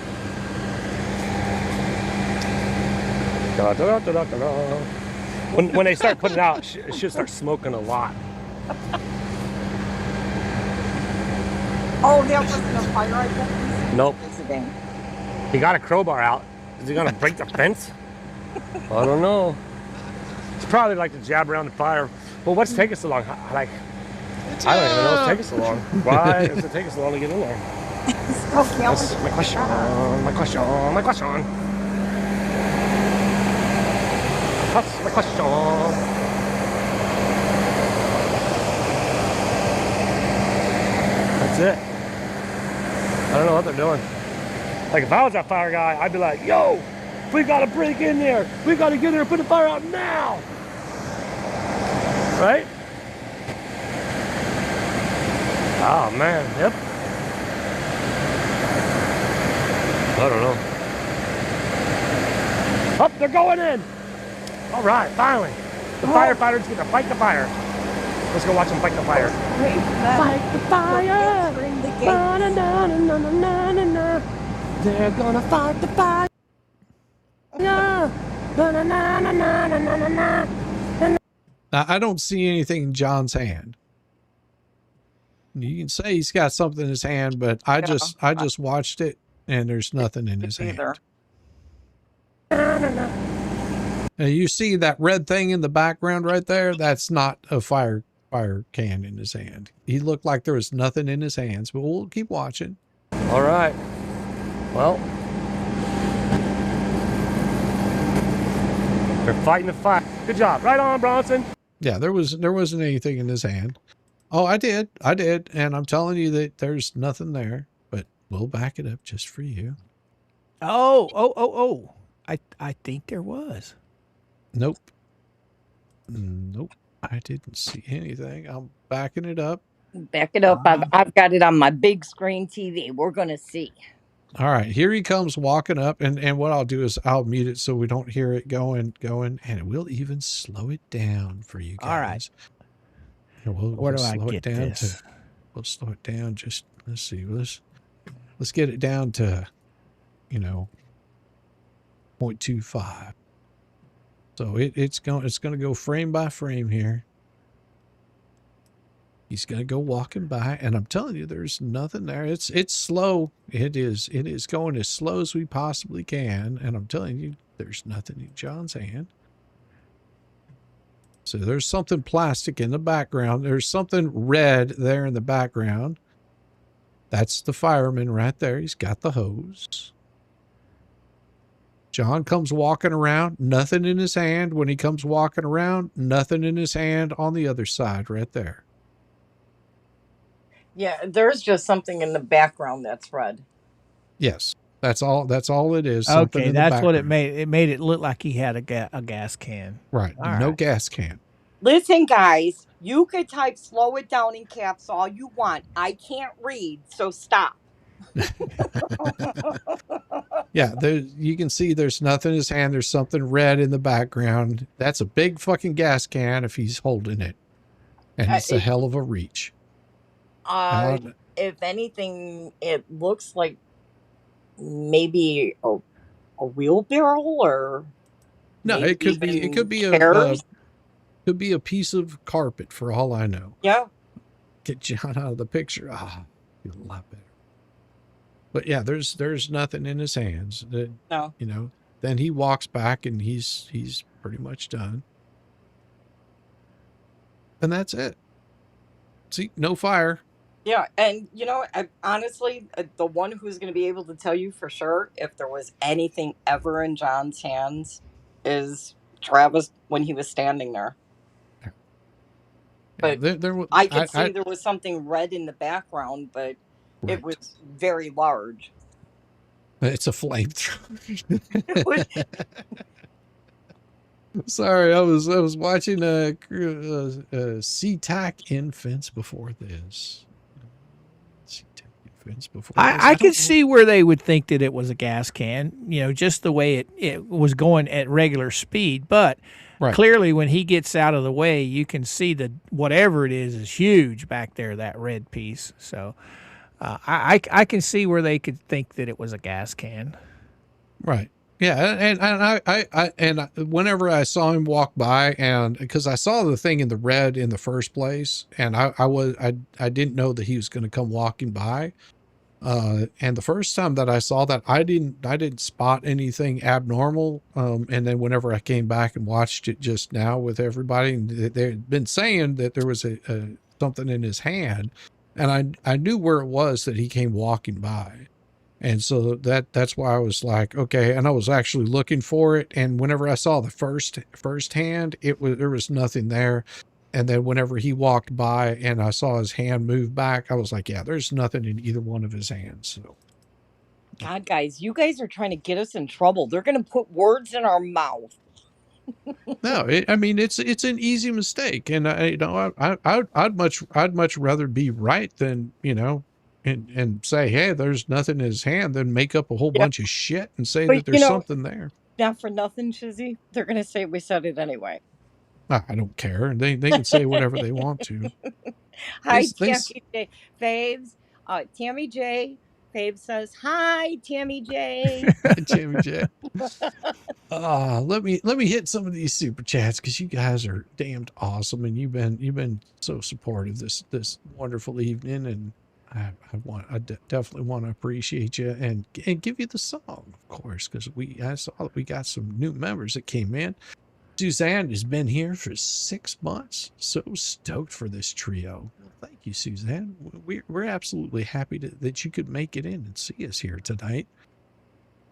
Da, da, da, da, da, da. When they start putting it out, it should start smoking a lot. Oh, there wasn't a fire hydrant. Nope. Visiting. He got a crowbar out. Is he gonna break the fence? I don't know. It's probably like to jab around the fire. Well, what's taking so long? Like, I don't even know what's taking so long. Why does it take us so long to get in there? That's my question. My question. That's my question. That's it. I don't know what they're doing. Like, if I was that fire guy, I'd be like, yo, we gotta break in there. We gotta get there and put the fire out now. Right? Oh, man. Yep. I don't know. Oh, they're going in. All right, finally. The firefighters get to fight the fire. Let's go watch them fight the fire. Fight the fire. Na, na, na, na, na, na, na, na. They're gonna fight the fire. Na, na, na, na, na, na, na, na, na. Now, I don't see anything in John's hand. You can say he's got something in his hand, but I just watched it, and there's nothing in his hand. Now, you see that red thing in the background right there? That's not a fire can in his hand. He looked like there was nothing in his hands, but we'll keep watching. All right. Well, they're fighting the fire. Good job. Right on, Bronson. Yeah, there wasn't anything in his hand. Oh, I did, and I'm telling you that there's nothing there, but we'll back it up just for you. Oh. I think there was. Nope, I didn't see anything. I'm backing it up. Back it up. I've got it on my big screen TV. We're gonna see. All right, here he comes walking up, and what I'll do is I'll mute it so we don't hear it going, and it will even slow it down for you guys. All right. We'll Where do I slow get it down this? We'll slow it down. Just let's see. Let's get it down to, 0.25. So it's going to go frame by frame here. He's going to go walking by, and I'm telling you, there's nothing there. It's slow. It is going as slow as we possibly can, and I'm telling you, there's nothing in John's hand. So there's something plastic in the background. There's something red there in the background. That's the fireman right there. He's got the hose. John comes walking around, nothing in his hand. When he comes walking around, nothing in his hand on the other side right there. Yeah, there's just something in the background that's red. Yes, that's all. That's all it is. Something Okay, in the that's what it background. made. It made it look like he had a gas can. Right. All No right. gas can. Listen, guys, you could type slow it down in caps all you want. I can't read, so stop. Yeah, there you can see there's nothing in his hand. There's something red in the background. That's a big fucking gas can if he's holding it. And it's a It, hell of a reach. uh, if anything, it looks like maybe a wheelbarrow or No, maybe it could be even a chairs. could be a piece of carpet for all I know. Yeah. Get John out of the picture. Feel a lot better. But yeah, there's nothing in his hands. That, No. you know, then he walks back and he's pretty much done. And that's it. See, no fire. Yeah, and honestly, the one who's going to be able to tell you for sure if there was anything ever in John's hands is Travis when he was standing there. But I could see there was something red in the background, but Right. it was very large. It's a flamethrower. Sorry, I was watching SeaTac Infants before this. SeaTac Infants before this. I could see where they would think that it was a gas can, just the way it was going at regular speed. But clearly, when he gets out of the way, you can see that whatever it is huge back there, that red piece. So I can see where they could think that it was a gas can. Right. Yeah, and whenever I saw him walk by, and because I saw the thing in the red in the first place, and I didn't know that he was going to come walking by, and the first time that I saw that, I didn't spot anything abnormal, and then whenever I came back and watched it just now with everybody, and they'd been saying that there was a something in his hand, and I knew where it was that he came walking by. And so that's why I was like, okay. And I was actually looking for it. And whenever I saw the first hand, there was nothing there. And then whenever he walked by and I saw his hand move back, I was like, yeah, there's nothing in either one of his hands. So, God, guys, you guys are trying to get us in trouble. They're going to put words in our mouth. no, it's an easy mistake. And I'd much rather be right than, and say, hey, there's nothing in his hand, then make up a whole bunch of shit and say that there's something there. Not for nothing, Shizzy. They're going to say we said it anyway. I don't care. They can say whatever they want to. Hi, Tammy J. Faves. Tammy J. Faves says, hi, Tammy J. Tammy J. Let me hit some of these super chats because you guys are damned awesome and you've been so supportive this wonderful evening, and I definitely want to appreciate you and give you the song, of course, because I saw that we got some new members that came in. Suzanne has been here for 6 months. So stoked for this trio. Well, thank you, Suzanne. We're absolutely happy that you could make it in and see us here tonight.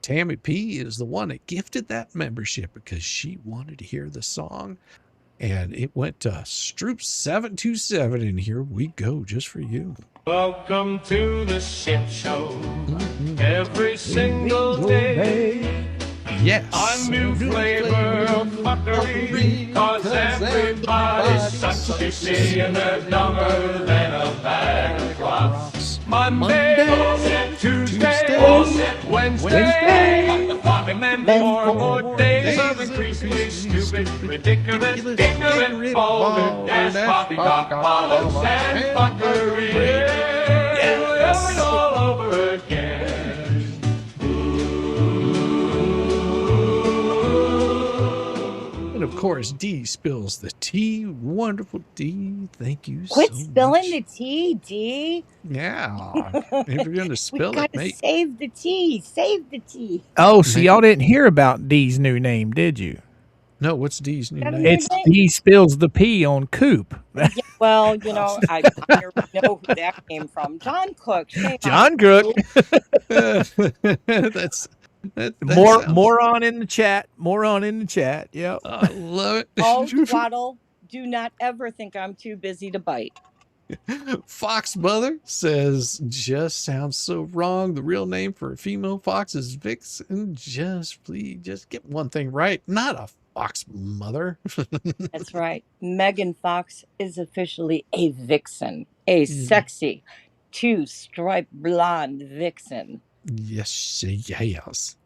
Tammy P is the one that gifted that membership because she wanted to hear the song. And it went to Stroop 727, and here we go just for you. Welcome to the Schitt Show. Every single day. Yes. A new flavor of fuckery. Cause everybody's such you see, and they're dumber than a bag of rocks. Monday, Tuesday, Wednesday, and then 4 more days of increasingly stupid, ridiculous, ignorant, vulgar, poppycock, bollocks, and fuckery. Yeah, all over again. And of course, D spills the tea. Wonderful D. Thank you so much. Quit spilling the tea, D. Yeah. If you're going to spill it, mate. Save the tea. Save the tea. Oh, so y'all didn't hear about D's new name, did you? No, what's D's new name? It's D spills the pee on Coop. Yeah, well, I already know who that came from. John Cook. John Cook. That's Moron in the chat. Moron in the chat. Yep. I love it. Oh, Twaddle, do not ever think I'm too busy to bite. Fox Mother says, just sounds so wrong. The real name for a female fox is Vixen. Please, just get one thing right. Not a fox mother. That's right. Megan Fox is officially a vixen, a sexy, two-striped blonde vixen. Yes, yes.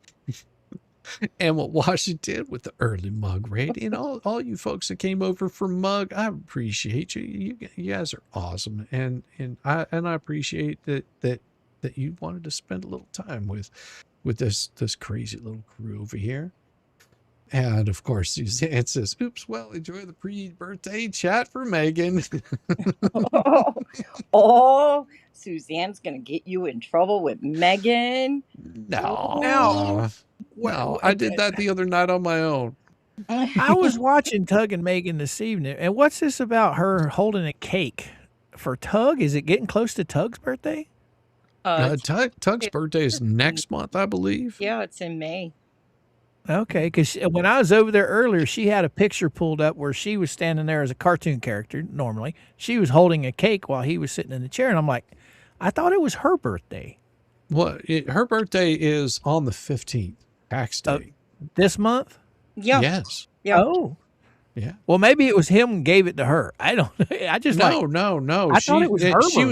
Emma Washington with the early mug raid. And all you folks that came over for mug, I appreciate you. You guys are awesome. And I appreciate that you wanted to spend a little time with this crazy little crew over here. And of course, Suzanne says, oops, well, enjoy the pre-birthday chat for Megan. Oh, Suzanne's going to get you in trouble with Megan. No. Well, I did that the other night on my own. I was watching Tug and Megan this evening, and what's this about her holding a cake for Tug? Is it getting close to Tug's birthday? Tug's birthday is next month, I believe. Yeah, it's in May. Okay, because when I was over there earlier, she had a picture pulled up where she was standing there as a cartoon character, normally. She was holding a cake while he was sitting in the chair, and I'm like, I thought it was her birthday. Well, her birthday is on the 15th, tax day. This month? Yeah. Yes. Yeah. Oh. Yeah. Well, maybe it was him who gave it to her. I don't. I just no. I thought it was her. She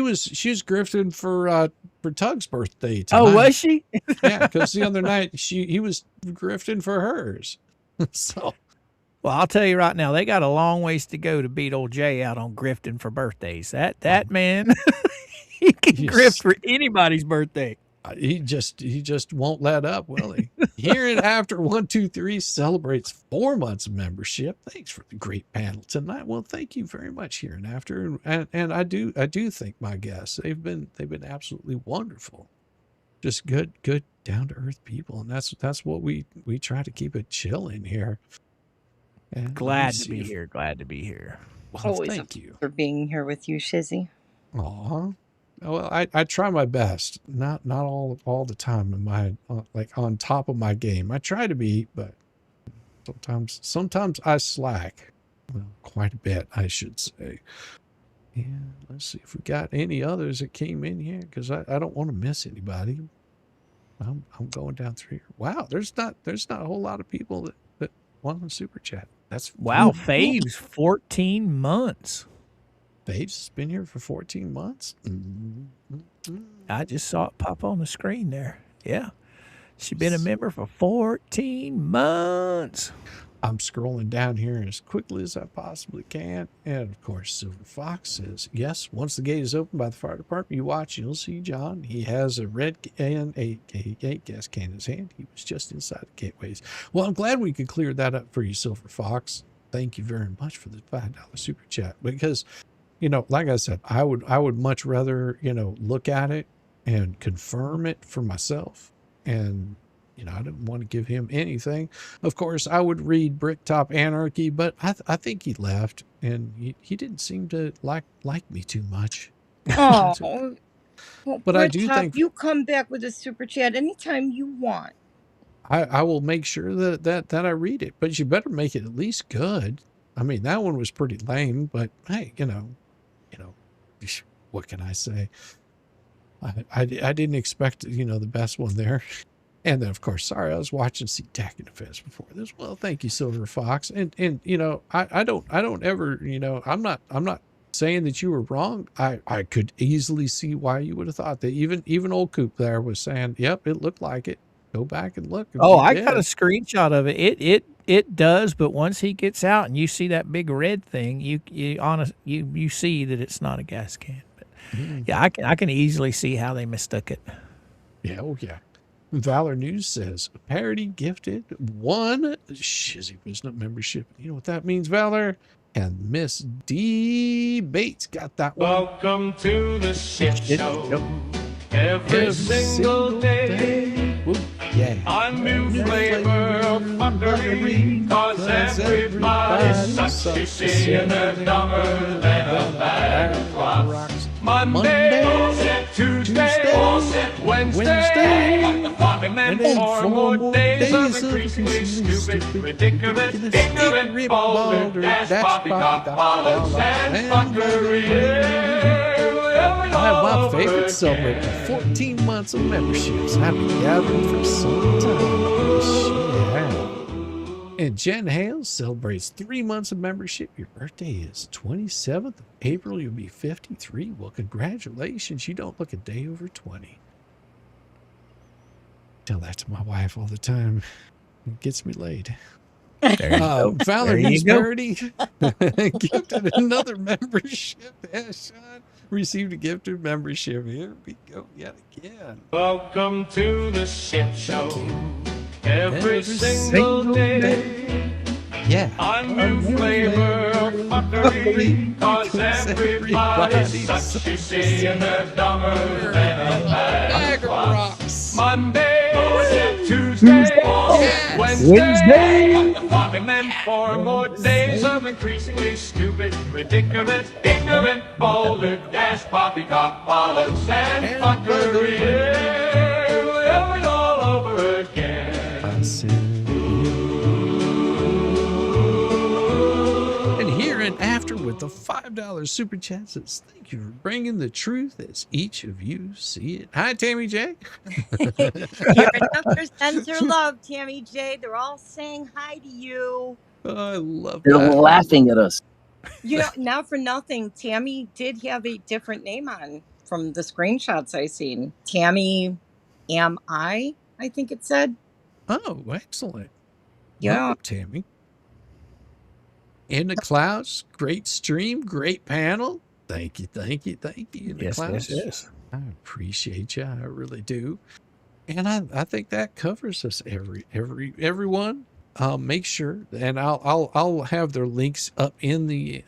was grifting for Tug's birthday tonight. Oh, was she? Yeah, because the other night he was grifting for hers. So. Well, I'll tell you right now, they got a long ways to go to beat old Jay out on grifting for birthdays. That man, he can grift for anybody's birthday. He just won't let up, will he? Here and After 123 celebrates 4 months of membership. Thanks for the great panel tonight. Well, thank you very much, Here and After, and I do thank my guests. They've been absolutely wonderful. Just good down to earth people, and that's what we try to keep it chill in here. And glad to be here. Well, Always thank you for being here with you, Shizzy. Aw. Well, I try my best. Not all the time am I like on top of my game. I try to be, but sometimes I slack. Well, quite a bit, I should say. Yeah, let's see if we got any others that came in here, because I don't want to miss anybody. I'm going down through here. Wow, there's not a whole lot of people that want to super chat. That's wow. Fave's 14 months. Fave's been here for 14 months. I just saw it pop on the screen there. Yeah. She's been a member for 14 months. I'm scrolling down here as quickly as I possibly can. And of course, Silver Fox says, yes, once the gate is opened by the fire department, you watch, you'll see John. He has a red can, a gas can in his hand. He was just inside the gateways. Well, I'm glad we could clear that up for you, Silver Fox. Thank you very much for the $5 super chat, because like I said, I would much rather, look at it and confirm it for myself. And, I didn't want to give him anything. Of course, I would read Bricktop Anarchy, but I think he left, and he didn't seem to like me too much. Oh, well, but I do think you come back with a super chat anytime you want. I will make sure that I read it, but you better make it at least good. I mean, that one was pretty lame, but hey, what can I say? I didn't expect, the best one there. And then, of course, sorry, I was watching SeaTac and Defense before this. Well, thank you, Silver Fox. And I don't ever, I'm not saying that you were wrong. I could easily see why you would have thought that. Even old Coop there was saying, yep, it looked like it. Go back and look. Oh, I got a screenshot of it. It does, but once he gets out and you see that big red thing, you see that it's not a gas can. But yeah, I can easily see how they mistook it. Yeah, oh yeah. Valor News says parody gifted 1 Shizzy Wisdom membership. You know what that means, Valor? And Miss D Bates got that one. Welcome to the Schitt Show. Every single day. Yeah. A new flavor of fuckery, 'cause everybody's such you see in a dumber than a bag of rocks. Monday, bullshit. Tuesday, bullshit. Wednesday, the funny and then 4 more days of increasingly stupid, ridiculous, ignorant, balder, dash, poppycock, bollocks, and fuckery. I have my favorite celebrating 14 months of memberships. I've been gathering for some time. Yes, she has. And Jen Hales celebrates 3 months of membership. Your birthday is 27th of April. You'll be 53. Well, congratulations. You don't look a day over 20. Tell that to my wife all the time. It gets me laid. There you go. Fowler There you News go. Parody gifted another membership. Yes, Sean received a gifted membership. Here we go yet again. Welcome to the Schitt Show. Every single day. Yeah. A new flavor of fuckery, 'cause everybody's such, you see, and they're dumber than a bag of rocks. Monday, Tuesday, Wednesday, and then 4 more days of increasingly stupid, ridiculous, ignorant, boulder, dash, poppycock, bollocks, and fuckery. We're all over again. I said, and here and after with the $5 super chat says, thank you for bringing the truth as each of you see it. Hi, Tammy J. Here and after sends her love, Tammy J. They're all saying hi to you. Oh, I love They're that. laughing at us. You know, not for nothing, Tammy did have a different name on from the screenshots I seen. Tammy Am I think it said. Oh, excellent. Yeah. Welcome, Tammy. In the clouds, great stream, great panel. Thank you, thank you, thank you. In the clouds. Yes. I appreciate you. I really do. And I think that covers us. Everyone. Make sure, and I'll have their links up in the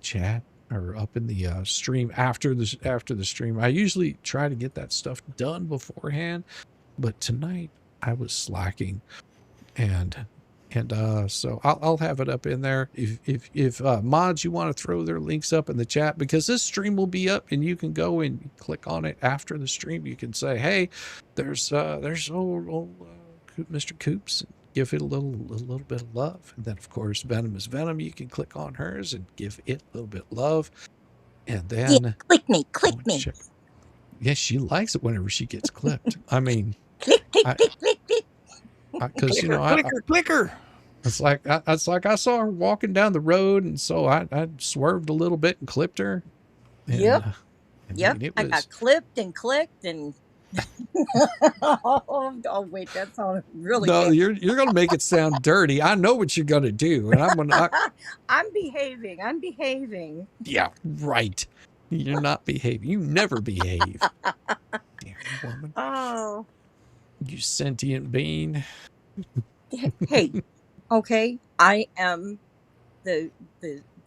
chat or up in the stream after the stream. I usually try to get that stuff done beforehand, but tonight I was slacking, and so I'll have it up in there. If mods, you want to throw their links up in the chat, because this stream will be up and you can go and click on it after the stream. You can say, hey, there's old Mr. Coops, and give it a little bit of love. And then of course Venom is Venom. You can click on hers and give it a little bit of love. And then Yeah, click me. Yes, she likes it whenever she gets clipped. I mean, Click. because Clicker. it's like I saw her walking down the road, and so I swerved a little bit and clipped her. And, Yep. I Yep. mean, it I was, got clipped and clicked and oh wait, that sounded really no, bad. you're gonna make it sound dirty. I know what you're gonna do, and I'm gonna. I'm behaving. Yeah, right. You're not behaving. You never behave. Damn woman. Oh. You sentient being. Hey, okay, I am the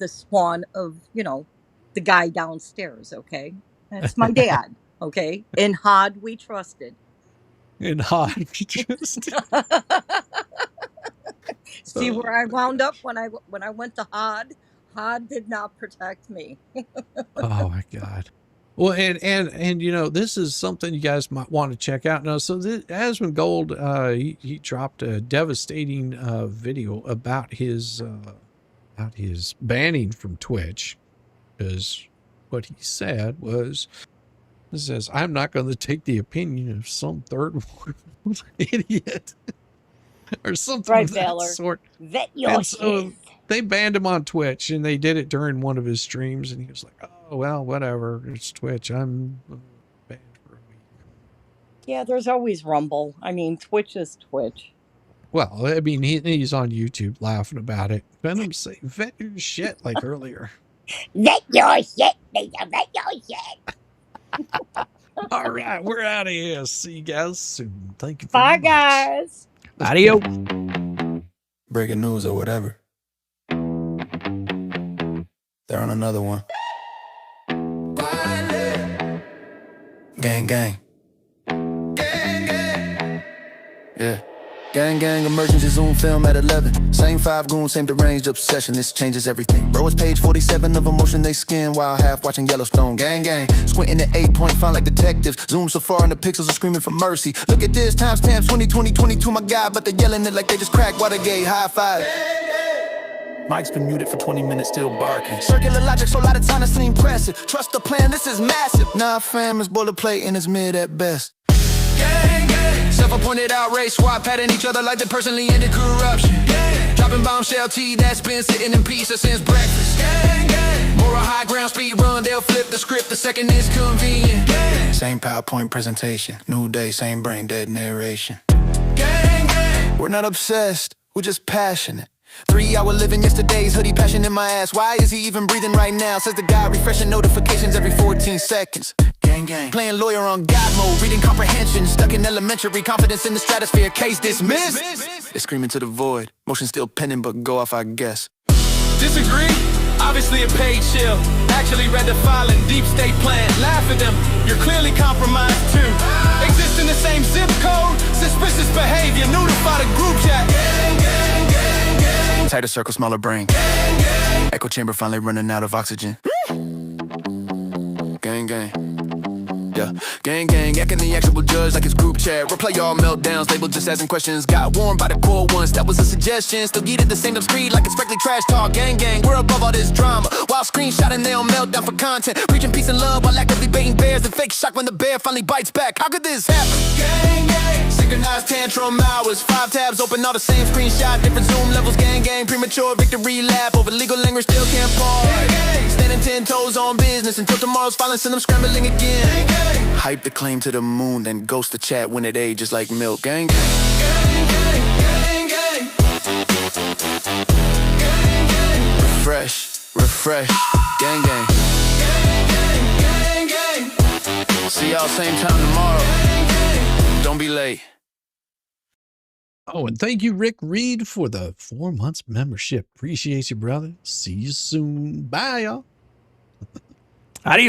spawn of, the guy downstairs, okay? That's my dad, okay? In Hod we trusted. In hot. Just, See where I wound up when I went to Hod? Hod did not protect me. oh my God. Well, and this is something you guys might want to check out now. So Asmund Gold, he dropped a devastating video about his banning from Twitch, because what he said was, he says, I'm not going to take the opinion of some third world idiot or something Right, of that Valor. sort. Vet your And so shit. they banned him on Twitch, and they did it during one of his streams, and he was like, oh, well, whatever. It's Twitch. I'm banned for a week. Yeah, there's always Rumble. I mean, Twitch is Twitch. Well, I mean, he's on YouTube laughing about it. Venom say, vet your shit, like earlier. Vet your shit, nigga. Vet your shit. All right, we're out of here. See you guys soon. Thank you. Bye, very much. guys. Adios. Breaking news or whatever. They're on another one. Gang, gang. Yeah. Gang, gang, emergency Zoom film at 11. Same 5 goons, same deranged obsession. This changes everything. Bro, it's page 47 of emotion they skin while half watching Yellowstone. Gang, gang, squinting at 8-point font like detectives. Zoom so far and the pixels are screaming for mercy. Look at this, timestamp 2022, my God, but they're yelling it like they just cracked Watergate. High five. Mike's been muted for 20 minutes, still barking. Circular logic, so a lot of time to seem impressive. Trust the plan, this is massive. Nah, fam, it's boilerplate and it's mid at best. Gang, gang. Self-appointed outrage, swap patting each other like they personally ended corruption. Gang. Dropping bombshell tea that's been sitting in pizza since breakfast. Gang, gang. Moral high ground, speed run, they'll flip the script, the second is convenient. Gang. Same PowerPoint presentation, new day, same brain dead narration. Gang, gang. We're not obsessed, we're just passionate. 3-hour living yesterday's hoodie, passion in my ass. Why is he even breathing right now? Says the guy refreshing notifications every 14 seconds. Gang, gang. Playing lawyer on God mode, reading comprehension. Stuck in elementary, confidence in the stratosphere, case dismissed. They're screaming to the void, motion still pending but go off I guess. Disagree? Obviously a paid shill. Actually read the filing, deep state plan. Laugh at them, you're clearly compromised too. Exist in the same zip code, suspicious behavior. Notify the group chat. Gang, gang, gang, gang. Tighter circle, smaller brain. Gang, gang. Echo chamber finally running out of oxygen. Gang, gang. Yeah. Gang, gang, acting the actual judge like it's group chat. Replay all meltdowns, labeled just asking questions. Got warned by the core ones, that was a suggestion. Still get it the same screed like it's strictly trash talk. Gang, gang, we're above all this drama. While screenshotting, they on meltdown for content. Preaching peace and love while actively baiting bears. And fake shock when the bear finally bites back. How could this happen? Gang, gang. Synchronized tantrum hours. 5 tabs open, all the same screenshot. Different zoom levels, gang, gang. Premature victory lap over legal language, still can't pause. Gang, gang. Standing 10 toes on business until tomorrow's filing, send them scrambling again. Gang, gang. Hype the claim to the moon, then ghost the chat when it ages like milk. Gang, gang. Gang, gang, gang, gang. Gang, gang. Refresh. Gang, gang. Gang, gang, gang. See y'all same time tomorrow. Gang, gang. Don't be late. Oh, and thank you, Rick Reed, for the 4 months membership. Appreciate you, brother. See you soon. Bye, y'all. How do you